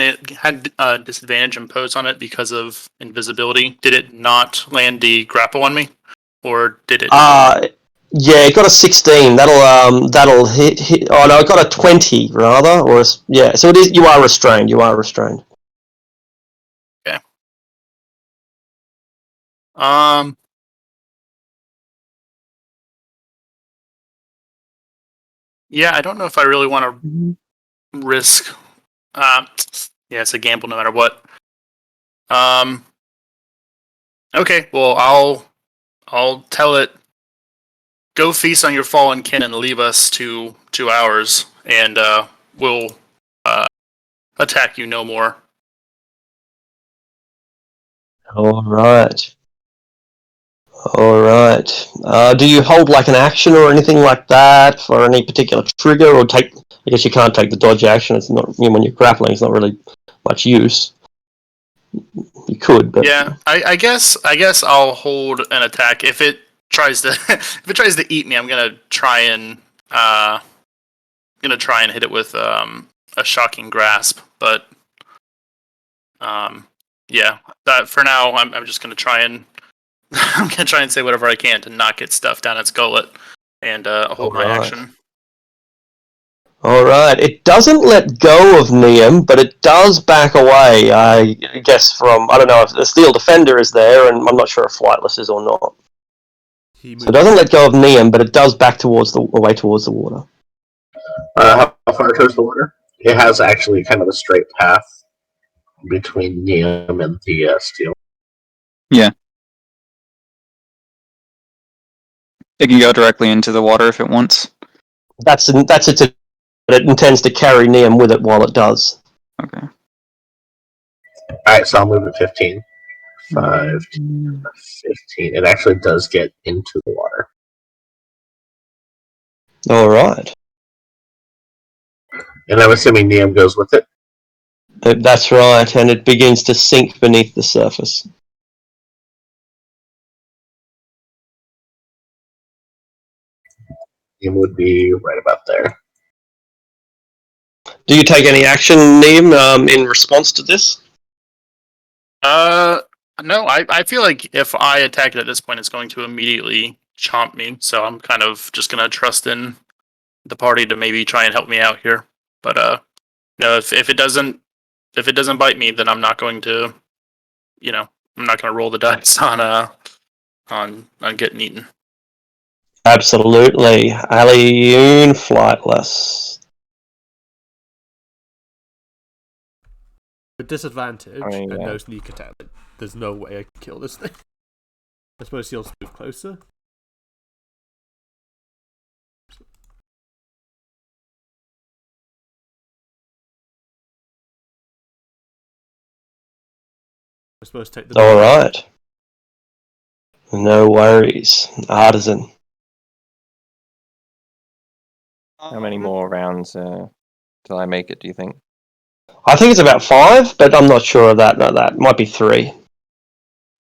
[SPEAKER 7] it had disadvantage imposed on it because of invisibility, did it not land the grapple on me, or did it?
[SPEAKER 10] Yeah, it got a 16. That'll hit. Oh no, it got a 20 rather, yeah. So it is. You are restrained.
[SPEAKER 7] Okay. Yeah, I don't know if I really want to risk. Yeah, it's a gamble no matter what. Okay, well, I'll tell it. Go feast on your fallen kin and leave us to ours, and we'll attack you no more.
[SPEAKER 10] All right. Do you hold like an action or anything like that for any particular trigger, or take? I guess you can't take the dodge action. It's not when you're grappling. It's not really much use. You could, but
[SPEAKER 7] Yeah, I guess I'll hold an attack if it tries to eat me. I'm gonna try and hit it with a shocking grasp, but yeah. That for now, I'm just gonna try and I'm gonna try and say whatever I can to not get stuff down its gullet and hold my action.
[SPEAKER 10] All right. It doesn't let go of Niam, but it does back away. I guess from I don't know if the Steel Defender is there, and I'm not sure if Flightless is or not. So it doesn't let go of Niam, but it does back away towards the water.
[SPEAKER 6] How far towards the water? It has actually kind of a straight path between Niam and the steel.
[SPEAKER 5] Yeah. It can go directly into the water if it wants.
[SPEAKER 10] That's its. But it intends to carry Niam with it while it does.
[SPEAKER 5] Okay.
[SPEAKER 6] Alright, so I'll move it 15. 5, 15. It actually does get into the water.
[SPEAKER 10] All right.
[SPEAKER 6] And I'm assuming Niam goes with it?
[SPEAKER 10] That's right, and it begins to sink beneath the surface.
[SPEAKER 6] Niam would be right about there.
[SPEAKER 10] Do you take any action, Neem, in response to this?
[SPEAKER 7] No, I feel like if I attack it at this point, it's going to immediately chomp me. So I'm kind of just gonna trust in the party to maybe try and help me out here. But no, if it doesn't bite me, then I'm not going to, I'm not going to roll the dice on getting eaten.
[SPEAKER 10] Absolutely. Alioun Flightless.
[SPEAKER 2] With disadvantage
[SPEAKER 9] I mean,
[SPEAKER 2] and
[SPEAKER 9] yeah.
[SPEAKER 2] no sneak attack, there's no way I can kill this thing. I suppose he'll move closer. I suppose take the.
[SPEAKER 10] Alright. No worries. Artisan.
[SPEAKER 9] How many more rounds till I make it, do you think?
[SPEAKER 10] I think it's about 5, but I'm not sure of that. No, that might be 3.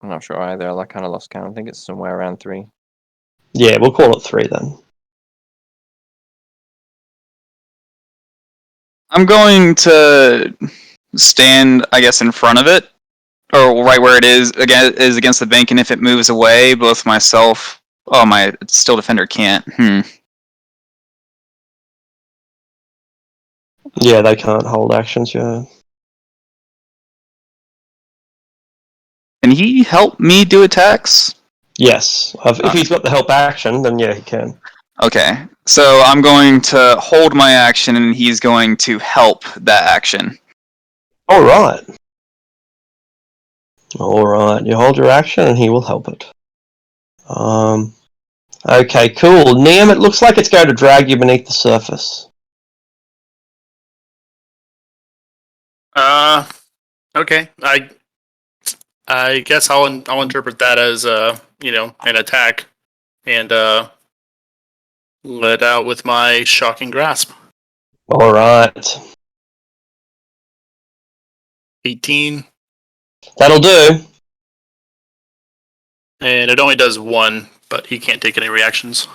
[SPEAKER 9] I'm not sure either. I kind of lost count. I think it's somewhere around 3.
[SPEAKER 10] Yeah, we'll call it 3 then.
[SPEAKER 5] I'm going to stand, I guess, in front of it, or right where it is against the bank, and if it moves away, both myself. Oh, my still defender can't.
[SPEAKER 10] Yeah, they can't hold actions, yeah.
[SPEAKER 5] Can he help me do attacks?
[SPEAKER 10] Yes. If he's got the help action, then yeah, he can.
[SPEAKER 5] Okay, so I'm going to hold my action, and he's going to help that action.
[SPEAKER 10] Alright. Alright, you hold your action and he will help it. Okay, cool. Neem, it looks like it's going to drag you beneath the surface.
[SPEAKER 7] Okay. I guess I'll interpret that as an attack, and let out with my shocking grasp.
[SPEAKER 10] Alright.
[SPEAKER 7] 18,
[SPEAKER 10] That'll do.
[SPEAKER 7] and it only does 1, but he can't take any reactions.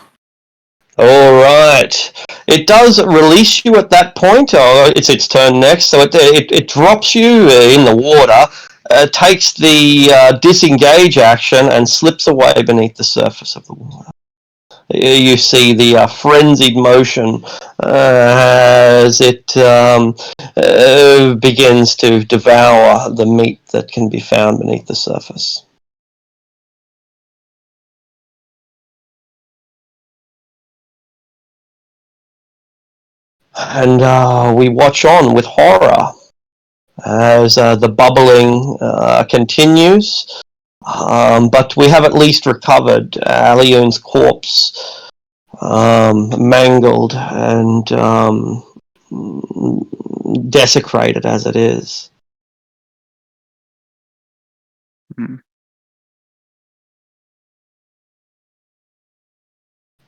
[SPEAKER 10] Alright. It does release you at that point, or it's its turn next, so it drops you in the water, takes the disengage action, and slips away beneath the surface of the water. You see the frenzied motion as it begins to devour the meat that can be found beneath the surface. And we watch on with horror as the bubbling continues. But we have at least recovered Alioun's corpse, mangled and desecrated as it is.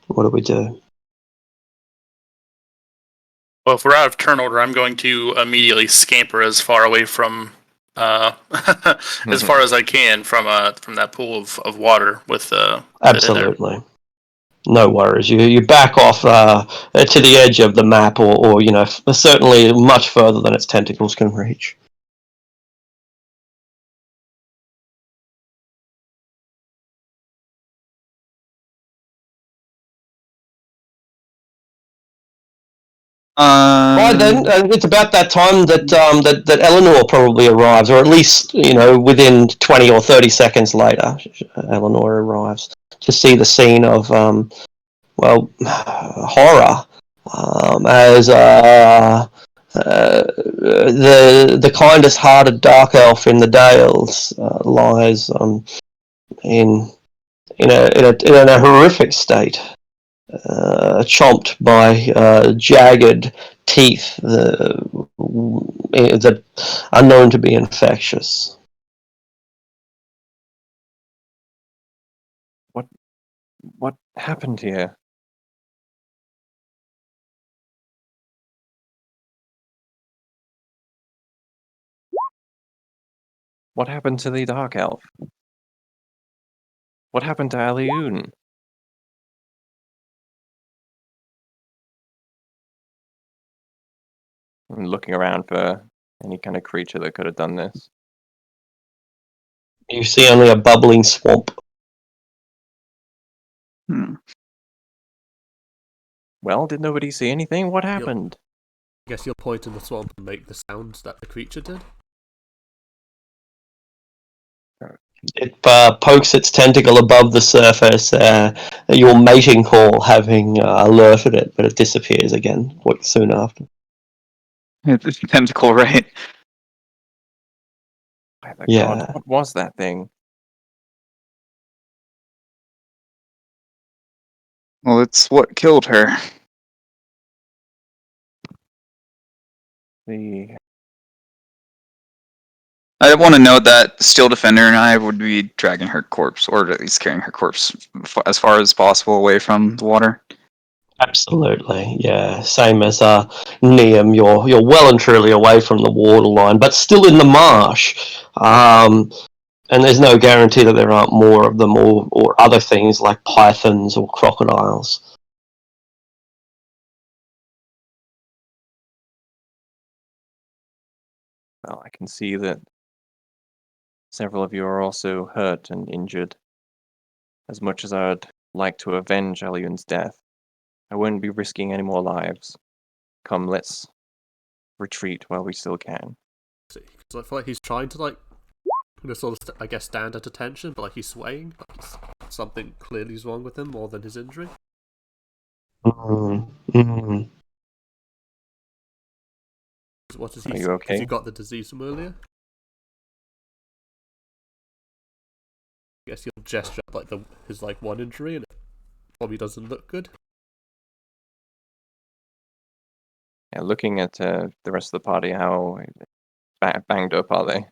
[SPEAKER 10] What do we do?
[SPEAKER 7] Well, if we're out of turn order, I'm going to immediately scamper as far away from, as far as I can from that pool of water with
[SPEAKER 10] Absolutely. No worries. You back off to the edge of the map, or certainly much further than its tentacles can reach. By then, it's about that time that Eleanor probably arrives, or at least within 20 or 30 seconds later, Eleanor arrives to see the scene of horror as the kindest hearted dark elf in the Dales lies in a horrific state. Chomped by jagged teeth that are known to be infectious.
[SPEAKER 9] What happened here? What happened to the Dark Elf? What happened to Alioun? I'm looking around for any kind of creature that could have done this.
[SPEAKER 10] You see only a bubbling swamp.
[SPEAKER 9] Well, did nobody see anything? What happened?
[SPEAKER 2] I guess you'll point in the swamp and make the sounds that the creature did.
[SPEAKER 10] It pokes its tentacle above the surface, your mating call having alerted it, but it disappears again quite soon after.
[SPEAKER 5] It's a tentacle, right?
[SPEAKER 9] By the
[SPEAKER 10] Yeah.
[SPEAKER 9] God, what was that thing?
[SPEAKER 5] Well, it's what killed her. I want to note that Steel Defender and I would be dragging her corpse, or at least carrying her corpse as far as possible away from the water.
[SPEAKER 10] Absolutely, yeah. Same as Neum, you're well and truly away from the waterline, but still in the marsh. And there's no guarantee that there aren't more of them, or other things like pythons or crocodiles.
[SPEAKER 9] Well, I can see that several of you are also hurt and injured. As much as I'd like to avenge Alion's death, I wouldn't be risking any more lives. Come, let's retreat while we still can.
[SPEAKER 2] Because I feel like he's trying to sort of I guess stand at attention, but he's swaying. Something clearly is wrong with him more than his injury.
[SPEAKER 10] Mm-hmm.
[SPEAKER 2] What is
[SPEAKER 9] Are
[SPEAKER 2] he?
[SPEAKER 9] you okay?
[SPEAKER 2] Has he got the disease from earlier? I guess he'll gesture at his one injury, and it probably doesn't look good.
[SPEAKER 9] Yeah, looking at the rest of the party, how banged up are they?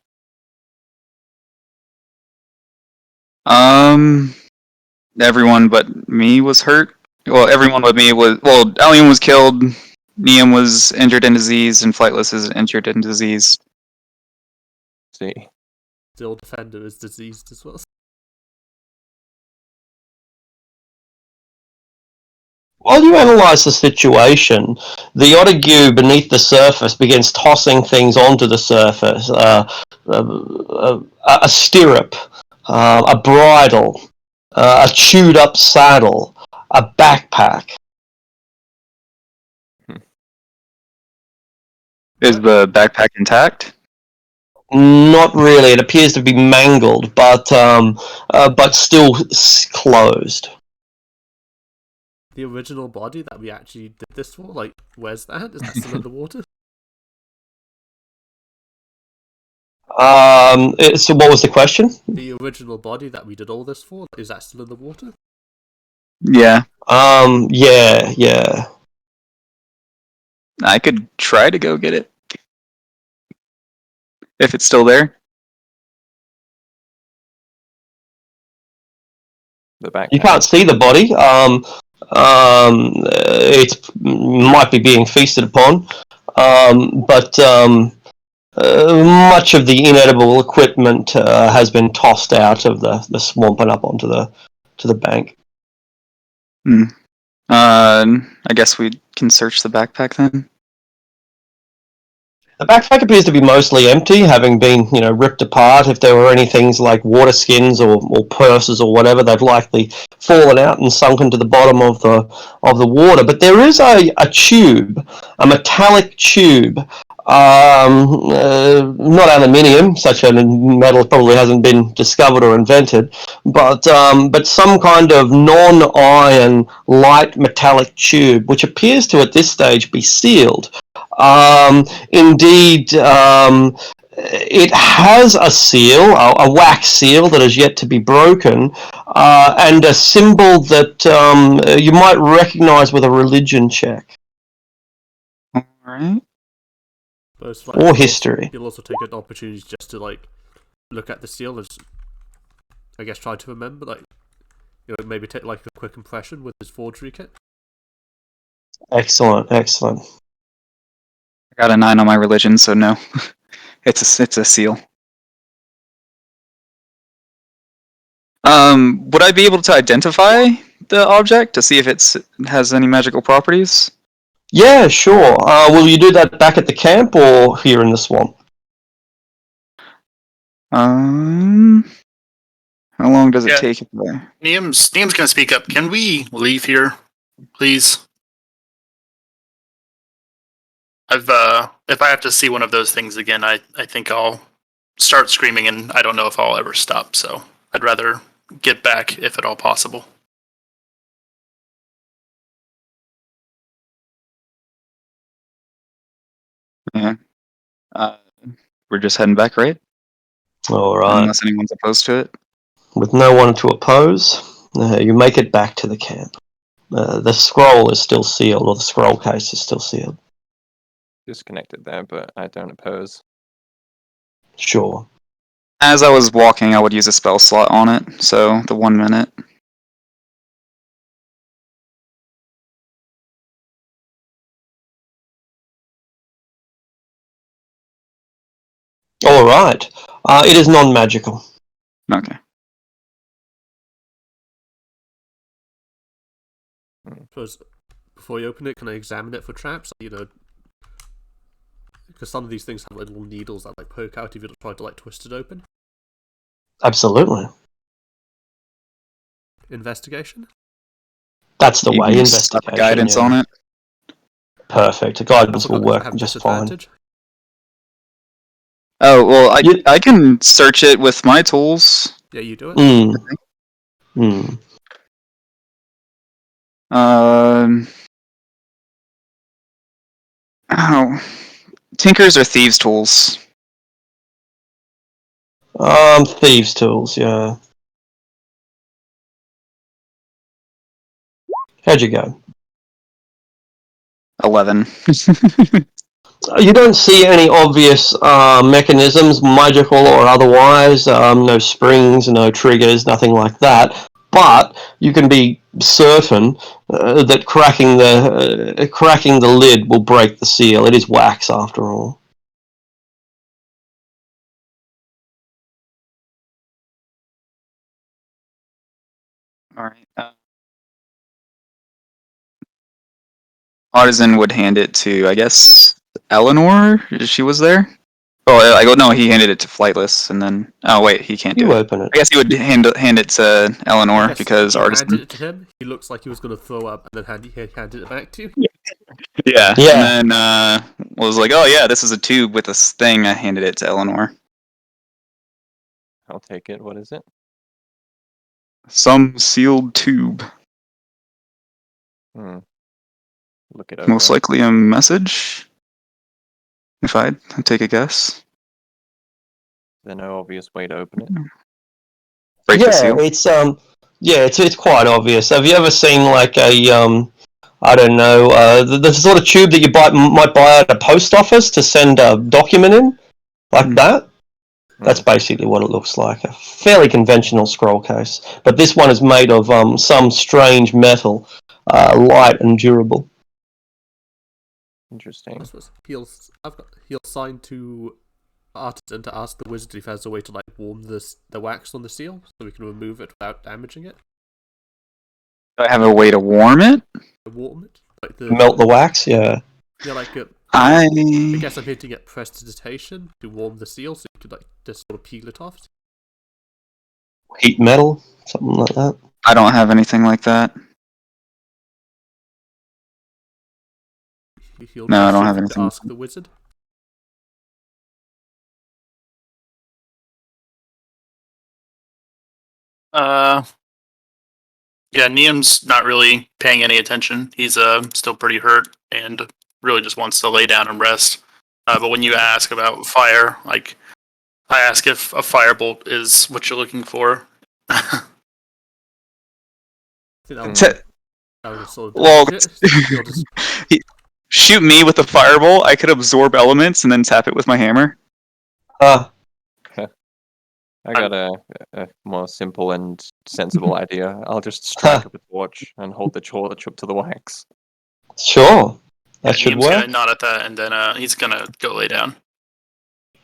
[SPEAKER 5] Everyone but me was hurt. Well, everyone but me was. Well, Alien was killed. Neum was injured and diseased, and Flightless is injured and diseased.
[SPEAKER 9] See.
[SPEAKER 2] Still Defender is diseased as well.
[SPEAKER 10] While you analyse the situation, the Otague beneath the surface begins tossing things onto the surface. A stirrup, a bridle, a chewed up saddle, a backpack.
[SPEAKER 5] Is the backpack intact?
[SPEAKER 10] Not really. It appears to be mangled, but still closed.
[SPEAKER 2] The original body that we actually did this for, where's that? Is that still in the water?
[SPEAKER 10] So what was the question?
[SPEAKER 2] The original body that we did all this for, is that still in the water?
[SPEAKER 5] Yeah.
[SPEAKER 10] Yeah.
[SPEAKER 5] I could try to go get it. If it's still there.
[SPEAKER 9] The backpack.
[SPEAKER 10] You can't see the body. It might be being feasted upon, but much of the inedible equipment has been tossed out of the swamp and up onto the bank.
[SPEAKER 5] I guess we can search the backpack then.
[SPEAKER 10] The backpack appears to be mostly empty, having been, ripped apart. If there were any things like water skins or purses or whatever, they've likely fallen out and sunk into the bottom of the water. But there is a tube, a metallic tube, not aluminium. Such a metal probably hasn't been discovered or invented, but some kind of non-iron light metallic tube, which appears to at this stage be sealed. Indeed, it has a seal, a wax seal that is yet to be broken, and a symbol that you might recognize with a religion check.
[SPEAKER 5] Alright.
[SPEAKER 10] Or history.
[SPEAKER 2] You'll also take an opportunity just to look at the seal and I guess try to remember, maybe take a quick impression with his forgery kit.
[SPEAKER 10] Excellent.
[SPEAKER 5] I got a 9 on my religion, so no. It's a seal. Would I be able to identify the object to see if it has any magical properties?
[SPEAKER 10] Yeah, sure. Will you do that back at the camp or here in the swamp?
[SPEAKER 5] How long does it
[SPEAKER 7] Yeah.
[SPEAKER 5] take it there?
[SPEAKER 7] Niam's gonna speak up. Can we leave here, please? If I have to see one of those things again, I think I'll start screaming, and I don't know if I'll ever stop. So I'd rather get back if at all possible.
[SPEAKER 5] Yeah. We're just heading back, right?
[SPEAKER 10] All right.
[SPEAKER 5] Unless anyone's opposed to it.
[SPEAKER 10] With no one to oppose, you make it back to the camp. The scroll is still sealed, or the scroll case is still sealed.
[SPEAKER 9] Disconnected there, but I don't oppose.
[SPEAKER 10] Sure.
[SPEAKER 5] As I was walking, I would use a spell slot on it, so the 1 minute.
[SPEAKER 10] All right. It is non-magical.
[SPEAKER 5] Okay.
[SPEAKER 2] Suppose before you open it, can I examine it for traps? Because some of these things have like little needles that like poke out if you try to like twist it open.
[SPEAKER 10] Absolutely.
[SPEAKER 2] Investigation.
[SPEAKER 10] That's the
[SPEAKER 5] You
[SPEAKER 10] way.
[SPEAKER 5] can slap
[SPEAKER 10] Investigation.
[SPEAKER 5] guidance
[SPEAKER 10] yeah.
[SPEAKER 5] on it.
[SPEAKER 10] Perfect. Guidance will work just fine.
[SPEAKER 5] Oh well, I can search it with my tools.
[SPEAKER 2] Yeah, you do it.
[SPEAKER 5] Oh, tinkers or thieves' tools.
[SPEAKER 10] Thieves' tools. Yeah. How'd you go?
[SPEAKER 5] 11.
[SPEAKER 10] You don't see any obvious mechanisms, magical or otherwise. No springs, no triggers, nothing like that. But you can be certain that cracking the lid will break the seal. It is wax, after all.
[SPEAKER 5] All right. Artisan would hand it to, I guess, Eleanor. She was there. Oh, I go. No, he handed it to Flightless, and then. Oh wait, he can't do
[SPEAKER 10] You
[SPEAKER 5] it.
[SPEAKER 10] open it.
[SPEAKER 5] I guess he would hand it to Eleanor
[SPEAKER 2] Yes,
[SPEAKER 5] because
[SPEAKER 2] you
[SPEAKER 5] Artisan.
[SPEAKER 2] handed it to him. He looks like he was going to throw up, and then he handed it back to you.
[SPEAKER 5] Yeah.
[SPEAKER 10] Yeah.
[SPEAKER 5] And then was like, oh yeah, this is a tube with this thing. I handed it to Eleanor.
[SPEAKER 9] I'll take it. What is it?
[SPEAKER 5] Some sealed tube.
[SPEAKER 9] Look it over.
[SPEAKER 5] Most likely a message. If I take a guess.
[SPEAKER 9] There's no obvious way to open it.
[SPEAKER 5] Break the seal.
[SPEAKER 10] It's quite obvious. Have you ever seen like a I don't know, the sort of tube that you might buy at a post office to send a document in, like that? That's basically what it looks like. A fairly conventional scroll case, but this one is made of some strange metal, light and durable.
[SPEAKER 9] Interesting.
[SPEAKER 2] I suppose he'll sign to Artisan to ask the wizard if there's a way to like warm the wax on the seal so we can remove it without damaging it.
[SPEAKER 5] Do I have a way to warm it?
[SPEAKER 2] Warm it, like
[SPEAKER 10] Melt the wax, yeah.
[SPEAKER 2] Yeah, like
[SPEAKER 5] I
[SPEAKER 2] guess I'm hinting at prestidigitation to warm the seal so you could like just sort of peel it off.
[SPEAKER 10] Heat metal, something like that.
[SPEAKER 5] I don't have anything like that. No, I don't have anything.
[SPEAKER 2] To ask the wizard.
[SPEAKER 7] Yeah, Niam's not really paying any attention. He's still pretty hurt and really just wants to lay down and rest. But when you ask about fire, like I ask if a firebolt is what you're looking for.
[SPEAKER 5] Well, shoot me with a firebolt. I could absorb elements and then tap it with my hammer.
[SPEAKER 9] I got a more simple and sensible idea. I'll just strike up a torch and hold the torch up to the wax.
[SPEAKER 10] Sure, that should
[SPEAKER 7] Niam's
[SPEAKER 10] work.
[SPEAKER 7] gonna nod at that, and then he's gonna go lay down.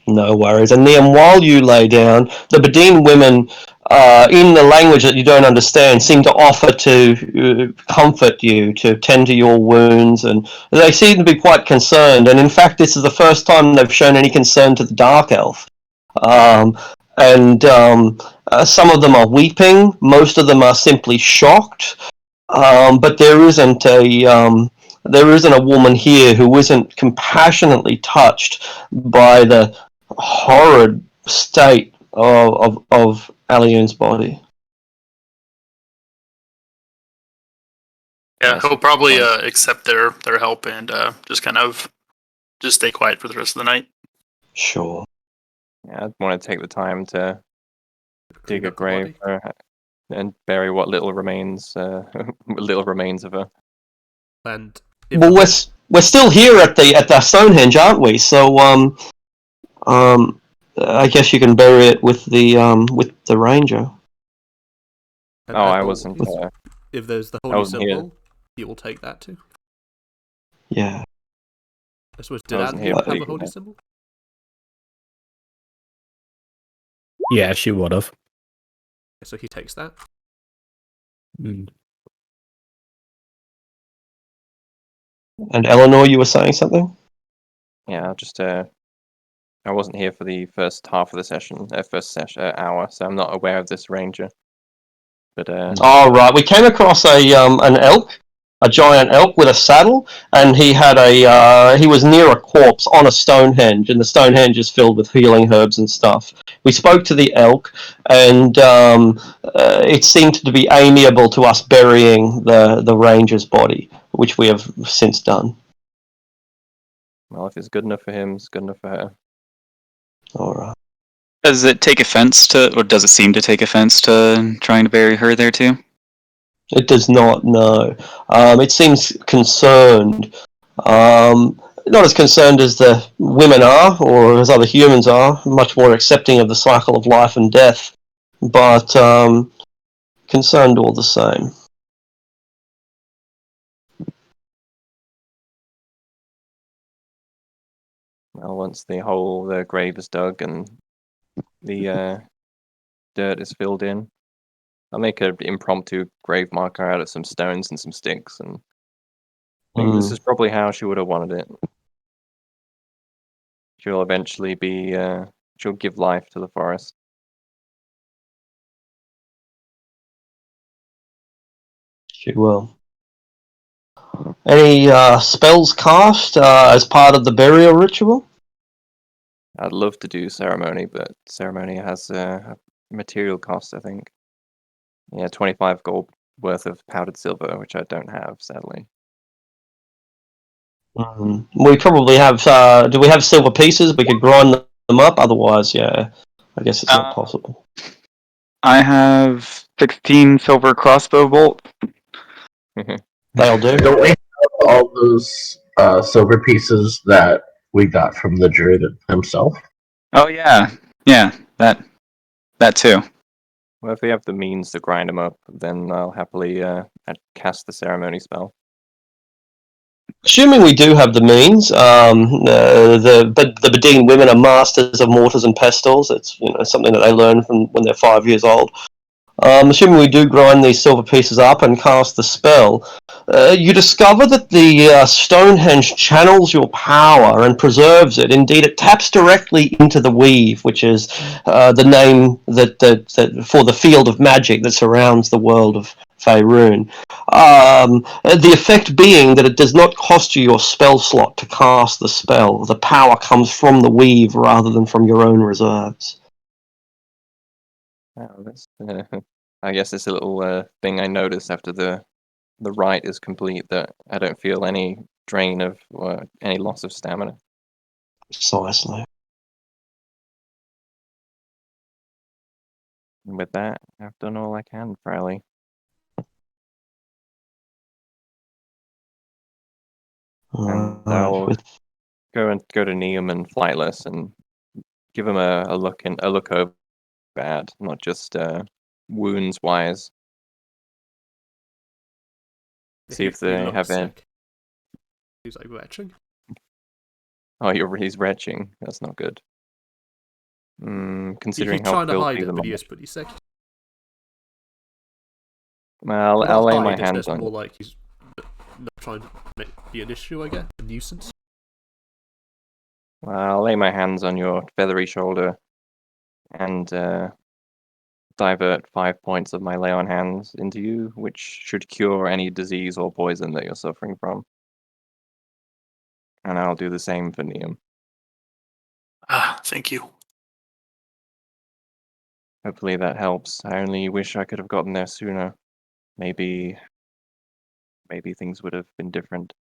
[SPEAKER 10] No worries. And Liam, while you lay down, the Badine women in the language that you don't understand, seem to offer to comfort you, to tend to your wounds, and they seem to be quite concerned. And in fact, this is the first time they've shown any concern to the Dark Elf. And some of them are weeping. Most of them are simply shocked. But there isn't a woman here who isn't compassionately touched by the horrid state of Alion's body.
[SPEAKER 7] Yeah,
[SPEAKER 9] Nice.
[SPEAKER 7] he'll probably accept their help and just kind of just stay quiet for the rest of the night.
[SPEAKER 10] Sure.
[SPEAKER 9] Yeah, I'd want to take the time to
[SPEAKER 2] Clean
[SPEAKER 9] dig a
[SPEAKER 2] up the
[SPEAKER 9] grave
[SPEAKER 2] body.
[SPEAKER 9] for her and bury what little remains, little remains of her.
[SPEAKER 2] And if
[SPEAKER 10] Well,
[SPEAKER 2] the
[SPEAKER 10] we're still here at the Stonehenge, aren't we? So I guess you can bury it with the ranger.
[SPEAKER 2] and
[SPEAKER 9] Oh, I
[SPEAKER 2] Ethel,
[SPEAKER 9] wasn't.
[SPEAKER 2] if there's the
[SPEAKER 9] I
[SPEAKER 2] holy
[SPEAKER 9] wasn't here.
[SPEAKER 2] symbol, he will take that too.
[SPEAKER 10] Yeah.
[SPEAKER 2] I suppose,
[SPEAKER 9] I
[SPEAKER 2] did
[SPEAKER 9] wasn't
[SPEAKER 2] Advil
[SPEAKER 9] here
[SPEAKER 2] have
[SPEAKER 9] for
[SPEAKER 2] a
[SPEAKER 9] the-
[SPEAKER 2] holy symbol?
[SPEAKER 3] Yeah, she would have.
[SPEAKER 2] So he takes that.
[SPEAKER 3] Mm.
[SPEAKER 10] And Eleanor, you were saying something?
[SPEAKER 9] Yeah, just I wasn't here for the first half of the session, hour, so I'm not aware of this ranger. But
[SPEAKER 10] Oh, right. We came across an elk, a giant elk with a saddle, and he had he was near a corpse on a Stonehenge, and the Stonehenge is filled with healing herbs and stuff. We spoke to the elk, and it seemed to be amiable to us burying the ranger's body, which we have since done.
[SPEAKER 9] well, if it's good enough for him, it's good enough for her.
[SPEAKER 10] All right.
[SPEAKER 5] Does it take offense to, or does it seem to take offense to trying to bury her there too?
[SPEAKER 10] It does not, no. It seems concerned. Not as concerned as the women are, or as other humans are, much more accepting of the cycle of life and death, but concerned all the same.
[SPEAKER 9] Well, once the grave is dug and the dirt is filled in, I'll make an impromptu grave marker out of some stones and some sticks, and I think this is probably how she would have wanted it. She'll eventually be, she'll give life to the forest.
[SPEAKER 10] She will. Any spells cast as part of the burial ritual?
[SPEAKER 9] I'd love to do ceremony, but ceremony has a material cost, I think. Yeah, 25 gold worth of powdered silver, which I don't have, sadly.
[SPEAKER 10] We probably have. Do we have silver pieces? We could grind them up. Otherwise, yeah, I guess it's not possible.
[SPEAKER 5] I have 16 silver crossbow bolt.
[SPEAKER 10] They'll do.
[SPEAKER 6] Don't we have all those silver pieces that we got from the druid himself?
[SPEAKER 5] Oh yeah, that too.
[SPEAKER 9] Well, if we have the means to grind them up, then I'll happily cast the ceremony spell.
[SPEAKER 10] Assuming we do have the means, the Bedine women are masters of mortars and pestles. It's something that they learn from when they're 5 years old. Assuming we do grind these silver pieces up and cast the spell, you discover that the Stonehenge channels your power and preserves it. Indeed, it taps directly into the weave, which is the name that for the field of magic that surrounds the world of Faerun. The effect being that it does not cost you your spell slot to cast the spell. The power comes from the weave rather than from your own reserves.
[SPEAKER 9] Oh, that's, I guess it's a little thing I noticed after the rite is complete, that I don't feel any drain of any loss of stamina.
[SPEAKER 10] Precisely.
[SPEAKER 9] And with that, I've done all I can, Frowley. And I'll go to Neum and Flightless and give him a look over bad, not just wounds wise. See if they have any.
[SPEAKER 2] He's like retching.
[SPEAKER 9] Oh, he's retching. That's not good. Considering
[SPEAKER 2] He's
[SPEAKER 9] how
[SPEAKER 2] trying to hide
[SPEAKER 9] filthy
[SPEAKER 2] it,
[SPEAKER 9] the
[SPEAKER 2] but he
[SPEAKER 9] mud.
[SPEAKER 2] is pretty sick.
[SPEAKER 9] Well,
[SPEAKER 2] Well,
[SPEAKER 9] I'll
[SPEAKER 2] not
[SPEAKER 9] lay
[SPEAKER 2] hide,
[SPEAKER 9] my
[SPEAKER 2] it's
[SPEAKER 9] hands
[SPEAKER 2] just
[SPEAKER 9] on
[SPEAKER 2] more
[SPEAKER 9] you.
[SPEAKER 2] like he's not trying to be an issue, I guess, a nuisance.
[SPEAKER 9] Well, I'll lay my hands on your feathery shoulder and divert 5 points of my lay on hands into you, which should cure any disease or poison that you're suffering from. And I'll do the same for Neum.
[SPEAKER 7] Thank you.
[SPEAKER 9] Hopefully that helps. I only wish I could have gotten there sooner. Maybe things would have been different.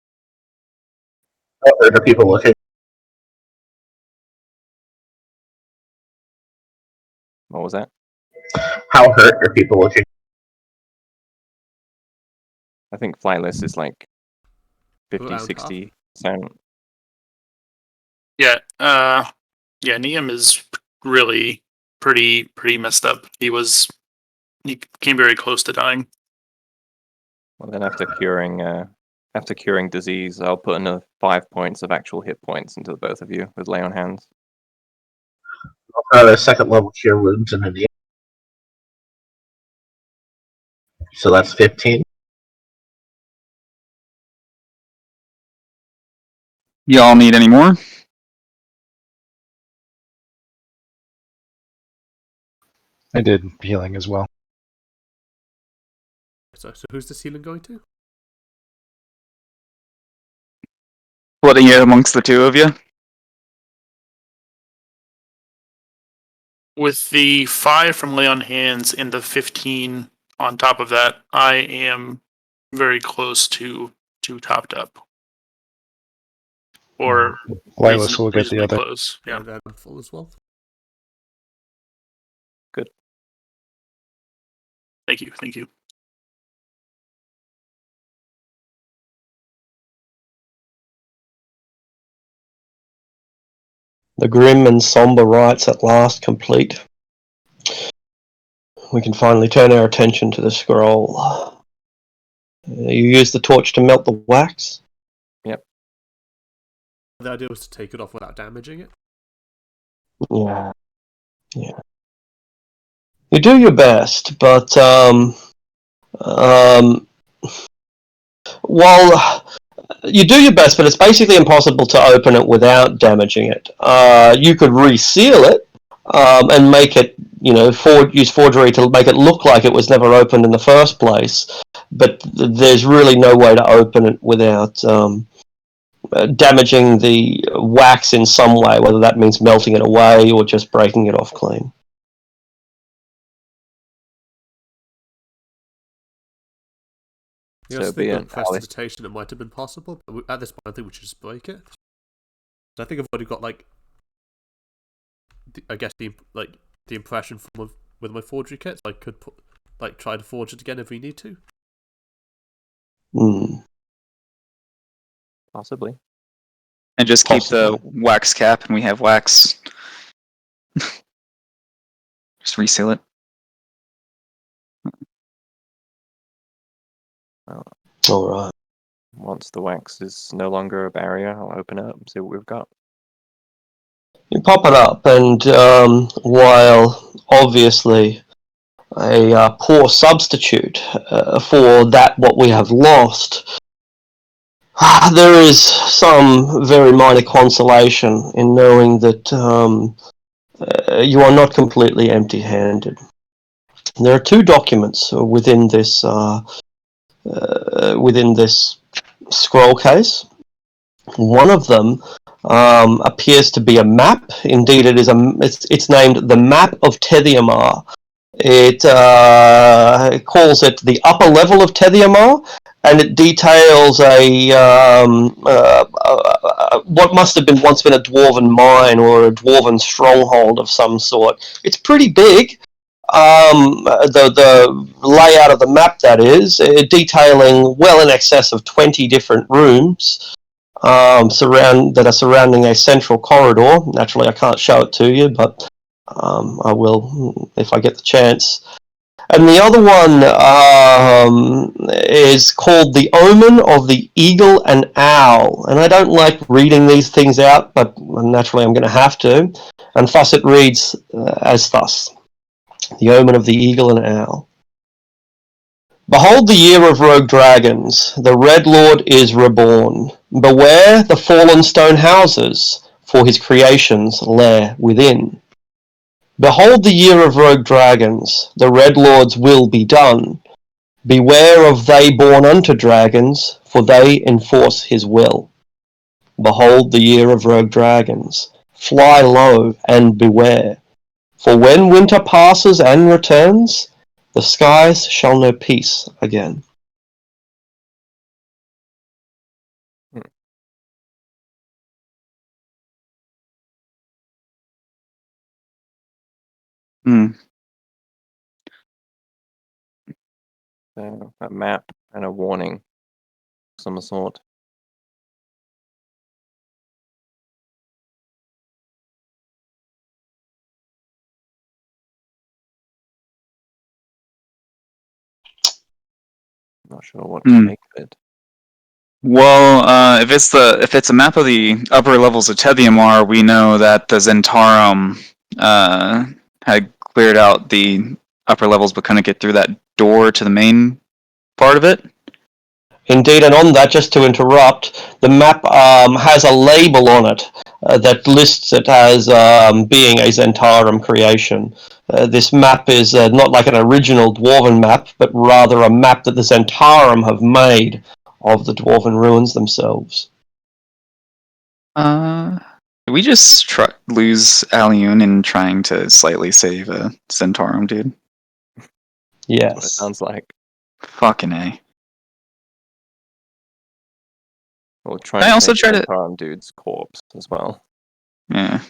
[SPEAKER 6] How hurt are people looking?
[SPEAKER 9] What was that?
[SPEAKER 6] How hurt are people looking?
[SPEAKER 9] I think flightless is like 50,
[SPEAKER 2] Around
[SPEAKER 9] 60%.
[SPEAKER 7] Yeah. Yeah. Neum is really pretty messed up. He came very close to dying.
[SPEAKER 9] Well, then after curing disease, I'll put another 5 points of actual hit points into the both of you with lay on hands.
[SPEAKER 6] I'll try a second level cure wounds in India. So that's 15.
[SPEAKER 5] Y'all need any more?
[SPEAKER 4] I did healing as well.
[SPEAKER 2] So who's this healing going to?
[SPEAKER 5] Splitting it amongst the two of you?
[SPEAKER 7] With the 5 from lay on hands and the 15 on top of that, I am very close to topped up. Or
[SPEAKER 4] Lilas will get the
[SPEAKER 7] reasonably
[SPEAKER 4] other.
[SPEAKER 7] close. Yeah.
[SPEAKER 2] And I'm full as well.
[SPEAKER 9] Good.
[SPEAKER 7] Thank you.
[SPEAKER 10] The grim and somber rites at last complete. We can finally turn our attention to the scroll. You use the torch to melt the wax?
[SPEAKER 9] Yep.
[SPEAKER 2] The idea was to take it off without damaging it.
[SPEAKER 10] Yeah. You do your best, but while you do your best, but it's basically impossible to open it without damaging it. You could reseal it and make it, use forgery to make it look like it was never opened in the first place. But there's really no way to open it without damaging the wax in some way, whether that means melting it away or just breaking it off clean.
[SPEAKER 2] Yeah,
[SPEAKER 9] So
[SPEAKER 2] I
[SPEAKER 9] be
[SPEAKER 2] think
[SPEAKER 9] it,
[SPEAKER 2] with prestidigitation it might have been possible, but at this point I think we should just break it. So I think I've already got the impression from with my forgery kits. I could try to forge it again if we need to.
[SPEAKER 9] Possibly.
[SPEAKER 5] And just keep the wax cap, and we have wax. Just reseal it.
[SPEAKER 10] All right.
[SPEAKER 9] Once the wax is no longer a barrier, I'll open it up and see what we've got.
[SPEAKER 10] You pop it up, and while obviously a poor substitute for what we have lost, there is some very minor consolation in knowing that you are not completely empty-handed. There are 2 documents within this scroll case. One of them appears to be a map. Indeed, it's named the Map of Tethiamar. It calls it the upper level of Tethiamar, and it details what must have once been a dwarven mine or a dwarven stronghold of some sort. It's pretty big. The layout of the map, that is, detailing well in excess of 20 different rooms that are surrounding a central corridor. Naturally, I can't show it to you, but I will if I get the chance. And the other one is called The Omen of the Eagle and Owl. And I don't like reading these things out, but naturally I'm going to have to. And thus it reads as thus. The Omen of the Eagle and Owl. Behold the year of rogue dragons, the Red Lord is reborn. Beware the fallen stone houses, for his creations lair within. Behold the year of rogue dragons, the Red Lord's will be done. Beware of they born unto dragons, for they enforce his will. Behold the year of rogue dragons, fly low and beware. For when winter passes and returns, the skies shall know peace again.
[SPEAKER 5] Hmm.
[SPEAKER 9] So, a map and a warning of some sort. Not sure what to
[SPEAKER 5] Hmm.
[SPEAKER 9] make of it.
[SPEAKER 5] Well, if it's a map of the upper levels of Tethiamar, we know that the Zentarum had cleared out the upper levels, but couldn't get through that door to the main part of it.
[SPEAKER 10] Indeed, and on that, just to interrupt, the map has a label on it that lists it as being a Zentarum creation. This map is not like an original Dwarven map, but rather a map that the Zentarum have made of the Dwarven ruins themselves.
[SPEAKER 5] Did we just lose Aliun in trying to slightly save a Zentarum, dude?
[SPEAKER 9] That's what it
[SPEAKER 10] Yes.
[SPEAKER 9] sounds like.
[SPEAKER 5] Fucking A.
[SPEAKER 9] Or trying
[SPEAKER 5] I
[SPEAKER 9] to
[SPEAKER 5] also
[SPEAKER 9] save
[SPEAKER 5] try
[SPEAKER 9] the
[SPEAKER 5] to-
[SPEAKER 9] Zentarum dude's corpse as well.
[SPEAKER 5] Yeah.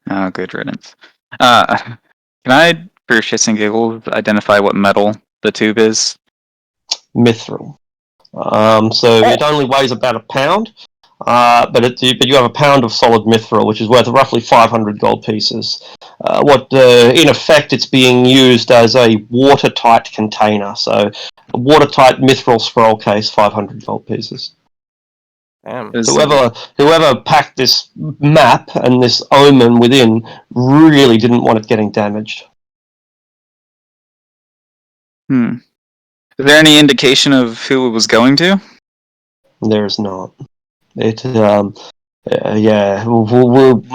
[SPEAKER 5] Oh, good riddance. Can I, for shits and giggles, identify what metal the tube is?
[SPEAKER 10] Mithril. So it only weighs about a pound, but you have a pound of solid mithril, which is worth roughly 500 gold pieces. In effect, it's being used as a watertight container. So a watertight mithril scroll case, 500 gold pieces.
[SPEAKER 9] Damn.
[SPEAKER 10] Whoever packed this map and this omen within really didn't want it getting damaged.
[SPEAKER 5] Is there any indication of who it was going to?
[SPEAKER 10] There's not. It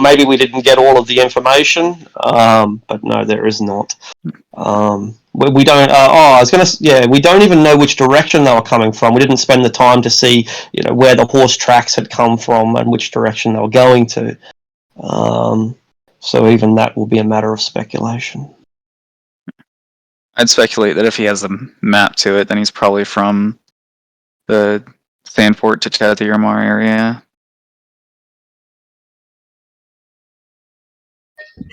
[SPEAKER 10] maybe we didn't get all of the information, but no, there is not. We don't. We don't even know which direction they were coming from. We didn't spend the time to see, where the horse tracks had come from and which direction they were going to. So even that will be a matter of speculation.
[SPEAKER 5] I'd speculate that if he has a map to it, then he's probably from the Sandfort to Tethiamar area.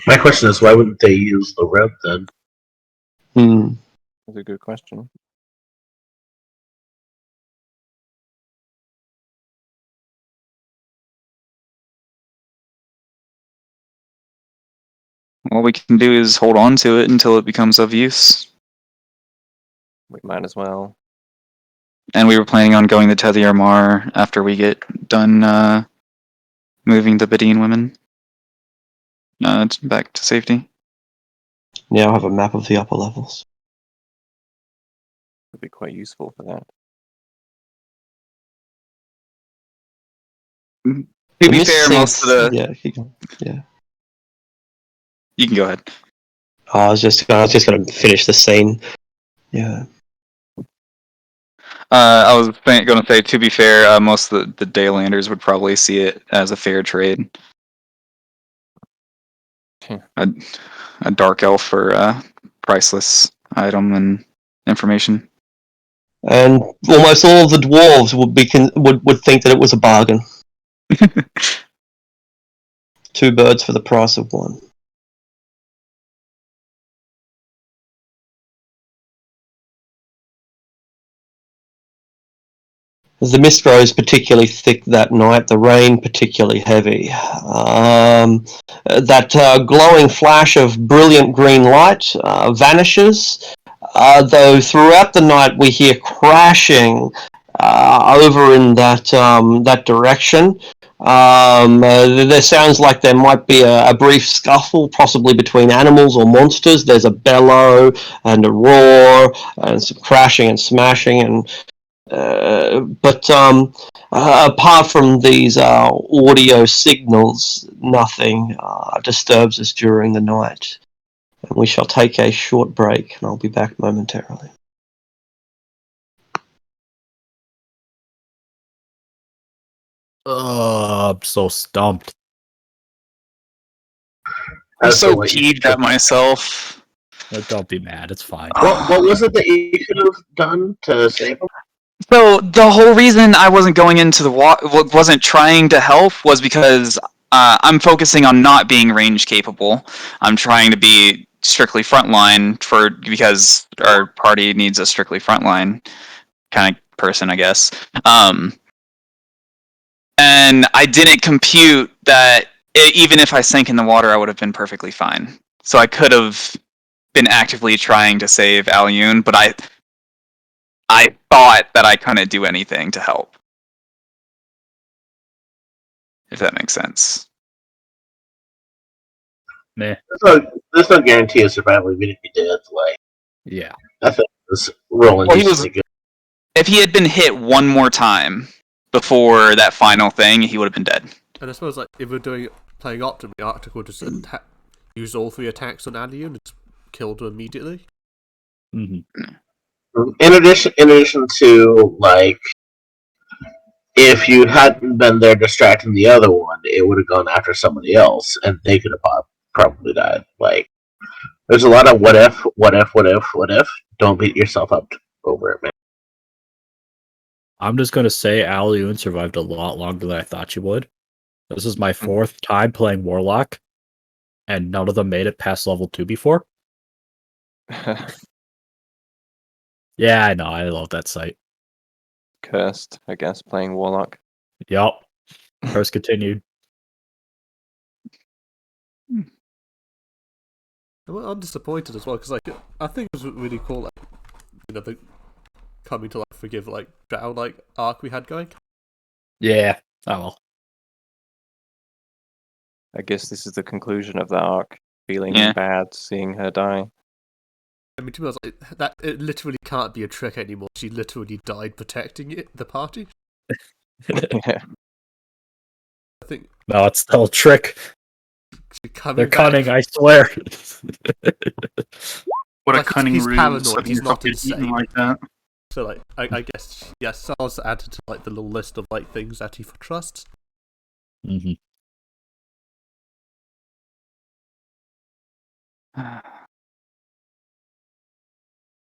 [SPEAKER 6] My question is, why wouldn't they use the road then?
[SPEAKER 9] That's a good question.
[SPEAKER 5] All we can do is hold on to it until it becomes of use.
[SPEAKER 9] We might as well.
[SPEAKER 5] And we were planning on going to Tethiamar after we get done moving the Badine women back to safety.
[SPEAKER 10] Now I have a map of the upper levels.
[SPEAKER 9] Would be quite useful for that.
[SPEAKER 5] To be fair, most of the You can go ahead.
[SPEAKER 10] I was just going to finish the scene. Yeah.
[SPEAKER 5] I was going to say, to be fair, most of the Daylanders would probably see it as a fair trade. A dark elf for priceless item and information.
[SPEAKER 10] And almost all of the dwarves would think that it was a bargain. 2 birds for the price of 1. The mist grows particularly thick that night, the rain particularly heavy. That glowing flash of brilliant green light vanishes, though throughout the night we hear crashing over in that direction. There sounds like there might be a brief scuffle, possibly between animals or monsters. There's a bellow and a roar and some crashing and smashing, and but apart from these audio signals, nothing disturbs us during the night. And we shall take a short break, and I'll be back momentarily.
[SPEAKER 3] I'm so stumped.
[SPEAKER 5] I'm
[SPEAKER 6] As to
[SPEAKER 5] so
[SPEAKER 6] what you
[SPEAKER 5] peeved at myself.
[SPEAKER 3] Don't be mad. It's fine.
[SPEAKER 6] What was it that you could have done to save him?
[SPEAKER 5] So the whole reason I wasn't going into the wasn't trying to help was because I'm focusing on not being range capable. I'm trying to be strictly frontline because our party needs a strictly frontline kind of person, I guess. And I didn't compute that even if I sank in the water, I would have been perfectly fine. So I could have been actively trying to save Alyun, but I thought that I couldn't do anything to help. If that makes sense.
[SPEAKER 3] Meh.
[SPEAKER 6] There's no guarantee of survival even if he did. Like,
[SPEAKER 3] Yeah.
[SPEAKER 6] I think this rolling
[SPEAKER 5] Well,
[SPEAKER 6] decently good.
[SPEAKER 5] if he had been hit one more time before that final thing, he would have been dead.
[SPEAKER 2] And I suppose like if we're playing Optim, the Arctic will just use all 3 attacks on Alien and just killed her immediately.
[SPEAKER 3] Mm-hmm.
[SPEAKER 6] In addition to like, if you hadn't been there distracting the other one, it would have gone after somebody else, and they could have probably died. Like, there's a lot of what if, what if, what if, what if. Don't beat yourself up over it, man.
[SPEAKER 3] I'm just gonna say Alyun survived a lot longer than I thought she would. This is my 4th time playing Warlock, and none of them made it past level 2 before. Yeah, I know. I love that site.
[SPEAKER 9] Cursed, I guess, playing Warlock.
[SPEAKER 3] Yup. First continued.
[SPEAKER 2] Well, I'm disappointed as well because like I think it was really cool, like the coming to like forgive like Drow like arc we had going.
[SPEAKER 3] Yeah. Oh well.
[SPEAKER 9] I guess this is the conclusion of that arc. Feeling
[SPEAKER 5] Yeah.
[SPEAKER 9] bad seeing her die.
[SPEAKER 2] I mean, to be honest, like, that it literally can't be a trick anymore. She literally died protecting the party.
[SPEAKER 9] Yeah.
[SPEAKER 2] I think
[SPEAKER 3] No, it's still a trick. They're
[SPEAKER 2] back,
[SPEAKER 3] cunning, I swear.
[SPEAKER 7] What a
[SPEAKER 2] Like,
[SPEAKER 7] cunning
[SPEAKER 2] he's
[SPEAKER 7] ruse!
[SPEAKER 2] paranoid,
[SPEAKER 7] So
[SPEAKER 2] he's
[SPEAKER 7] you're
[SPEAKER 2] not
[SPEAKER 7] fucking
[SPEAKER 2] insane.
[SPEAKER 7] eating like that.
[SPEAKER 2] so. Like, I guess yeah, Sal's added to like the little list of like things that he trusts.
[SPEAKER 3] Mm-hmm.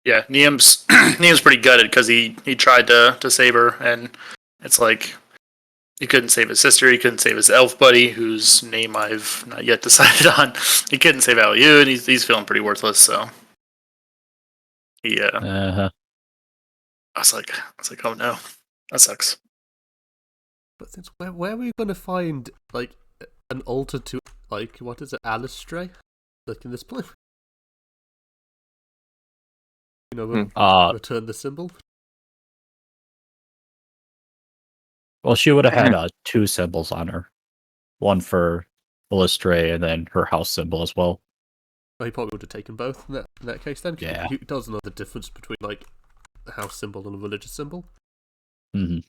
[SPEAKER 7] Yeah, Niam's Niam's pretty gutted because he tried to save her, and it's like he couldn't save his sister, he couldn't save his elf buddy, whose name I've not yet decided on. He couldn't save Aliu, and he's feeling pretty worthless. So he,
[SPEAKER 3] Uh-huh.
[SPEAKER 7] I was like, oh no, that sucks.
[SPEAKER 2] But since where are we gonna find like an altar to like what is it, Alistray? Like in this place? Return the symbol.
[SPEAKER 3] Well, she would have had 2 symbols on her. One for Illustray and then her house symbol as well.
[SPEAKER 2] Well, he probably would have taken both in that case then. 'Cause
[SPEAKER 3] Yeah.
[SPEAKER 2] he doesn't know the difference between like a house symbol and a religious symbol.
[SPEAKER 3] Mm-hmm.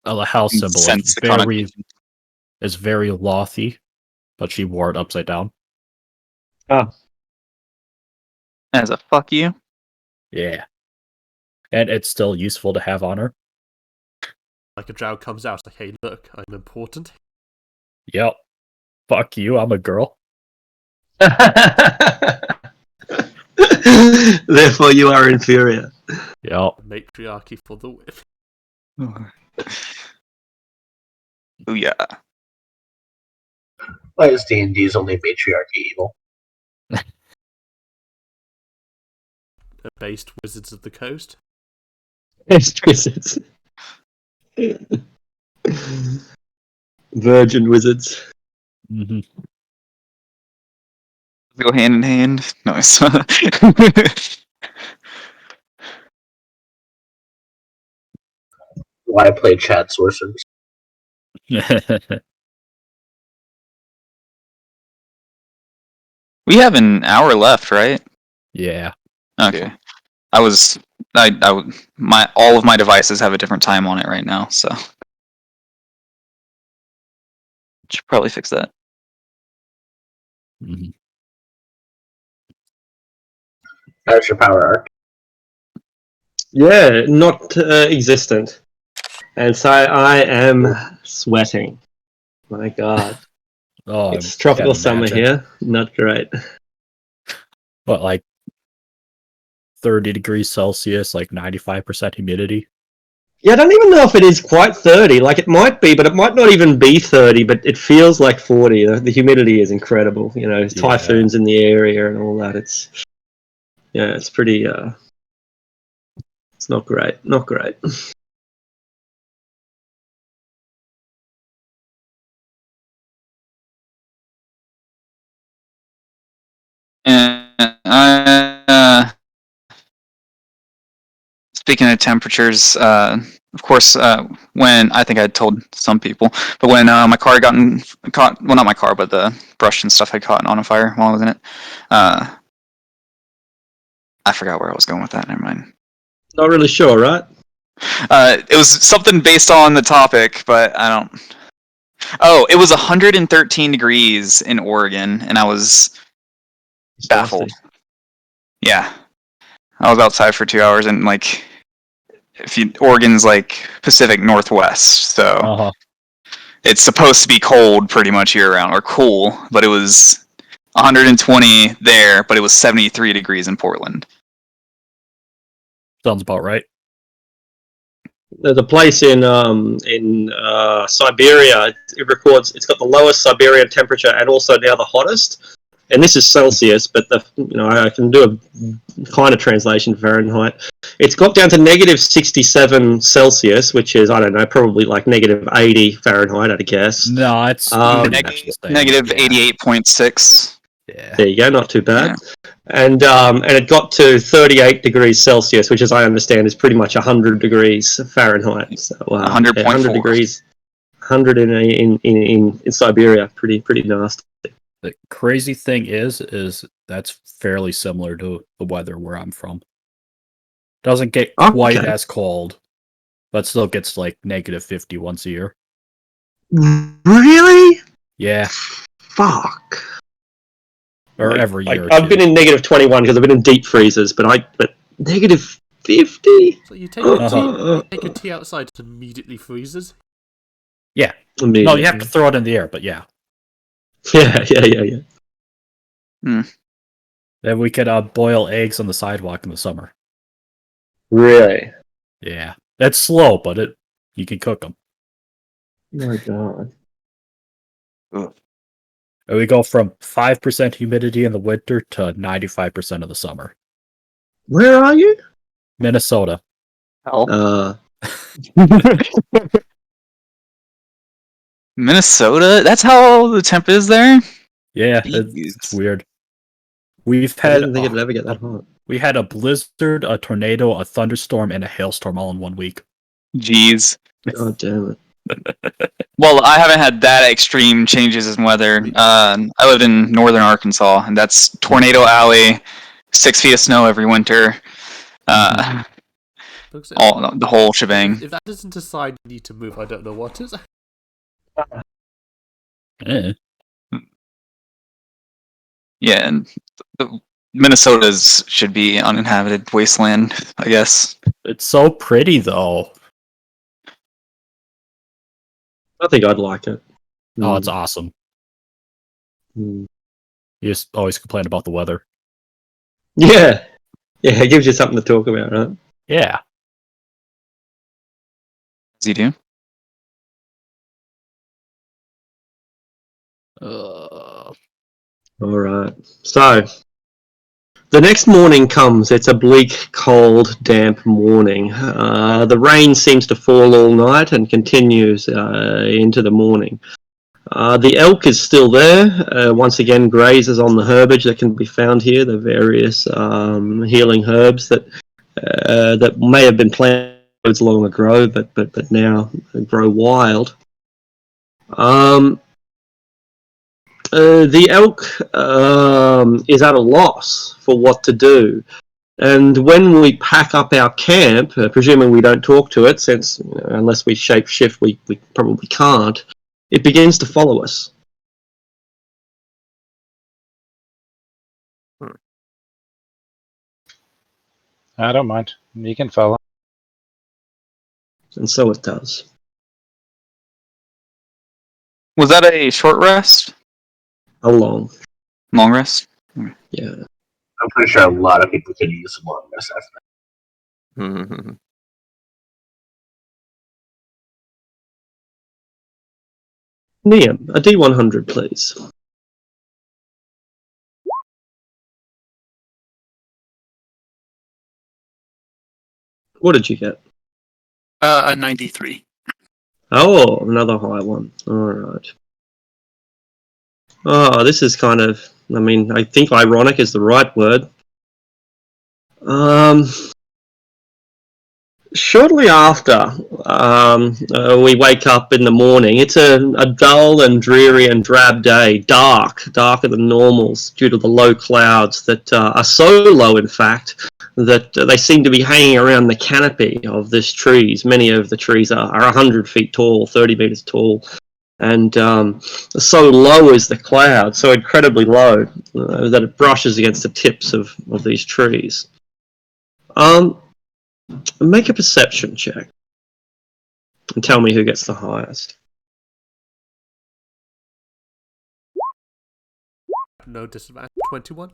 [SPEAKER 3] The house symbol
[SPEAKER 5] Sense the
[SPEAKER 3] is very lothy, but she wore it upside down.
[SPEAKER 5] As a fuck you.
[SPEAKER 3] Yeah. And it's still useful to have on her.
[SPEAKER 2] Like a drow comes out, like, hey, look, I'm important.
[SPEAKER 3] Yep. Fuck you, I'm a girl.
[SPEAKER 10] Therefore, you are inferior.
[SPEAKER 3] Yep.
[SPEAKER 2] Matriarchy for the win.
[SPEAKER 5] Ooh yeah.
[SPEAKER 6] Why is D&D's only matriarchy evil?
[SPEAKER 2] Based Wizards of the Coast.
[SPEAKER 10] Wizards. Virgin wizards.
[SPEAKER 3] Mm-hmm.
[SPEAKER 5] Go hand in hand. Nice.
[SPEAKER 6] Why play Chad Sorcerers?
[SPEAKER 5] We have an hour left, right?
[SPEAKER 3] Yeah.
[SPEAKER 5] Okay. All of my devices have a different time on it right now, so should probably fix that.
[SPEAKER 3] Mhm.
[SPEAKER 6] How's your power arc?
[SPEAKER 10] Yeah, not existent. And so I am sweating. My God.
[SPEAKER 3] Oh,
[SPEAKER 10] It's tropical
[SPEAKER 3] can't
[SPEAKER 10] summer
[SPEAKER 3] imagine.
[SPEAKER 10] here. Not great.
[SPEAKER 3] What, like 30 degrees Celsius, like 95% humidity?
[SPEAKER 10] Yeah, I don't even know if it is quite 30. Like, it might be, but it might not even be 30, but it feels like 40. The humidity is incredible. You know,
[SPEAKER 3] Yeah.
[SPEAKER 10] typhoons in the area and all that. It's pretty, it's not great. Not great.
[SPEAKER 5] And speaking of temperatures, of course, when I think I told some people, but when my car caught, well, not my car, but the brush and stuff had caught on fire while I was in it. I forgot where I was going with that. Never mind.
[SPEAKER 10] Not really sure, right?
[SPEAKER 5] It was something based on the topic, but I don't. Oh, it was 113 degrees in Oregon, and I was baffled. Yeah, I was outside for 2 hours, and like, Oregon's like Pacific Northwest, so it's supposed to be cold pretty much year round, or cool, but it was 120 there, but it was 73 degrees in Portland.
[SPEAKER 3] Sounds about right.
[SPEAKER 10] There's a place in Siberia. It records it's got the lowest Siberian temperature and also now the hottest. And this is Celsius, but I can do a kind of translation Fahrenheit. It's got down to negative 67 Celsius, which is, I don't know, probably like negative 80 Fahrenheit, I'd guess.
[SPEAKER 3] No, it's
[SPEAKER 5] negative 88.6.
[SPEAKER 3] Yeah.
[SPEAKER 10] There you go, not too bad. Yeah. And it got to 38 degrees Celsius, which, as I understand, is pretty much 100 degrees Fahrenheit. So
[SPEAKER 5] 100.4.
[SPEAKER 10] 100 degrees, 100 in Siberia, pretty nasty.
[SPEAKER 3] The crazy thing is that's fairly similar to the weather where I'm from. Doesn't get quite as cold, but still gets like negative 50 once a year.
[SPEAKER 10] Really?
[SPEAKER 3] Yeah.
[SPEAKER 10] Fuck.
[SPEAKER 3] Or every year.
[SPEAKER 10] I've been in negative 21 because I've been in deep freezers, but negative 50?
[SPEAKER 2] So you take your tea outside, it immediately freezes?
[SPEAKER 3] Yeah. No, you have to throw it in the air, but yeah.
[SPEAKER 10] Yeah.
[SPEAKER 3] Then we could boil eggs on the sidewalk in the summer.
[SPEAKER 10] Really?
[SPEAKER 3] Yeah. That's slow, but you can cook them.
[SPEAKER 10] Oh my God.
[SPEAKER 3] And we go from 5% humidity in the winter to 95% of the summer.
[SPEAKER 10] Where are you?
[SPEAKER 3] Minnesota.
[SPEAKER 5] Minnesota? That's how the temp is there?
[SPEAKER 3] Yeah, it's weird. We've had.
[SPEAKER 10] I didn't think it'd ever get that hot.
[SPEAKER 3] We had a blizzard, a tornado, a thunderstorm, and a hailstorm all in 1 week.
[SPEAKER 5] Jeez.
[SPEAKER 10] God damn it.
[SPEAKER 5] Well, I haven't had that extreme changes in weather. I lived in northern Arkansas, and that's Tornado Alley, 6 feet of snow every winter. The whole shebang.
[SPEAKER 2] If that doesn't decide you need to move, I don't know what is.
[SPEAKER 5] Yeah, and Minnesota's should be uninhabited wasteland, I guess.
[SPEAKER 3] It's so pretty, though.
[SPEAKER 10] I think I'd like it.
[SPEAKER 3] Oh, it's awesome.
[SPEAKER 10] Mm.
[SPEAKER 3] You just always complain about the weather.
[SPEAKER 10] Yeah. Yeah, it gives you something to talk about, right?
[SPEAKER 3] Yeah.
[SPEAKER 5] Does he do?
[SPEAKER 10] All right. So, the next morning comes. It's a bleak, cold, damp morning. The rain seems to fall all night and continues into the morning. The elk is still there. Once again, grazes on the herbage that can be found here, the various healing herbs that may have been planted long ago, but now grow wild. The elk is at a loss for what to do. And when we pack up our camp, presuming we don't talk to it, since unless we shape shift, we probably can't, it begins to follow us.
[SPEAKER 4] I don't mind. You can follow.
[SPEAKER 10] And so it does.
[SPEAKER 5] Was that a short rest?
[SPEAKER 10] How long?
[SPEAKER 5] Long rest?
[SPEAKER 10] Yeah.
[SPEAKER 6] I'm pretty sure a lot of people could use some long rest after
[SPEAKER 9] Mhm.
[SPEAKER 10] Liam, a D100, please. What did you get?
[SPEAKER 7] A 93.
[SPEAKER 10] Oh, another high one. Alright. Oh, this is kind of, I think ironic is the right word. Shortly after we wake up in the morning, it's a dull and dreary and drab day, darker than normals due to the low clouds that are so low, in fact, that they seem to be hanging around the canopy of this trees. Many of the trees are 100 feet tall, 30 meters tall, and so low is the cloud, so incredibly low, that it brushes against the tips of these trees. Make a perception check and tell me who gets the highest.
[SPEAKER 2] No disadvantage. 21.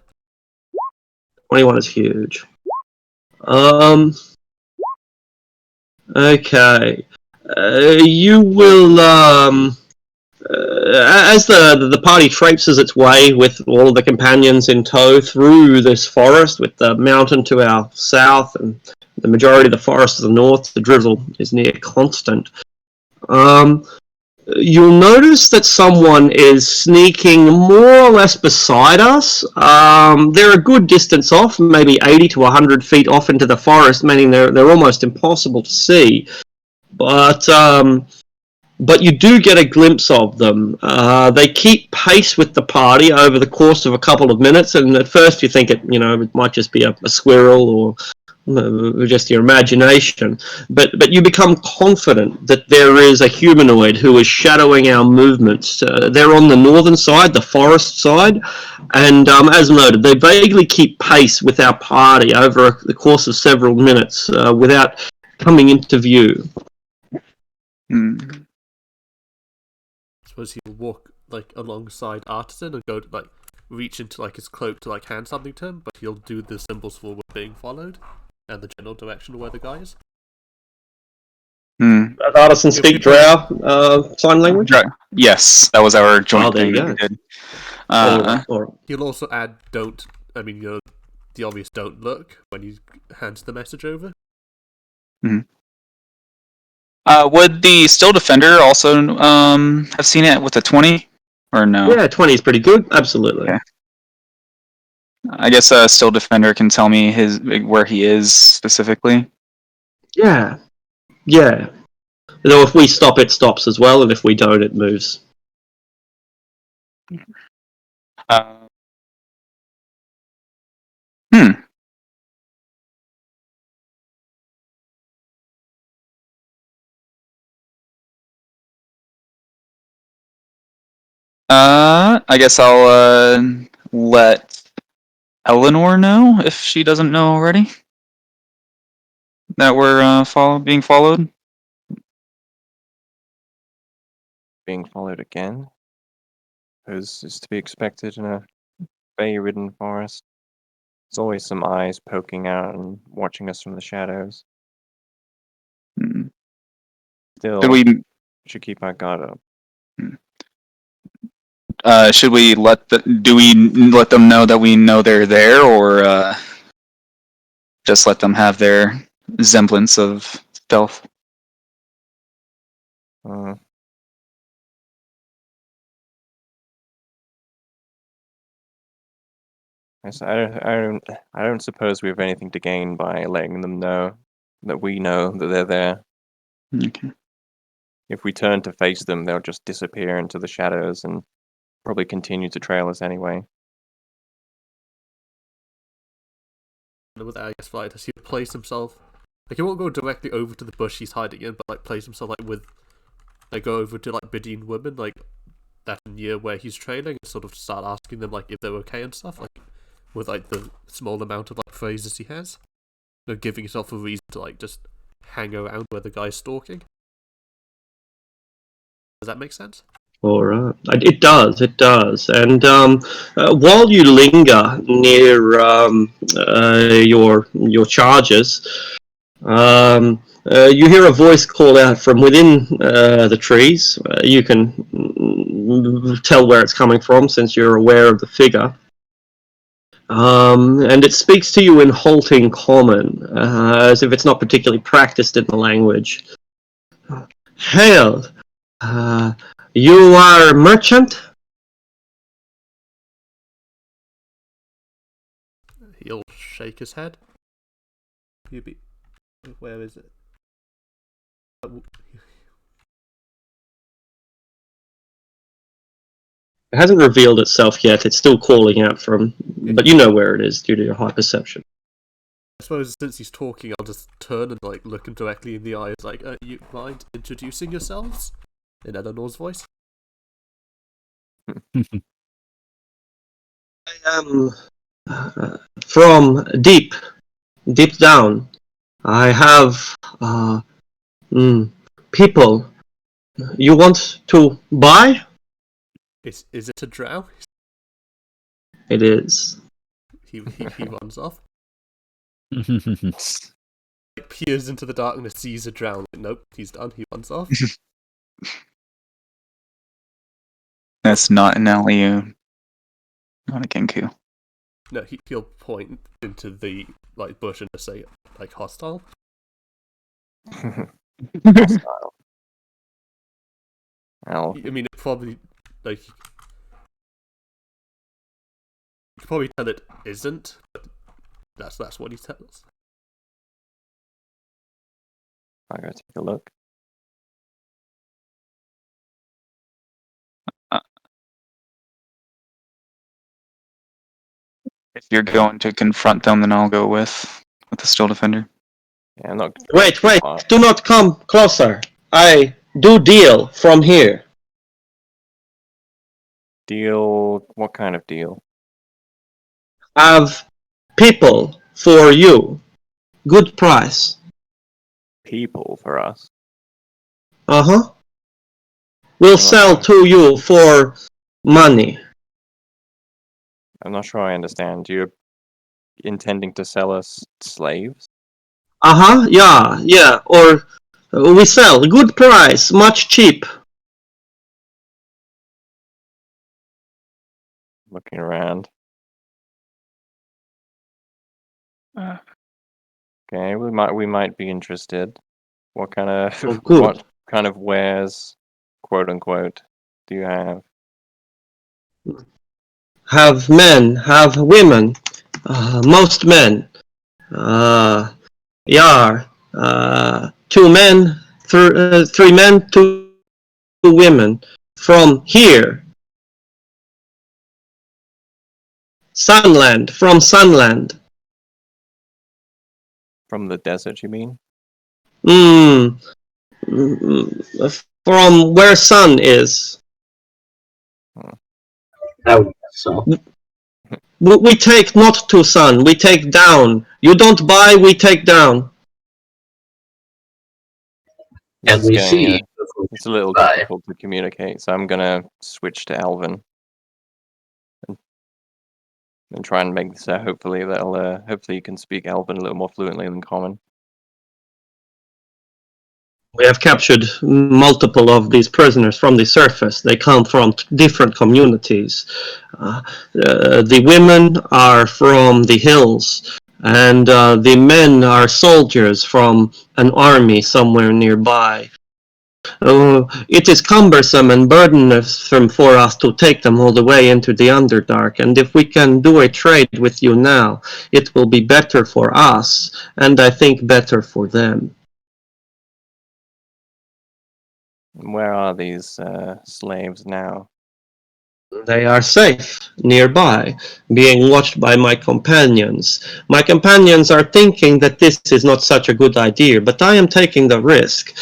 [SPEAKER 10] 21 is huge. Okay. You will as the party traipses its way with all of the companions in tow through this forest, with the mountain to our south and the majority of the forest to the north, the drizzle is near constant. You'll notice that someone is sneaking more or less beside us. They're a good distance off, maybe 80 to 100 feet off into the forest, meaning they're almost impossible to see. But you do get a glimpse of them. They keep pace with the party over the course of a couple of minutes, and at first you think it might just be a squirrel or just your imagination. But you become confident that there is a humanoid who is shadowing our movements. They're on the northern side, the forest side, and as noted, they vaguely keep pace with our party over the course of several minutes without coming into view.
[SPEAKER 2] Suppose he'll walk alongside Artisan and go to reach into his cloak to hand something to him, but he'll do the symbols for we're being followed and the general direction of where the guy is.
[SPEAKER 10] Does Artisan speak Drow sign language?
[SPEAKER 5] Yes, that was our joint
[SPEAKER 10] there
[SPEAKER 5] thing
[SPEAKER 10] you
[SPEAKER 5] that we
[SPEAKER 10] go.
[SPEAKER 5] did.
[SPEAKER 10] All right.
[SPEAKER 2] He'll also add don't. The obvious don't look when he hands the message over.
[SPEAKER 5] Would the Still Defender also have seen it with a 20? Or no?
[SPEAKER 10] Yeah, 20 is pretty good. Absolutely.
[SPEAKER 5] Okay. I guess Still Defender can tell me where he is specifically.
[SPEAKER 10] Yeah. If we stop, it stops as well, and if we don't, it moves.
[SPEAKER 5] I guess I'll let Eleanor know if she doesn't know already that we're being followed.
[SPEAKER 9] Being followed again? As is to be expected in a bay-ridden forest. There's always some eyes poking out and watching us from the shadows. Still, should keep our guard up.
[SPEAKER 5] Should we do we let them know that we know they're there, or just let them have their semblance of stealth?
[SPEAKER 9] I don't suppose we have anything to gain by letting them know that we know that they're there.
[SPEAKER 5] Okay.
[SPEAKER 9] If we turn to face them, they'll just disappear into the shadows and probably continue to trail us anyway.
[SPEAKER 2] With that, I guess does he place himself? Like he won't go directly over to the bush he's hiding in, but like place himself go over to like Bedouin women like that near where he's trailing and sort of start asking them like if they're okay and stuff, like with like the small amount of like phrases he has. Giving himself a reason to like just hang around where the guy's stalking. Does that make sense?
[SPEAKER 10] All right, it does. And while you linger near your charges, you hear a voice call out from within the trees. You can tell where it's coming from since you're aware of the figure. And it speaks to you in halting common, as if it's not particularly practiced in the language. Hail! You are a merchant?
[SPEAKER 2] He'll shake his head. Where is it?
[SPEAKER 10] It hasn't revealed itself yet. It's still calling out from, but you know where it is due to your high perception.
[SPEAKER 2] I suppose since he's talking, I'll just turn and like look him directly in the eyes. Like, you mind introducing yourselves? In Eleanor's voice.
[SPEAKER 10] I am from deep down. I have people. You want to buy?
[SPEAKER 2] Is it a drow?
[SPEAKER 10] It is.
[SPEAKER 2] He runs off. Like, peers into the darkness, sees a drow. Like, nope, he's done. He runs off.
[SPEAKER 5] That's not an LEU. Not a Genku.
[SPEAKER 2] No, he'll point into the like bush and just say like hostile.
[SPEAKER 9] Hostile. Well,
[SPEAKER 2] I mean, it probably like you could probably tell it isn't, but that's what he tells.
[SPEAKER 9] I gotta take a look.
[SPEAKER 5] If you're going to confront them, then I'll go with the Still Defender.
[SPEAKER 9] Yeah, I'm not.
[SPEAKER 10] Wait! Do not come closer. I do deal from here.
[SPEAKER 9] Deal? What kind of deal?
[SPEAKER 10] Have people for you. Good price.
[SPEAKER 9] People for us.
[SPEAKER 10] Uh-huh. We'll sell to you for money.
[SPEAKER 9] I'm not sure I understand. You're intending to sell us slaves?
[SPEAKER 10] Uh-huh, yeah. Or we sell. Good price. Much cheap.
[SPEAKER 9] Looking around. Okay, we might be interested. What kind of what kind of wares, quote unquote, do you have?
[SPEAKER 10] Have men, have women, most men. Two men, three men, two women. From here. Sunland, from Sunland.
[SPEAKER 9] From the desert, you mean?
[SPEAKER 10] From where sun is.
[SPEAKER 6] I would guess so.
[SPEAKER 10] We take not to sun, we take down. You don't buy, we take down.
[SPEAKER 6] And we see.
[SPEAKER 9] It's a little difficult to communicate, so I'm gonna switch to Elven and try and make this. Hopefully you can speak Elven a little more fluently than Common.
[SPEAKER 10] We have captured multiple of these prisoners from the surface. They come from different communities. The women are from the hills, and the men are soldiers from an army somewhere nearby. It is cumbersome and burdensome for us to take them all the way into the Underdark, and if we can do a trade with you now, it will be better for us, and I think better for them.
[SPEAKER 9] Where are these slaves now?
[SPEAKER 10] They are safe nearby, being watched by my companions. My companions are thinking that this is not such a good idea, but I am taking the risk.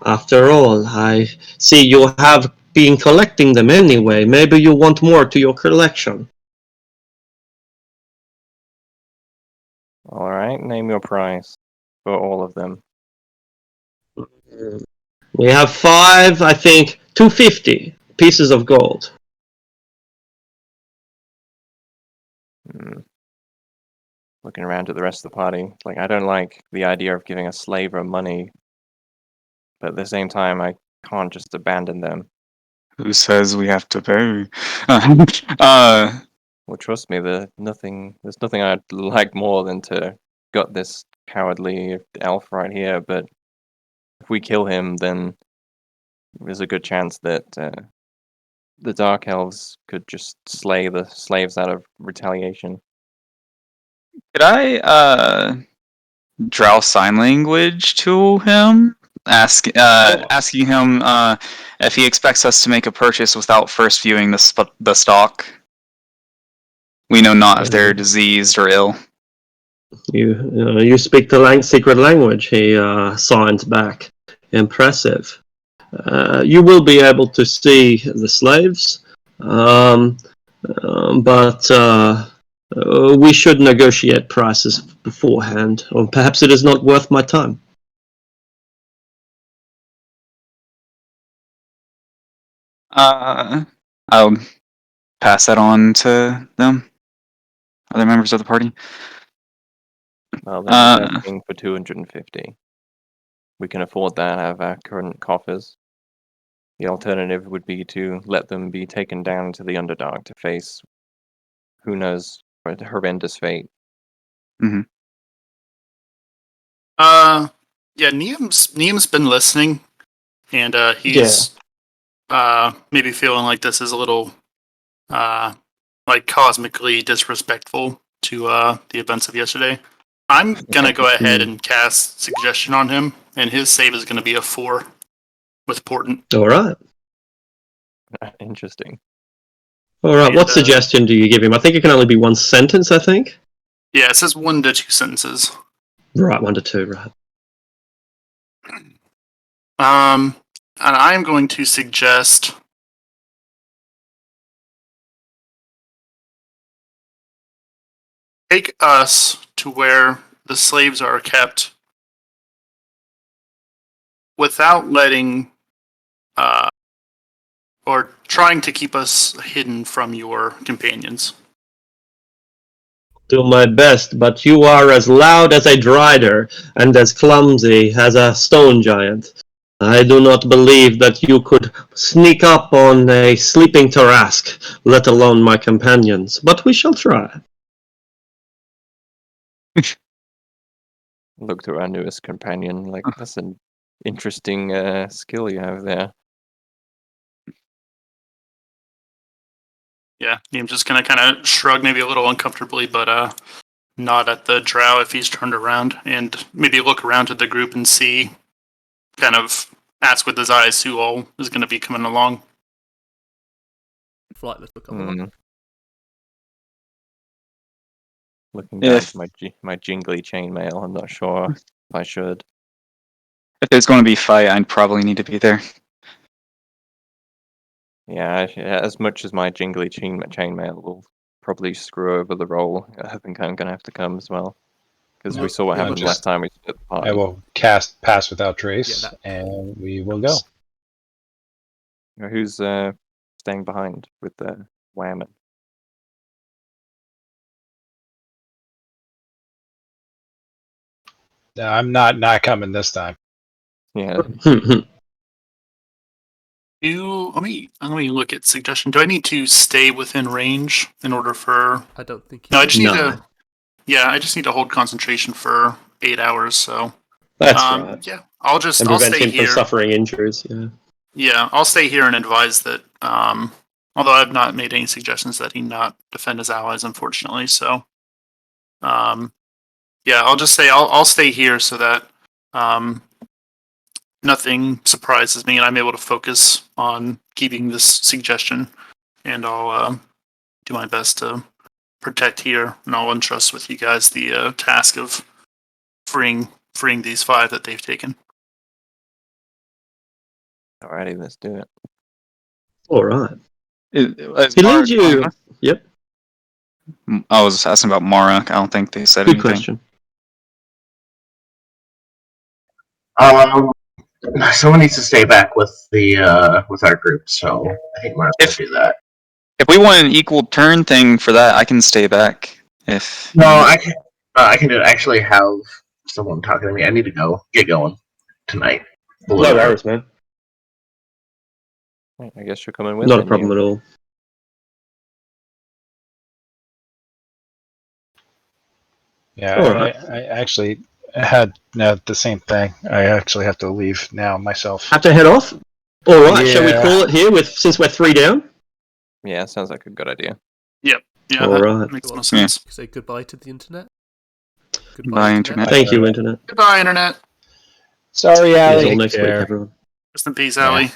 [SPEAKER 10] After all, I see you have been collecting them anyway. Maybe you want more to your collection.
[SPEAKER 9] All right, name your price for all of them.
[SPEAKER 10] We have 5, I think, 250 pieces of gold.
[SPEAKER 9] Hmm. Looking around at the rest of the party, like I don't like the idea of giving a slaver money, but at the same time, I can't just abandon them.
[SPEAKER 5] Who says we have to pay?
[SPEAKER 9] Well, trust me, there's nothing I'd like more than to gut this cowardly elf right here. But if we kill him, then there's a good chance that the dark elves could just slay the slaves out of retaliation.
[SPEAKER 5] Could I drow sign language to him? Asking him if he expects us to make a purchase without first viewing the stock. We know not if they're diseased or ill.
[SPEAKER 10] You speak the secret language, he signs back. Impressive. You will be able to see the slaves, but we should negotiate prices beforehand, or perhaps it is not worth my time.
[SPEAKER 5] I'll pass that on to them, other members of the party.
[SPEAKER 9] Well, they're asking for 250. We can afford that out of our current coffers. The alternative would be to let them be taken down to the Underdark to face who knows what horrendous fate.
[SPEAKER 5] Mm-hmm.
[SPEAKER 7] Yeah, Neem's been listening, and he's maybe feeling like this is a little like cosmically disrespectful to the events of yesterday. I'm gonna go ahead and cast suggestion on him, and his save is gonna be a 4 with Portent.
[SPEAKER 10] All right.
[SPEAKER 9] Interesting.
[SPEAKER 10] All right.
[SPEAKER 7] And,
[SPEAKER 10] What suggestion do you give him? I think it can only be one sentence, I think.
[SPEAKER 7] Yeah, it says 1 to 2 sentences.
[SPEAKER 10] Right, 1 to 2, right.
[SPEAKER 7] And I'm going to suggest take us to where the slaves are kept without letting or trying to keep us hidden from your companions.
[SPEAKER 10] Do my best, but you are as loud as a drider and as clumsy as a stone giant. I do not believe that you could sneak up on a sleeping Tarask, let alone my companions, but we shall try.
[SPEAKER 9] Look to our newest companion, like, that's an interesting skill you have there.
[SPEAKER 7] Yeah, I'm just gonna kind of shrug, maybe a little uncomfortably, but nod at the drow if he's turned around, and maybe look around at the group and see, kind of ask with his eyes who all is going to be coming along.
[SPEAKER 2] Flightless will come along.
[SPEAKER 9] Looking down to my jingly chainmail, I'm not sure if I should.
[SPEAKER 5] If there's going to be a fight, I'd probably need to be there.
[SPEAKER 9] Yeah, as much as my jingly chainmail will probably screw over the roll, I think I'm going to have to come as well. Because we saw what happened last time we split the party.
[SPEAKER 4] I will cast Pass Without Trace, and we will go.
[SPEAKER 9] Who's staying behind with the whammon?
[SPEAKER 4] I'm not coming this time.
[SPEAKER 9] Yeah.
[SPEAKER 7] Let me look at suggestion. Do I need to stay within range in order for?
[SPEAKER 2] I don't think.
[SPEAKER 7] No, I just need to. Yeah, I just need to hold concentration for 8 hours. So
[SPEAKER 10] that's right.
[SPEAKER 7] Yeah, I'll
[SPEAKER 10] prevent
[SPEAKER 7] stay
[SPEAKER 10] him
[SPEAKER 7] here.
[SPEAKER 10] from suffering injuries. Yeah.
[SPEAKER 7] Yeah, I'll stay here and advise that. Although I've not made any suggestions that he not defend his allies, unfortunately. So, yeah, I'll just say I'll stay here so that nothing surprises me, and I'm able to focus on keeping this suggestion, and I'll do my best to protect here, and I'll entrust with you guys the task of freeing these 5 that they've taken.
[SPEAKER 9] Alrighty, let's do it.
[SPEAKER 10] All right.
[SPEAKER 5] Is
[SPEAKER 10] He
[SPEAKER 5] Mara
[SPEAKER 10] leads you.
[SPEAKER 5] going with?
[SPEAKER 10] Yep.
[SPEAKER 5] I was asking about Mara. I don't think they said
[SPEAKER 10] Good
[SPEAKER 5] anything.
[SPEAKER 10] question.
[SPEAKER 6] Someone needs to stay back with the with our group, so I think Mara's gonna do that.
[SPEAKER 5] If we want an equal turn thing for that, I can stay back. If
[SPEAKER 6] No, I can. I can do it. I actually have someone talking to me. I need to get going tonight.
[SPEAKER 10] No worries, man.
[SPEAKER 9] I guess you're coming with.
[SPEAKER 10] Not a problem at all.
[SPEAKER 4] Yeah,
[SPEAKER 10] All right.
[SPEAKER 4] I actually had the same thing. I actually have to leave now myself.
[SPEAKER 10] Have to head off. All right. Shall we
[SPEAKER 4] Yeah.
[SPEAKER 10] call it here? Since we're 3 down.
[SPEAKER 9] Yeah, sounds like a good idea.
[SPEAKER 7] Yep. Yeah,
[SPEAKER 10] All
[SPEAKER 7] that
[SPEAKER 10] right.
[SPEAKER 7] makes more sense.
[SPEAKER 2] Say goodbye to the internet.
[SPEAKER 5] Bye, internet.
[SPEAKER 10] Thank you, internet.
[SPEAKER 7] Goodbye, internet.
[SPEAKER 4] Sorry,
[SPEAKER 10] See you
[SPEAKER 4] Allie.
[SPEAKER 10] all next week,
[SPEAKER 4] Care.
[SPEAKER 10] everyone.
[SPEAKER 7] Rest in peace, Allie.